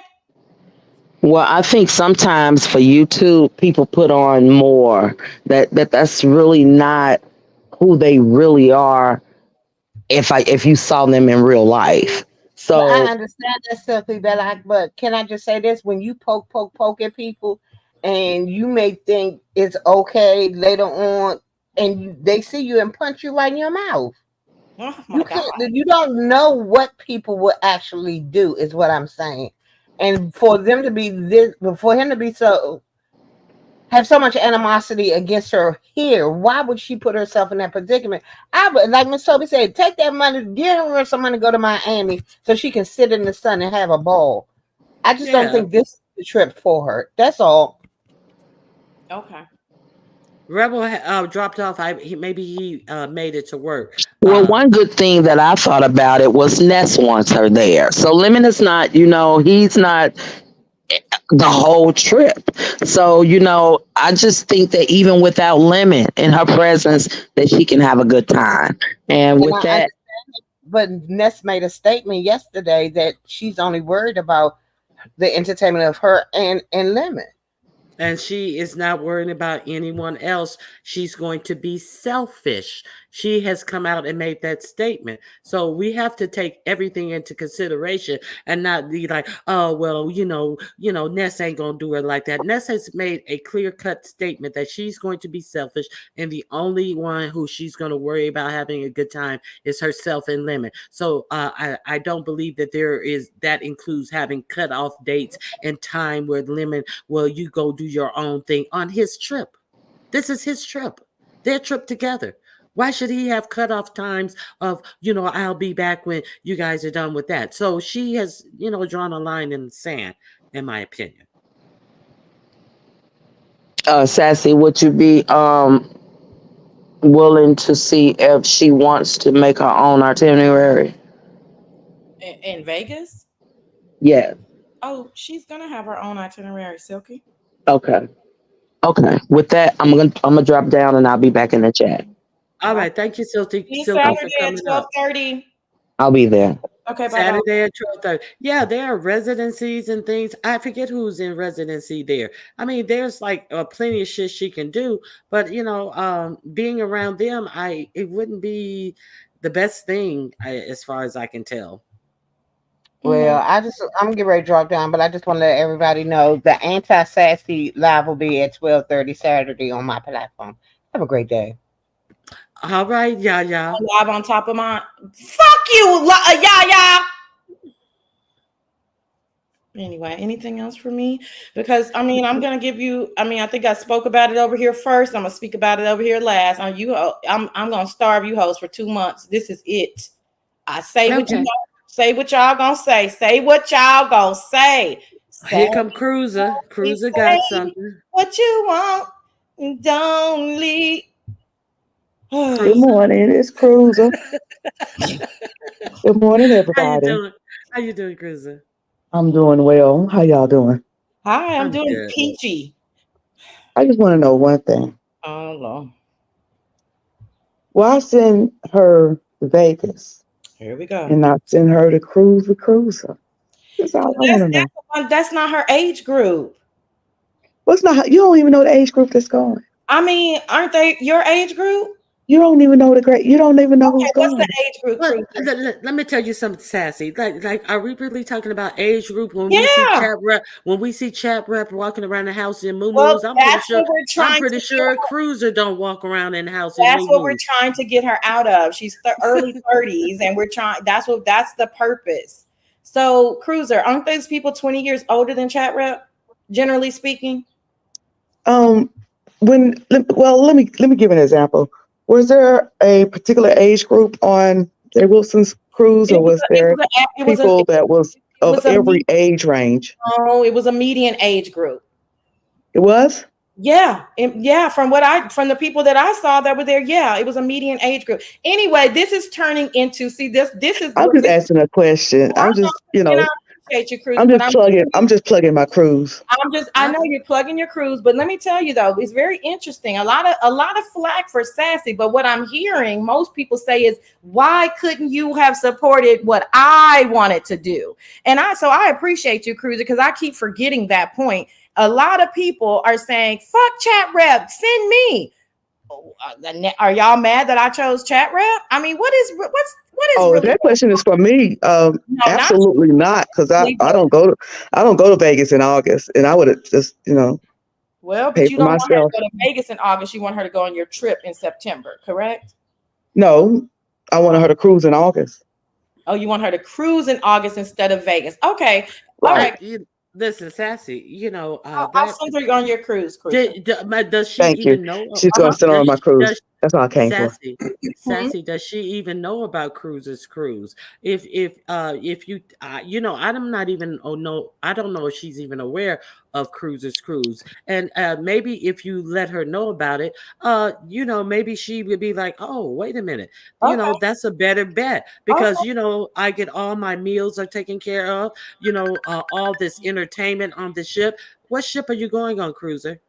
Well, I think sometimes for YouTube, people put on more that's really not who they really are if you saw them in real life. But I So understand that, Silky Black. But can I just say this? When you poke at people, and you may think it's okay later on, and they see you and punch you right in your mouth. Oh my You God. can't. You don't know what people will actually do. Is what I'm saying. And for them to be this, for him to be so have so much animosity against her here, why would she put herself in that predicament? I would, like Miss Toby said, take that money, give her some money, go to Miami so she can sit in the sun and have a ball. I just don't Yeah. think this is the trip for her. That's all. Okay. Rebel dropped off. Maybe he made it to work. well, one good thing that I thought about it was Ness wants her there. So Lemon is not, he's not the whole trip. So, I just think that even without Lemon in her presence, that she can have a good time. And And with I that, understand it, but Ness made a statement yesterday that she's only worried about the entertainment of her and Lemon. And she is not worrying about anyone else. She's going to be selfish. She has come out and made that statement. So we have to take everything into consideration and not be like, oh well, Ness ain't gonna do her like that. Ness has made a clear-cut statement that she's going to be selfish, and the only one who she's going to worry about having a good time is herself and Lemon. So I don't believe that includes having cut off dates and time where Lemon, well, you go do your own thing on his trip. This is his trip, their trip together. Why should he have cutoff times of, I'll be back when you guys are done with that? So she has, drawn a line in the sand, in my opinion. Sassy, would you be willing to see if she wants to make her own itinerary? In Vegas? Yeah. Oh, she's gonna have her own itinerary, Silky. Okay. Okay. With that, I'm gonna drop down and I'll be back in the chat. All right. Thank you, See Silky, for Saturday at coming up. 12:30. I'll be there. Okay, bye bye. Saturday at 12:30. Yeah, there are residencies and things. I forget who's in residency there. I mean, there's like plenty of shit she can do, but being around them, it wouldn't be the best thing as far as I can tell. Well, Mm-hmm. I'm gonna get ready to drop down, but I just want to let everybody know the anti sassy live will be at 12:30 Saturday on my platform. Have a great day. All right, yeah. Live on top of my. Fuck you, yeah. Anyway, anything else for me? Because I'm gonna give you. I think I spoke about it over here first. I'm gonna speak about it over here last. I'm gonna starve you hoes for 2 months. This is it. I say what you Okay. say. What y'all gonna say? Say what y'all gonna say. Say, Here come Cruiser. Cruiser got say something. what you want. And don't leave. Good Cruiser. morning. It's Cruiser. Good morning, How you everybody. doing? How you doing, Cruiser? I'm doing well. How y'all doing? Hi, I'm I'm doing good. peachy. I just want to know one thing. Oh Lord. Why send her to Vegas Here we go. and not send her to Cruiser? That's all I want to know. That's not her age group. What's not? You don't even know the age group that's going. Aren't they your age group? You don't even know the great. You don't even know Okay, who's what's the going. age group, Well, Cruiser? let me tell you something, Sassy. Are we really talking about age group when we see Yeah. chat rep walking around the house in Well, muumuus? that's what we're I'm trying to pretty get. sure Cruiser don't walk around in the house in That's what we're muumuus. trying to get her out of. She's the early 30s, and we're trying. That's the purpose. So, Cruiser, aren't those people 20 years older than chat rep, generally speaking? Um, let me give an example. Was there a particular age group on Jay Wilson's cruise, or was there It was a people that was it of was a every age range? no, it was a median age group. It was. Yeah, from the people that I saw that were there, yeah, it was a median age group. Anyway, this is turning into this is I'm what just this asking a question. I I'm know, just, and I appreciate you, Cruiser, I'm but just plugging. I'm just plugging my cruise. I know you're plugging your cruise, but let me tell you though, it's very interesting. A lot of flack for Sassy, but what I'm hearing most people say is, why couldn't you have supported what I wanted to do? And I appreciate you, Cruiser, because I keep forgetting that point. A lot of people are saying, fuck chat rep, send me. Are y'all mad that I chose chat rep? I mean, what is Oh, if really that going question is for me, on? No, not absolutely not, because I, you. I don't go to I don't go to Vegas in August, and I would have just Well, but paid you for don't want her to myself. go to Vegas in August. You want her to go on your trip in September, correct? No, I wanted her to cruise in August. Oh, you want her to cruise in August instead of Vegas. Okay. All Right. right. Listen, Sassy. I'll That send her on your cruise, Cruiser. does she Thank you. even know? She's going to sit on my cruise. That's all I came for. Sassy, Hmm. Sassy, does she even know about Cruiser's Cruise? If you I'm not even no, I don't know if she's even aware of Cruiser's Cruise. And maybe if you let her know about it, maybe she would be like, oh, wait a minute, Okay. that's a better bet because Okay. I get all my meals are taken care of. All this entertainment on the ship. What ship are you going on, Cruiser?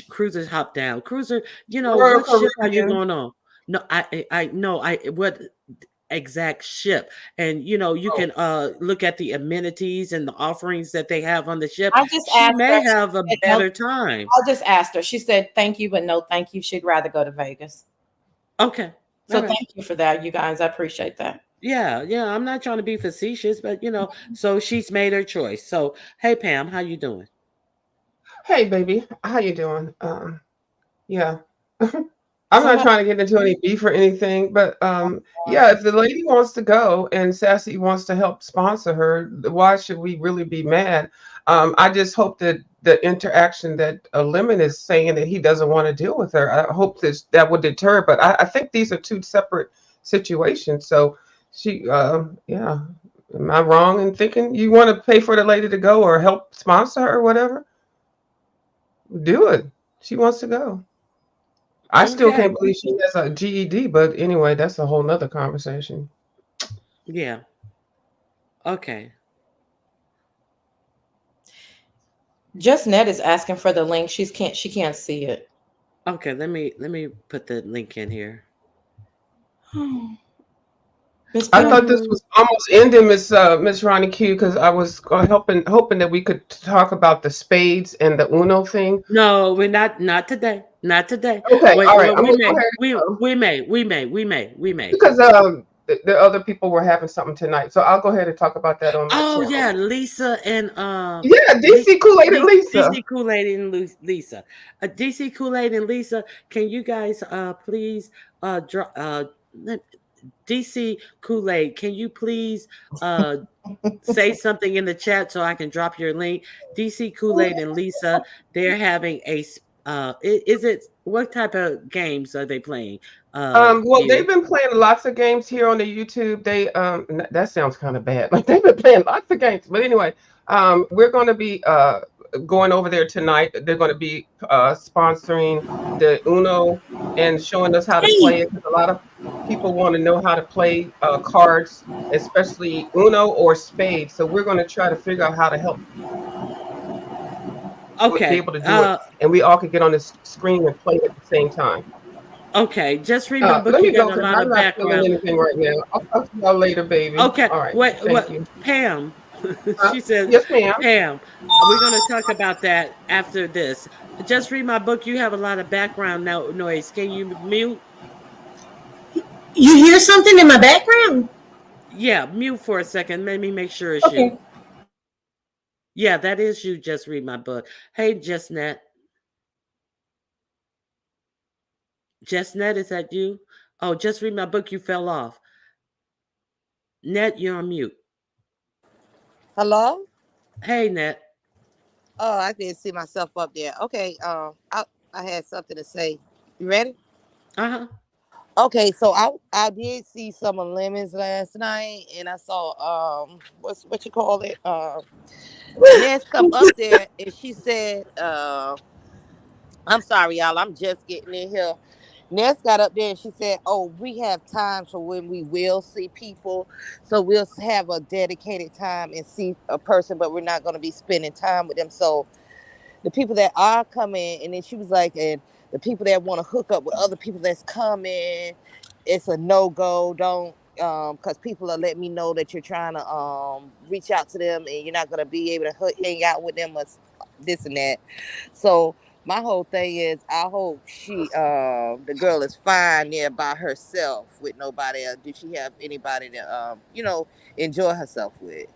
Cruiser hop down. Cruiser, Royal what ship are you Caribbean. going on? No, I know what exact ship. And you Oh, can look at the amenities and the offerings that they have on the ship. I just She asked her. may She have a said no. better time. I just asked her. She said thank you, but no thank you. She'd rather go to Vegas. Okay. So All right. thank you for that, you guys. I appreciate that. Yeah, yeah. I'm not trying to be facetious, but so she's made her choice. So hey Pam, how you doing? hey baby, how you doing? Yeah. I'm not Somebody. trying to get into any beef or anything, but yeah, if the lady wants to go and Sassy wants to help sponsor her, why should we really be mad? I just hope that the interaction that Lemon is saying that he doesn't want to deal with her, I hope that would deter. But I think these are two separate situations. So yeah, am I wrong in thinking you want to pay for the lady to go or help sponsor her or whatever? Do it. She wants to go. I still Okay. can't believe she has a GED, but anyway, that's a whole nother conversation. Yeah. Okay. Just Net is asking for the link. She can't see it. Okay. Let me put the link in here. Miss I Pam. thought this Hmm. was almost ending, Miss Ronnie Q, because I was hoping that we could talk about the spades and the Uno thing. No, we're not today. Not today. Okay, all Wait, right, well, I'm we gonna go may, ahead we and go we may, we may, we may, we may. because the other people were having something tonight, so I'll go ahead and talk about that on my Oh channel. yeah, Lisa and Yeah, Li- DC Kool Aid and Lisa. DC Kool Aid and Lisa. DC Kool Aid and Lisa. Can you guys please drop DC Kool Aid? Can you please uh say something in the chat so I can drop your link? DC Kool Aid and Lisa. They're having is it what type of games are they playing? Well, they've Mew. been playing lots of games here on the YouTube. That sounds kind of bad. Like they've been playing lots of games. But anyway, we're going to be going over there tonight. They're going to be sponsoring the Uno and showing us how to play it because a lot of people want to know how to play cards, especially Uno or Spades. So we're going to try to figure out how to help be Okay. able to do it, and we all could get on this screen and play at the same time. Okay. Just read my book. Let You me got go a because lot I'm of not feeling background. anything right now. I'll talk to y'all later, baby. Okay. All right. Wait. Thank What? you. Pam. She says, Yes, ma'am. Pam. We're going to talk about that after this. Just read my book. You have a lot of background noise. Can you mute? You hear something in my background? Yeah, mute for a second. Let me make sure it's you. Okay. Yeah, that is you. Just read my book. Hey, Justnet. Justnet, is that you? Oh, just read my book. You fell off. Net, you're on mute. Hello? Hey, Net. Oh, I didn't see myself up there. Okay, I had something to say. You ready? Uh huh. Okay, so I did see some of Lemons last night, and I saw what you call it Ness come up there, and she said I'm sorry y'all, I'm just getting in here. Ness got up there and she said, "Oh, we have times for when we will see people, so we'll have a dedicated time and see a person, but we're not going to be spending time with them. So the people that are coming," and then she was like, "and the people that want to hook up with other people that's coming, it's a no go. Don't because people are letting me know that you're trying to reach out to them and you're not gonna be able to hang out with them or this and that." So my whole thing is, I hope the girl is fine there by herself with nobody else. Did she have anybody to enjoy herself with?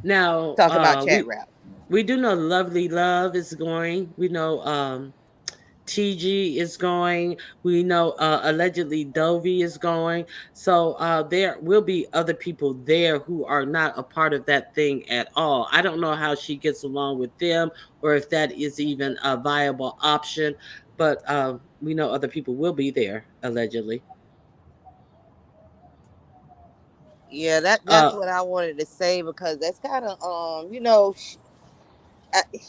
Now, Talk about chat rap. we do know Lovely Love is going. We know TG is going. We know allegedly Dovey is going. So there will be other people there who are not a part of that thing at all. I don't know how she gets along with them or if that is even a viable option, but we know other people will be there allegedly. Yeah, that's Uh, what I wanted to say because that's kind of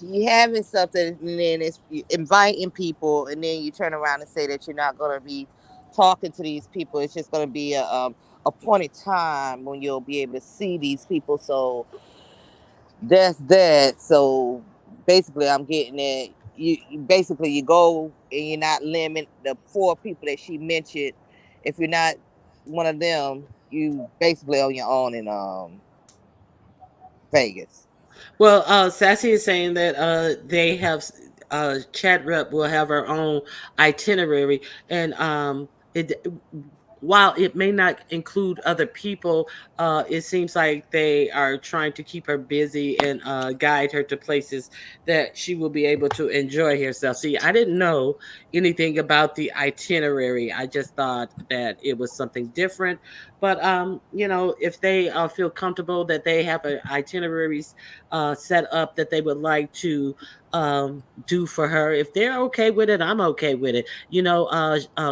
you having something and then it's you inviting people and then you turn around and say that you're not going to be talking to these people. It's just going to be a appointed time when you'll be able to see these people. So that's that. So basically, I'm getting it. Basically you go and you're not limiting the four people that she mentioned. If you're not one of them, you basically on your own in Vegas. Well, Sassy is saying that they have Chat Rep will have her own itinerary, and it while it may not include other people, it seems like they are trying to keep her busy and guide her to places that she will be able to enjoy herself. See, I didn't know anything about the itinerary. I just thought that it was something different. But if they feel comfortable that they have an itineraries set up that they would like to do for her. If they're okay with it, I'm okay with it.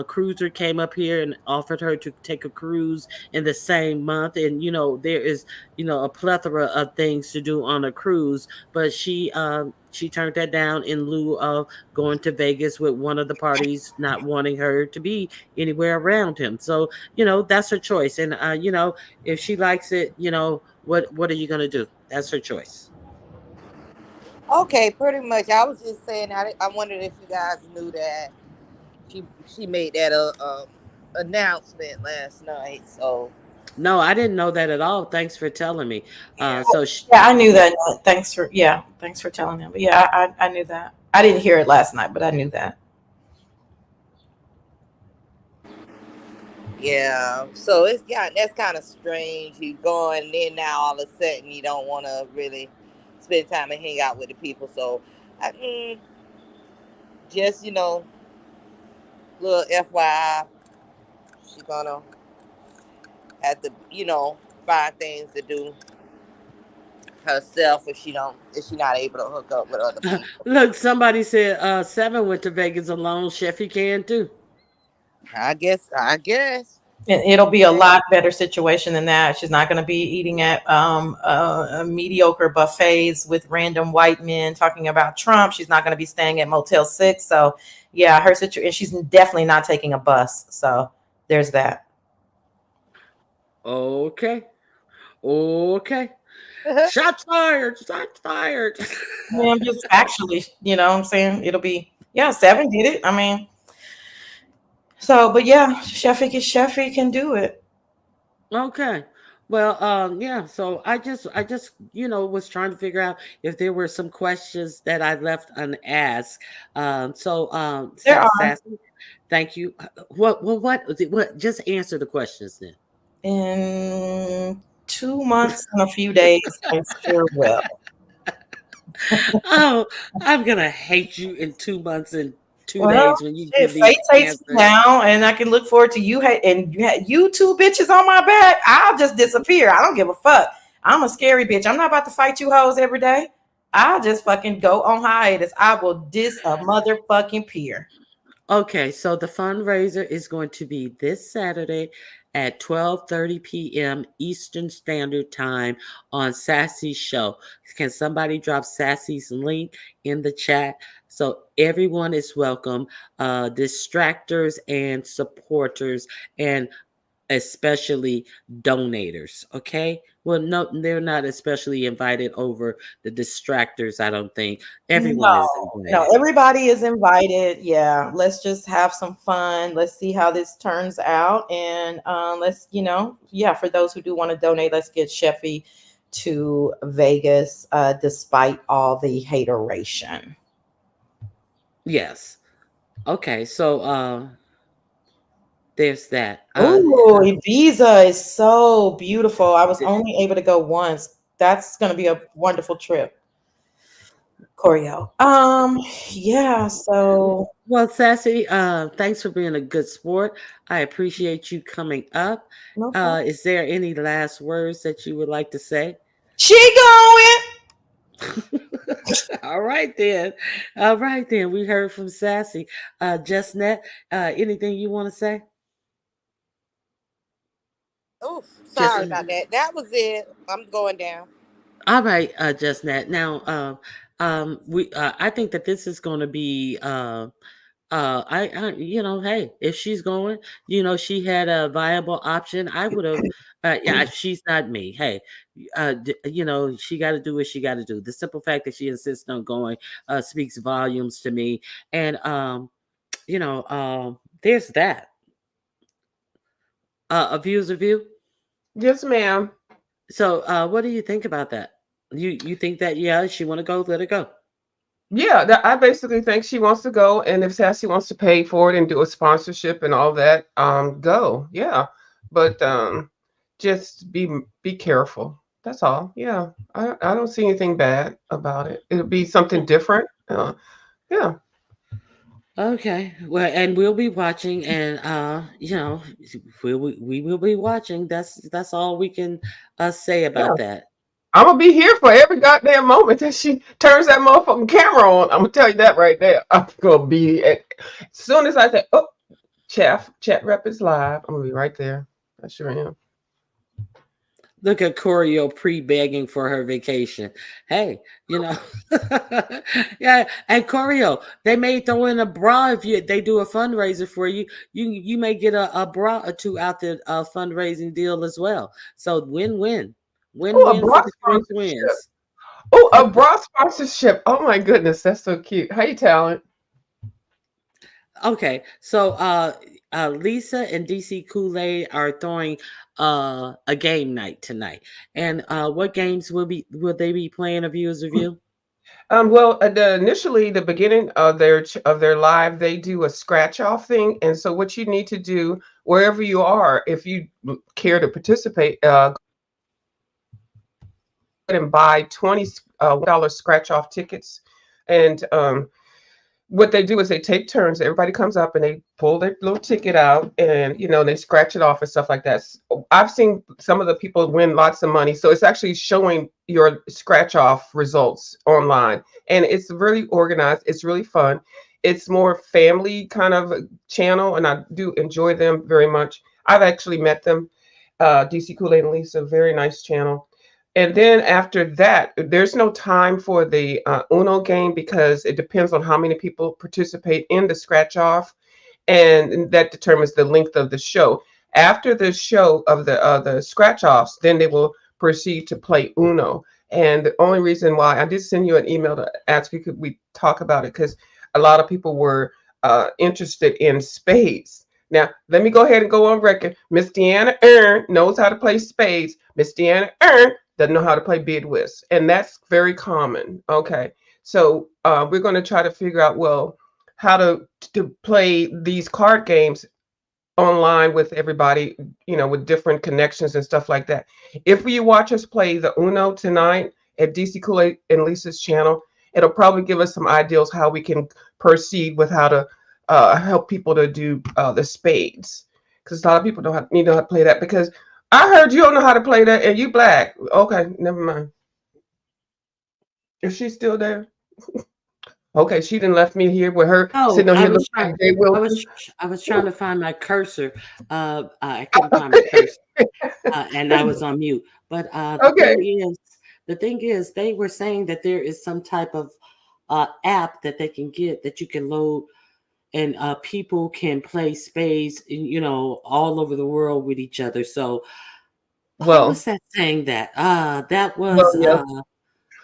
Cruiser came up here and offered her to take a cruise in the same month, and there is a plethora of things to do on a cruise, but she turned that down in lieu of going to Vegas with one of the parties not wanting her to be anywhere around him. So that's her choice, and if she likes it, what are you gonna do? That's her choice. Okay, pretty much. I was just saying. I wondered if you guys knew that she made that announcement last night. So No, I didn't know that at all. Thanks for telling me. yeah. Yeah, I knew Yeah. that. Thanks for telling him. But yeah, I knew that. I didn't hear it last night, but I knew that. Yeah, so that's kind of strange. You going in now, all of a sudden you don't want to really spend time and hang out with the people. So, just little FYI, she gonna have to find things to do herself if she not able to hook up with other people. Look, somebody said Seven went to Vegas alone. Sheffy can too. I guess. And it'll be a Hey, lot better situation than that. She's not going to be eating at mediocre buffets with random white men talking about Trump. She's not going to be staying at Motel 6. So, yeah, her situation, she's definitely not taking a bus. So, there's that. Okay. Okay. Shots fired. Shots fired. Yeah, just actually, you know what I'm saying? It'll be, yeah, Seven did it. I mean, so, but yeah, Sheffy can do it. Okay. Well, yeah, so I just was trying to figure out if there were some questions that I left unasked. There are Sassy, thank you. What just answer the questions then. in 2 months and a few days, I sure will. Oh, I'm gonna hate you in 2 months and two Well, days when you shit, give these fate takes me answers. now, and I can look forward to you. And you two bitches on my back. I'll just disappear. I don't give a fuck. I'm a scary bitch. I'm not about to fight you hoes every day. I'll just fucking go on hiatus. I will diss a motherfucking peer. Okay, so the fundraiser is going to be this Saturday at 12:30 p.m. Eastern Standard Time on Sassy's show. Can somebody drop Sassy's link in the chat? So everyone is welcome, distractors and supporters, and especially donators. Okay, well, no, they're not especially invited over the distractors. I don't think everyone is No, invited. everybody is invited. Yeah, let's just have some fun. Let's see how this turns out, and yeah, for those who do want to donate, let's get Sheffy to Vegas, despite all the hateration. Yes. Okay, so there's that. Oh, Ibiza is so beautiful. I was only able to go once. That's going to be a wonderful trip. choreo. Yeah. So Well, Sassy, thanks for being a good sport. I appreciate you coming up. no problem. Is there any last words that you would like to say? She going. All right then. All right then. We heard from Sassy. Justnet, anything you want to say? Oh, Just sorry about that. That was it. I'm going down. all right, Justnet. Now, we I think that this is going to be hey, if she's going, she had a viable option. I would have, yeah, if she's not me, hey, she got to do what she got to do. The simple fact that she insists on going speaks volumes to me. And, there's that. A view's a view. Yes, ma'am. So, what do you think about that? You think that, yeah, she want to go, let her go. Yeah, I basically think she wants to go, and if Sassy wants to pay for it and do a sponsorship and all that, go. Yeah, but just be careful. That's all. Yeah, I don't see anything bad about it. It'll be something different. Yeah, Okay. Well, and we'll be watching, and we will be watching. That's all we can say yeah. about that. I'm gonna be here for every goddamn moment that she turns that motherfucking camera on. I'm gonna tell you that right there. I'm gonna be as soon as I say, "Oh, chat rep is live," I'm gonna be right there. I sure am. Look at Choreo pre-begging for her vacation. Hey, yeah. And Choreo, they may throw in a bra if they do a fundraiser for you. You may get a bra or two out the fundraising deal as well. So win-win, Oh, a win-win bra for the three sponsorship. twins. Oh, a bra sponsorship. Oh my goodness, that's so cute. Hey, talent. Okay, so Lisa and DC Kool-Aid are throwing a game night tonight. And what games will they be playing? A viewers review? Well, initially, the beginning of their live, they do a scratch off thing, and so what you need to do wherever you are, if you care to participate, go ahead and buy 20 $1 scratch off tickets, and what they do is they take turns. Everybody comes up and they pull their little ticket out, and they scratch it off and stuff like that. I've seen some of the people win lots of money, so it's actually showing your scratch off results online, and it's really organized. It's really fun. It's more family kind of channel, and I do enjoy them very much. I've actually met them. DC Kool-Aid and Lisa, very nice channel. And then after that, there's no time for the Uno game because it depends on how many people participate in the scratch off, and that determines the length of the show. After the show of the scratch offs, then they will proceed to play Uno. And the only reason why I did send you an email to ask you could we talk about it because a lot of people were interested in spades. Now, let me go ahead and go on record. Miss Deanna Earn knows how to play spades. Miss Deanna Earn doesn't know how to play bid whist, and that's very common. Okay, so we're going to try to figure out how to play these card games online with everybody, with different connections and stuff like that. If you watch us play the Uno tonight at DC Kool-Aid and Lisa's channel, it'll probably give us some ideas how we can proceed with how to help people to do the spades, because a lot of people need to know how to play that. Because I heard you don't know how to play that, and you black. Okay, never mind. Is she still there? Okay, she didn't left me here with her Oh, sitting on I here was looking trying. like Jay I was Wilson. I was trying to find my cursor. I couldn't find my cursor, and I was on mute. But Okay. the thing is, they were saying that there is some type of app that they can get that you can load, and people can play spades, all over the world with each other. So who Well, was that saying that? That well, was yeah. hold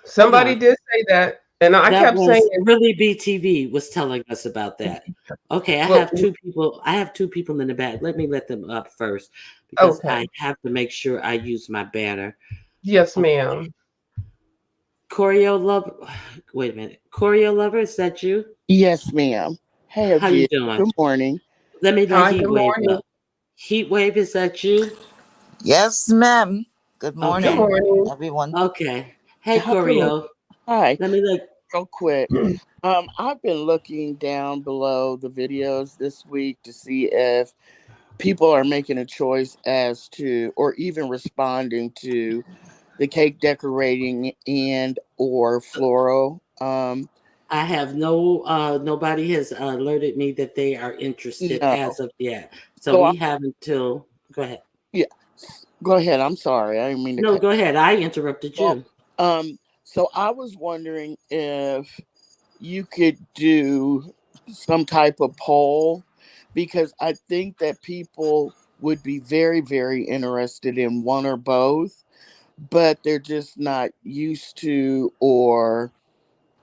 Somebody on. did say that, and I That kept saying, was really BTV was telling us about that. Okay, well, I have two people in the back. Let them up first because I okay, have to make sure I use my banner. yes, Okay. ma'am. Choreo Lover. Wait a minute. Choreo Lover, is that you? Yes, ma'am. Hey, How you Avia. doing? Good morning. Let me let Hi, Heat good Wave morning. up. Heat Wave, is that you? Yes, ma'am. Good Good Okay. morning, morning. everyone. Okay. Hey Hi. Hello. Choreo. Hi. Let me look. real quick. I've been looking down below the videos this week to see if people are making a choice as to, or even responding to, the cake decorating and or floral. I have nobody has alerted me that they are interested No. as of yet. So So I, we have until, go ahead. yeah. Go ahead. I'm sorry. I didn't mean to No, cut go ahead. I interrupted you off. you. So I was wondering if you could do some type of poll, because I think that people would be very, very interested in one or both, but they're just not used to, or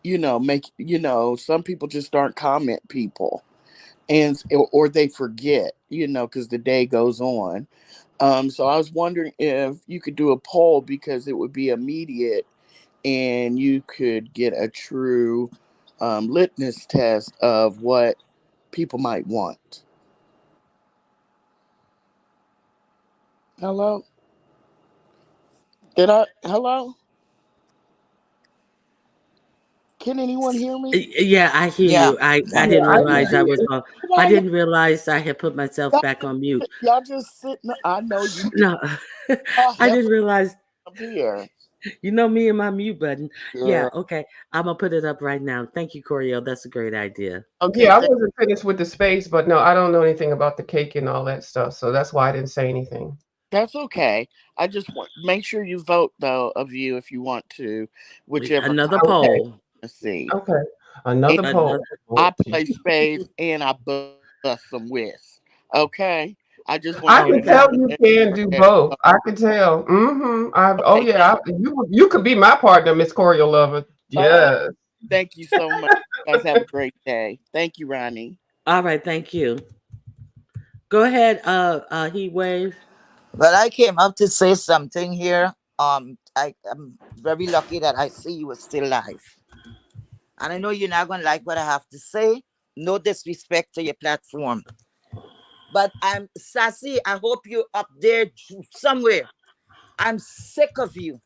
some people just aren't comment people, and or they forget, because the day goes on. So I was wondering if you could do a poll, because it would be immediate and you could get a true litmus test of what people might want. Hello? Hello? Can anyone hear me? Yeah, I hear Yeah. you. I Yeah, didn't I Yeah. realize hear I was you. on. I Why didn't realize I had put myself y'all back on mute. y'all just sitting? I know you do. No, Y'all I didn't heifer realize. up here. Me and my mute button. Yeah, Girl. okay. I'm gonna put it up right now. Thank you, Coriel. That's a great idea. Okay, Yeah, I wasn't finished with the space, but no, I don't know anything about the cake and all that stuff, so that's why I didn't say anything. that's okay. I just want make sure you vote though, of you, if you want to, whichever Another comment Okay, poll. you see. okay. And Another Another. poll. I Okay. play spades and I bust some whist. Okay? I just want I can everybody Okay. tell to you can remember do that. both. I can tell. Oh Okay, yeah. You could be my partner, Miss Coriel Lover. oh, Yes. thank you so much. You guys have a great day. Thank you, Ronnie. All right. Thank you. Go ahead. Heat wave. Well, I came up to say something here. I am very lucky that I see you are still alive. And I know you're not gonna like what I have to say. No disrespect to your platform. But I'm Sassy. I hope you up there somewhere. I'm sick of you.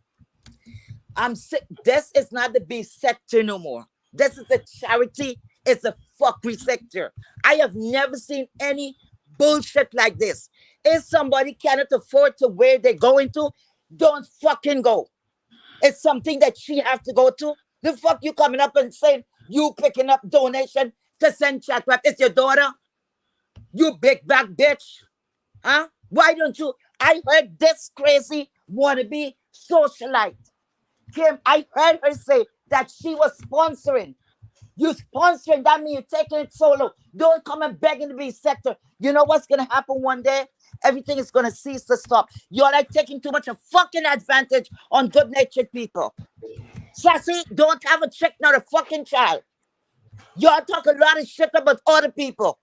I'm sick. This is not the B sector no more. This is a charity. It's a fuckery sector. I have never seen any bullshit like this. If somebody cannot afford to where they're going to, don't fucking go. It's something that she have to go to. The fuck you coming up and saying you picking up donation to send chat rep? It's your daughter. You big back bitch. Huh? Why don't you? I heard this crazy wannabe socialite. Kim, I heard her say that she was sponsoring. You sponsoring, that means you're taking it solo. Don't come and beg in the B sector. You know what's gonna happen one day? Everything is gonna cease to stop. You're like taking too much of fucking advantage on good-natured people. Sassy, don't have a chick, not a fucking child. Y'all talk a lot of shit about other people.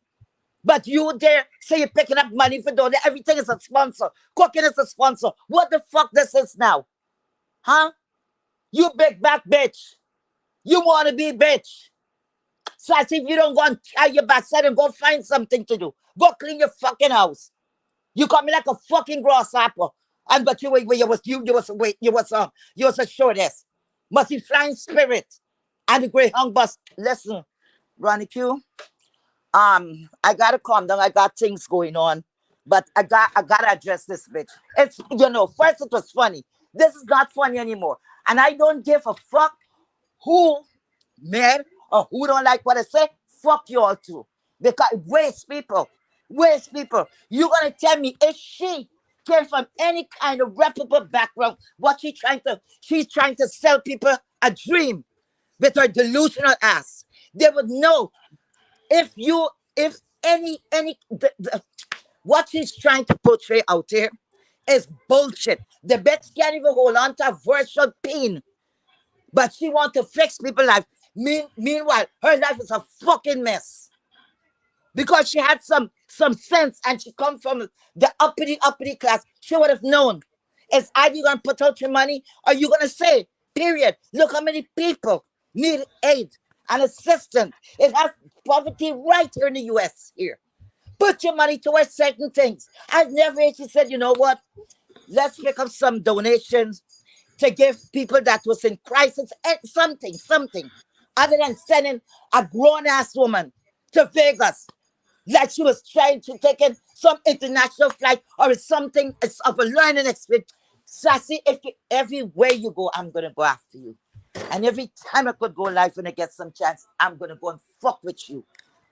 But you there say you're picking up money for doing it. Everything is a sponsor. Cooking is a sponsor. What the fuck this is now? Huh? You big back bitch. You want to be bitch. So I say if you don't go and tie your backside and go find something to do. Go clean your fucking house. You call me like a fucking grasshopper. And but you was a short ass. Must be flying spirit. And the great hung bus. Listen, Ronnie Q. I gotta calm down. I got things going on. But I gotta address this bitch. It's first it was funny. This is not funny anymore. And I don't give a fuck who mad or who don't like what I say. Fuck you all too. Because waste people. Waste people. You gonna tell me if she came from any kind of reputable background, what she's trying to sell people a dream with her delusional ass. They would know if you if any what she's trying to portray out here is bullshit. The bitch can't even hold on to a virtual pin, but she want to fix people's life. Meanwhile, her life is a fucking mess because she had some sense and she come from the uppity class. She would have known. It's either you gonna put out your money or you gonna say, period. Look how many people need aid and assistance. It has poverty right here in the US here. Put your money towards certain things. I've never actually said, you know what? Let's pick up some donations to give people that was in crisis and something. other than sending a grown ass woman to Vegas like she was trying to take in some international flight or something of a learning experience. Sassy, if you, everywhere you go, I'm gonna go after you. And every time I could go live when I get some chance, I'm gonna go and fuck with you.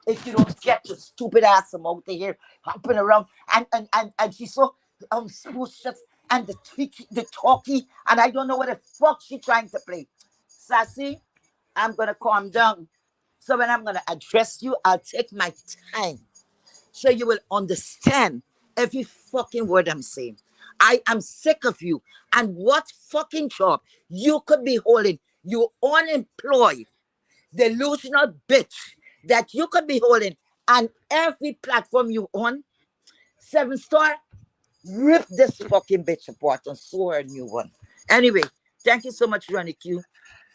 If you don't get your stupid ass from out here hopping around and she's so spooshous and the talky and I don't know what the fuck she trying to play. Sassy, I'm gonna calm down. So when I'm gonna address you, I'll take my time so you will understand every fucking word I'm saying. I am sick of you. And what fucking job you could be holding, you unemployed, delusional bitch that you could be holding on every platform you on. 7 Star, rip this fucking bitch apart and sew her a new one. Anyway, thank you so much, Ronnie Q.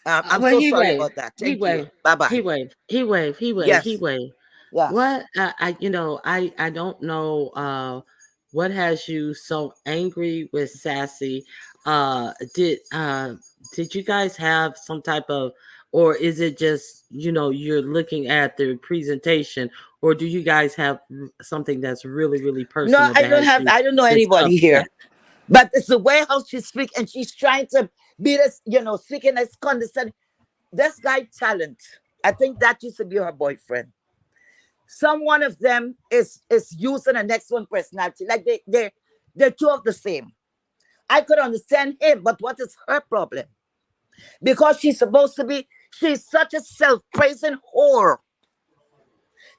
I'm Well, so he sorry waved. about that. He Thank you. waved. Bye He bye. waved. He waved. He waved. He Yes. waved. Yes. What I don't know what has you so angry with Sassy. Did you guys have some type of, or is it just, you're looking at the presentation, or do you guys have something that's really, really No, personal I that don't has have. you I don't know this anybody upset? here. But it's the way how she speaks, and she's trying to be this, speaking as condescending. This guy talent. I think that used to be her boyfriend. Some one of them is using the next one personality. Like they're two of the same. I could understand him, but what is her problem? Because she's such a self-praising whore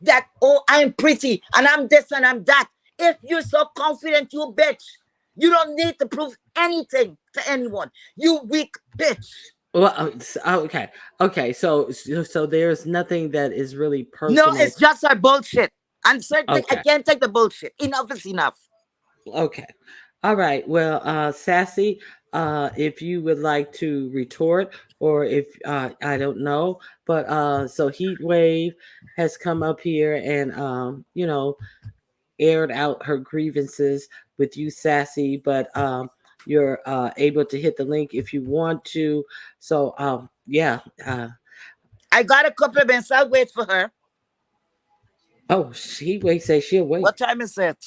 that, oh, I'm pretty and I'm this and I'm that. If you're so confident, you bitch, you don't need to prove anything to anyone. You weak bitch. Well, okay, okay. So there's nothing that is really No, personal. it's just her bullshit. And certain thing, I Okay. can't take the bullshit. Enough is enough. Okay. All right. Well, Sassy, if you would like to retort, or if I don't know, but so Heat Wave has come up here and aired out her grievances with you, Sassy, but you're able to hit the link if you want to. So yeah. I got a couple of minutes. I'll wait for her. Oh, Heat Wave says she'll What wait. time is it?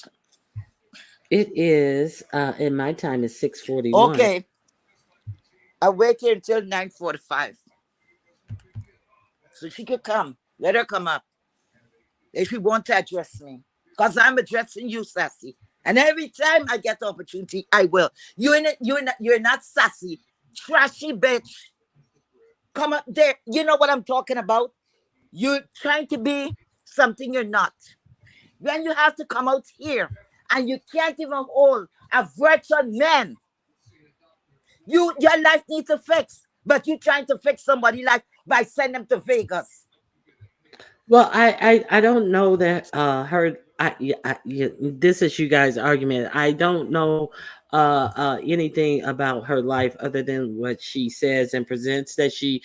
It is in my time is 6:41. Okay. I'll wait here until 9:45. So she could come. Let her come up. If you want to address me. Because I'm addressing you, Sassy. And every time I get the opportunity, I will. You're not sassy. Trashy bitch. Come up there. You know what I'm talking about? You're trying to be something you're not. When you have to come out here and you can't even hold a virtual man, your life needs to fix. But you trying to fix somebody's life by sending them to Vegas. Well, I don't know that her yeah, this is you guys' argument. I don't know anything about her life other than what she says and presents, that she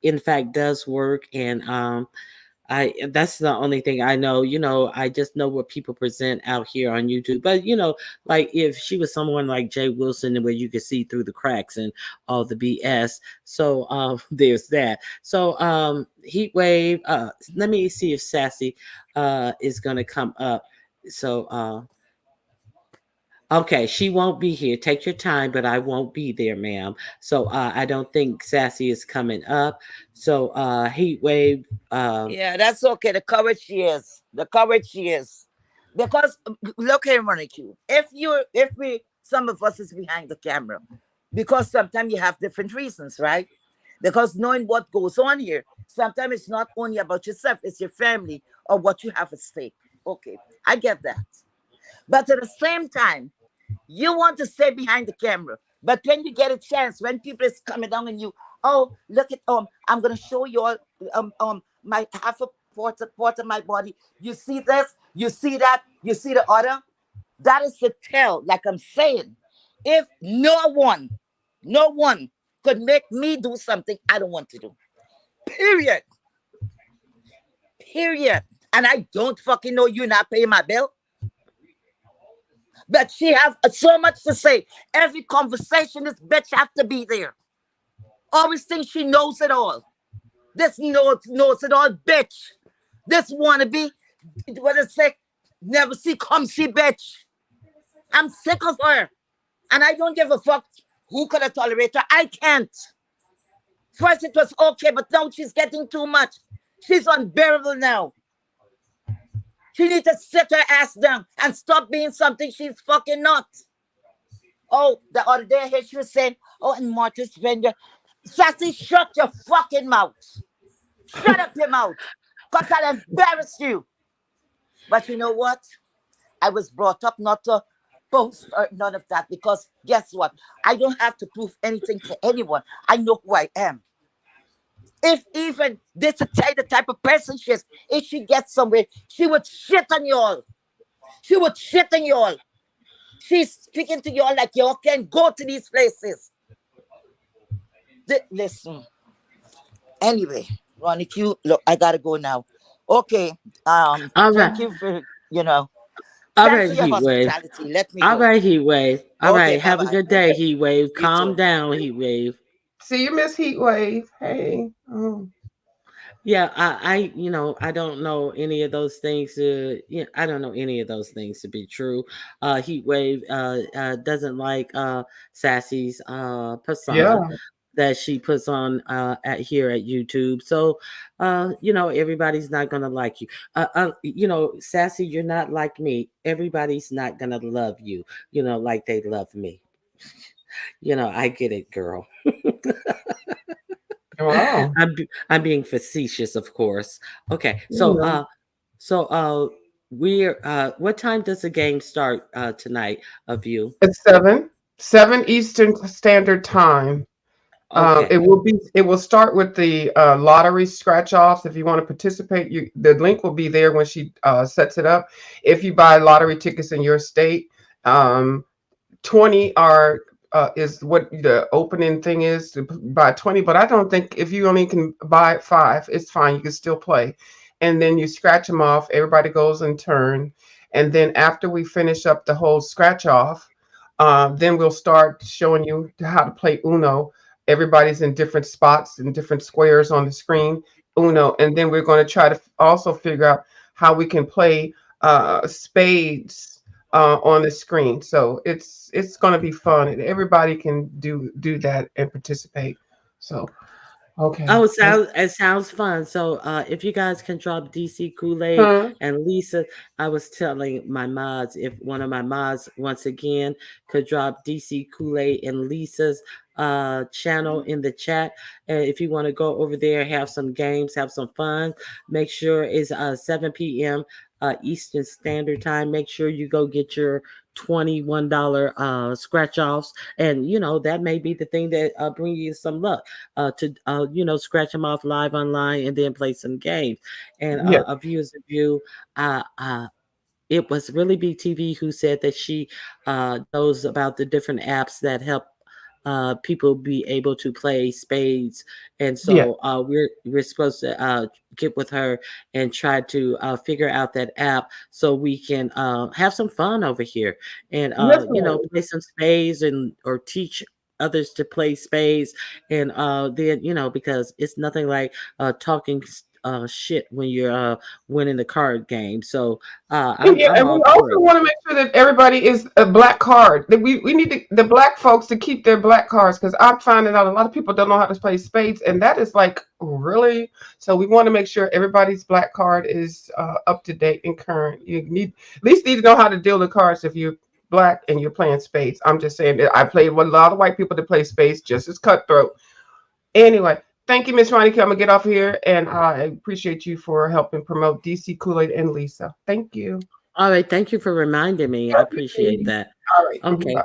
in fact does work, and that's the only thing I know. I just know what people present out here on YouTube. But like if she was someone like Jay Wilson, where you could see through the cracks and all the BS. So there's that. So Heat Wave. Let me see if Sassy is gonna come up. So okay, she won't be here. Take your time, but I won't be there, ma'am. So I don't think Sassy is coming up. So Heat Wave. Yeah, that's okay. The courage she is. The courage she is. Because look here, Monica. If we some of us is behind the camera, because sometimes you have different reasons, right? Because knowing what goes on here, sometimes it's not only about yourself, it's your family or what you have at stake. Okay, I get that. But at the same time, you want to stay behind the camera. But when you get a chance, when people is coming down on you, oh, look at I'm gonna show you all my half a part of my body. You see this, you see that, you see the other. That is to tell, like I'm saying, if no one could make me do something I don't want to do. Period. Period. And I don't fucking know you not paying my bill. But she have so much to say. Every conversation, this bitch have to be there. Always think she knows it all. This knows it all bitch. This wannabe, what is it? Never see, come see bitch. I'm sick of her. And I don't give a fuck who could have tolerated her. I can't. First it was okay, but now she's getting too much. She's unbearable now. She needs to sit her ass down and stop being something she's fucking not. Oh, the other day here she was saying, oh, and Martha's vendor. Sassy, shut your fucking mouth. Shut up your mouth. Because I'll embarrass you. But you know what? I was brought up not to boast or none of that because guess what? I don't have to prove anything to anyone. I know who I am. If even this is the type of person she is, if she gets somewhere, she would shit on y'all. She would shit on y'all. She's speaking to y'all like y'all can go to these places. Listen. Anyway, Ronnie Q, look, I gotta go now. Okay. All right. Thank you for, you know, All thanks right, for your Heat Wave. hospitality. Let me All go. right, Heat Wave. All Okay, right. bye Have a bye. good day, Heat Wave. You Calm too. down, Heat Wave. See you, Miss Heat Wave. Hey. Oh. Yeah, I don't know any of those things to, I don't know any of those things to be true. Heat Wave doesn't like Sassy's Yeah. persona that she puts on at here at YouTube. So, everybody's not gonna like you. Sassy, you're not like me. Everybody's not gonna love you. Like they love me. I get it, girl. Wow. I'm being facetious, of course. Okay, You so know, we're what time does the game start tonight? Of you? it's 7 Eastern Standard Time. Okay, It will start with the lottery scratch offs. If you want to participate, the link will be there when she sets it up. If you buy lottery tickets in your state, um, 20 are is what the opening thing is to buy 20, but I don't think if you only can buy 5, it's fine, you can still play. And then you scratch them off, everybody goes in turn, and then after we finish up the whole scratch off, then we'll start showing you how to play Uno. Everybody's in different spots and different squares on the screen, Uno, and then we're going to try to also figure out how we can play spades on the screen. So it's going to be fun, and everybody can do that and participate. So okay, oh, it sounds fun. So, if you guys can drop DC Kool Aid huh? and Lisa, I was telling my mods if one of my mods once again could drop DC Kool Aid and Lisa's channel in the chat. And if you want to go over there, have some games, have some fun, make sure it's 7 p.m. Eastern Standard Time. Make sure you go get your $21 scratch offs, and that may be the thing that bring you some luck to scratch them off live online and then play some games. And Yeah, a viewer's review, it was really BTV who said that she knows about the different apps that help people be able to play spades, and yeah, so we're supposed to get with her and try to figure out that app so we can have some fun over here and definitely. play some spades and or teach others to play spades, and then because it's nothing like talking shit when you're winning the card game. So Yeah, I'm and we all also for it. want to make sure that everybody is a black card. That we need the black folks to keep their black cards because I'm finding out a lot of people don't know how to play spades, and that is like really. So we want to make sure everybody's black card is up to date and current. You need at least need to know how to deal the cards if you're black and you're playing spades. I'm just saying that I played with a lot of white people that play spades just as cutthroat. Anyway, thank you, Miss Ronnie. I'm gonna get off here, and I appreciate you for helping promote DC Kool Aid and Lisa. Thank you. All right, thank you for reminding me. I appreciate that. All right. Bye. Okay.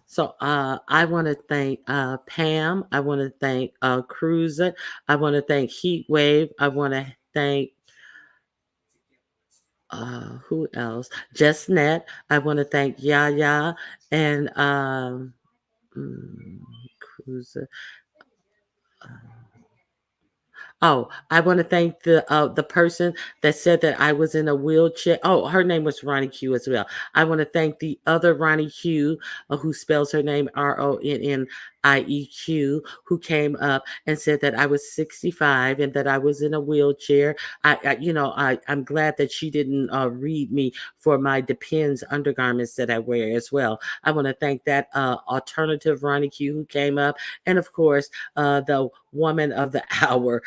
So I want to thank Pam. I want to thank Cruiser. I want to thank Heat Wave. I want to thank who else? JustNet. I want to thank Yaya and mm, Cruiser. Oh, I want to thank the person that said that I was in a wheelchair. Oh, her name was Ronnie Q as well. I want to thank the other Ronnie Q, who spells her name RONNIEQ, who came up and said that I was 65 and that I was in a wheelchair. I'm glad that she didn't read me for my Depends undergarments that I wear as well. I want to thank that alternative Ronnie Q who came up, and of course, the woman of the hour,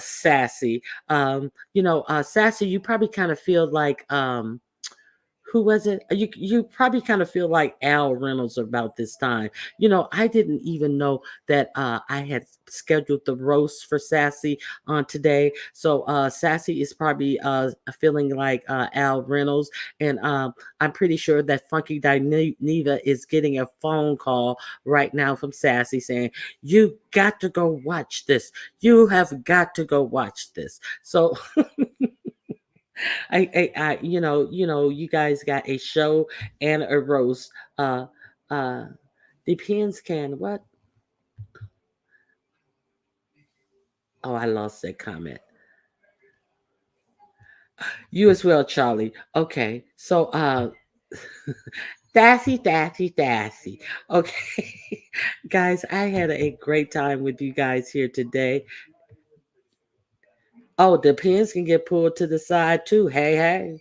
Sassy. Sassy, you probably kind of feel like who was it? You probably kind of feel like Al Reynolds about this time. I didn't even know that I had scheduled the roast for Sassy on today. So Sassy is probably feeling like Al Reynolds, and I'm pretty sure that Funky Dineva is getting a phone call right now from Sassy saying, "You got to go watch this. You have got to go watch this." So you guys got a show and a roast. Uh, Depends can what? Oh, I lost that comment. You as well, Charlie. Okay, so Thassy. Okay, guys, I had a great time with you guys here today. Oh, the pins can get pulled to the side too. Hey, hey.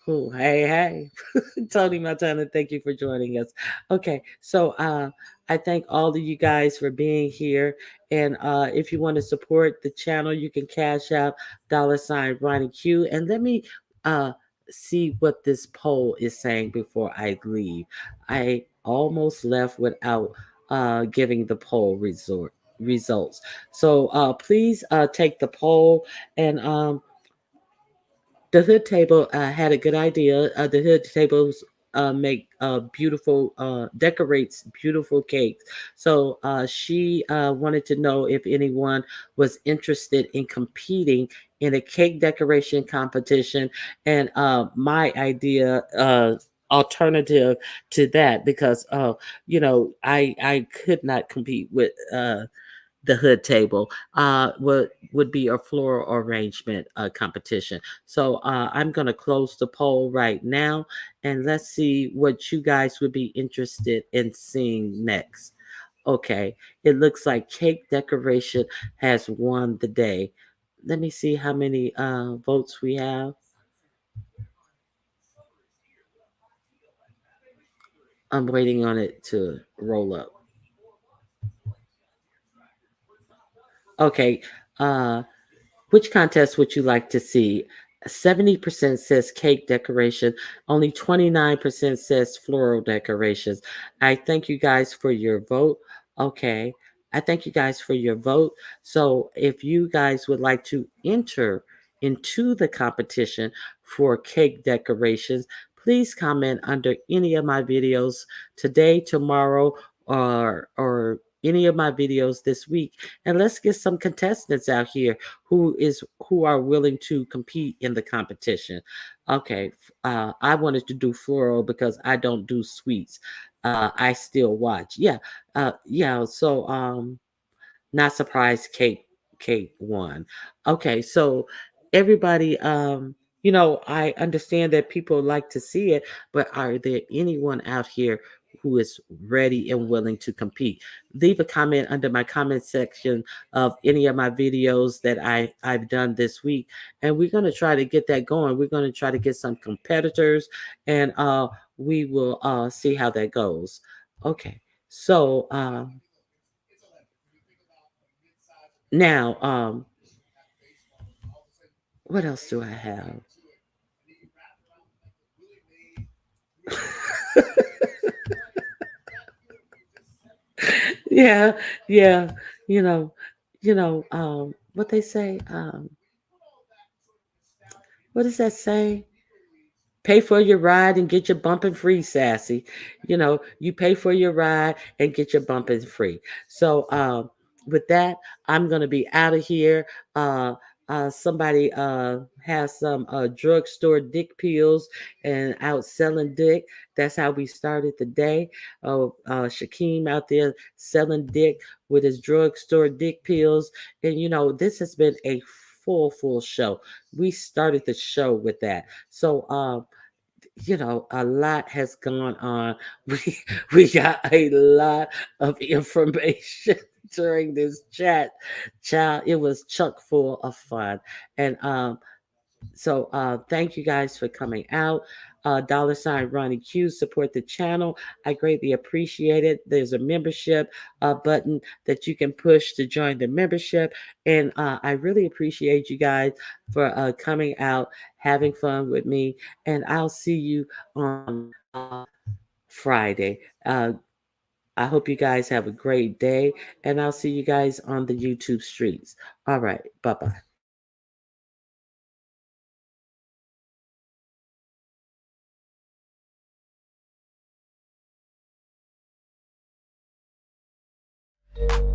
Oh, hey. Tony Montana, thank you for joining us. Okay, so I thank all of you guys for being here. And if you want to support the channel, you can cash out $ Ronnie Q. And let me uh, see what this poll is saying before I leave. I almost left without giving the poll results. So please take the poll, and the hood table had a good idea. The hood tables make beautiful, decorates beautiful cakes. So she wanted to know if anyone was interested in competing in a cake decoration competition, and my idea. Alternative to that, because I could not compete with the hood table, would be a floral arrangement competition. So I'm going to close the poll right now, and let's see what you guys would be interested in seeing next. Okay, it looks like cake decoration has won the day. Let me see how many votes we have. I'm waiting on it to roll up. Okay, uh, which contest would you like to see? 70% says cake decoration, only 29% says floral decorations. I thank you guys for your vote. Okay. I thank you guys for your vote. So if you guys would like to enter into the competition for cake decorations, please comment under any of my videos today, tomorrow, or any of my videos this week, and let's get some contestants out here who are willing to compete in the competition. Okay, I wanted to do floral because I don't do sweets. I still watch. Yeah. So not surprised Kate won. Okay, so everybody, I understand that people like to see it, but are there anyone out here who is ready and willing to compete? Leave a comment under my comment section of any of my videos that I've done this week, and we're going to try to get that going. We're going to try to get some competitors, and we will see how that goes. Okay, so now, what else do I have? Yeah, yeah, you know, what they say. What does that say? Pay for your ride and get your bumping free, Sassy. You pay for your ride and get your bumping free. So with that, I'm gonna be out of here. somebody has some drugstore dick pills and out selling dick. That's how we started the day. Shakeem out there selling dick with his drugstore dick pills. And, this has been a full show. We started the show with that. So, a lot has gone on. We we got a lot of information during this chat. Child, it was chock full of fun. And thank you guys for coming out. Dollar sign Ronnie Q, support the channel. I greatly appreciate it. There's a membership button that you can push to join the membership. And I really appreciate you guys for coming out, having fun with me. And I'll see you on Friday. I hope you guys have a great day. And I'll see you guys on the YouTube streets. All right. Bye bye.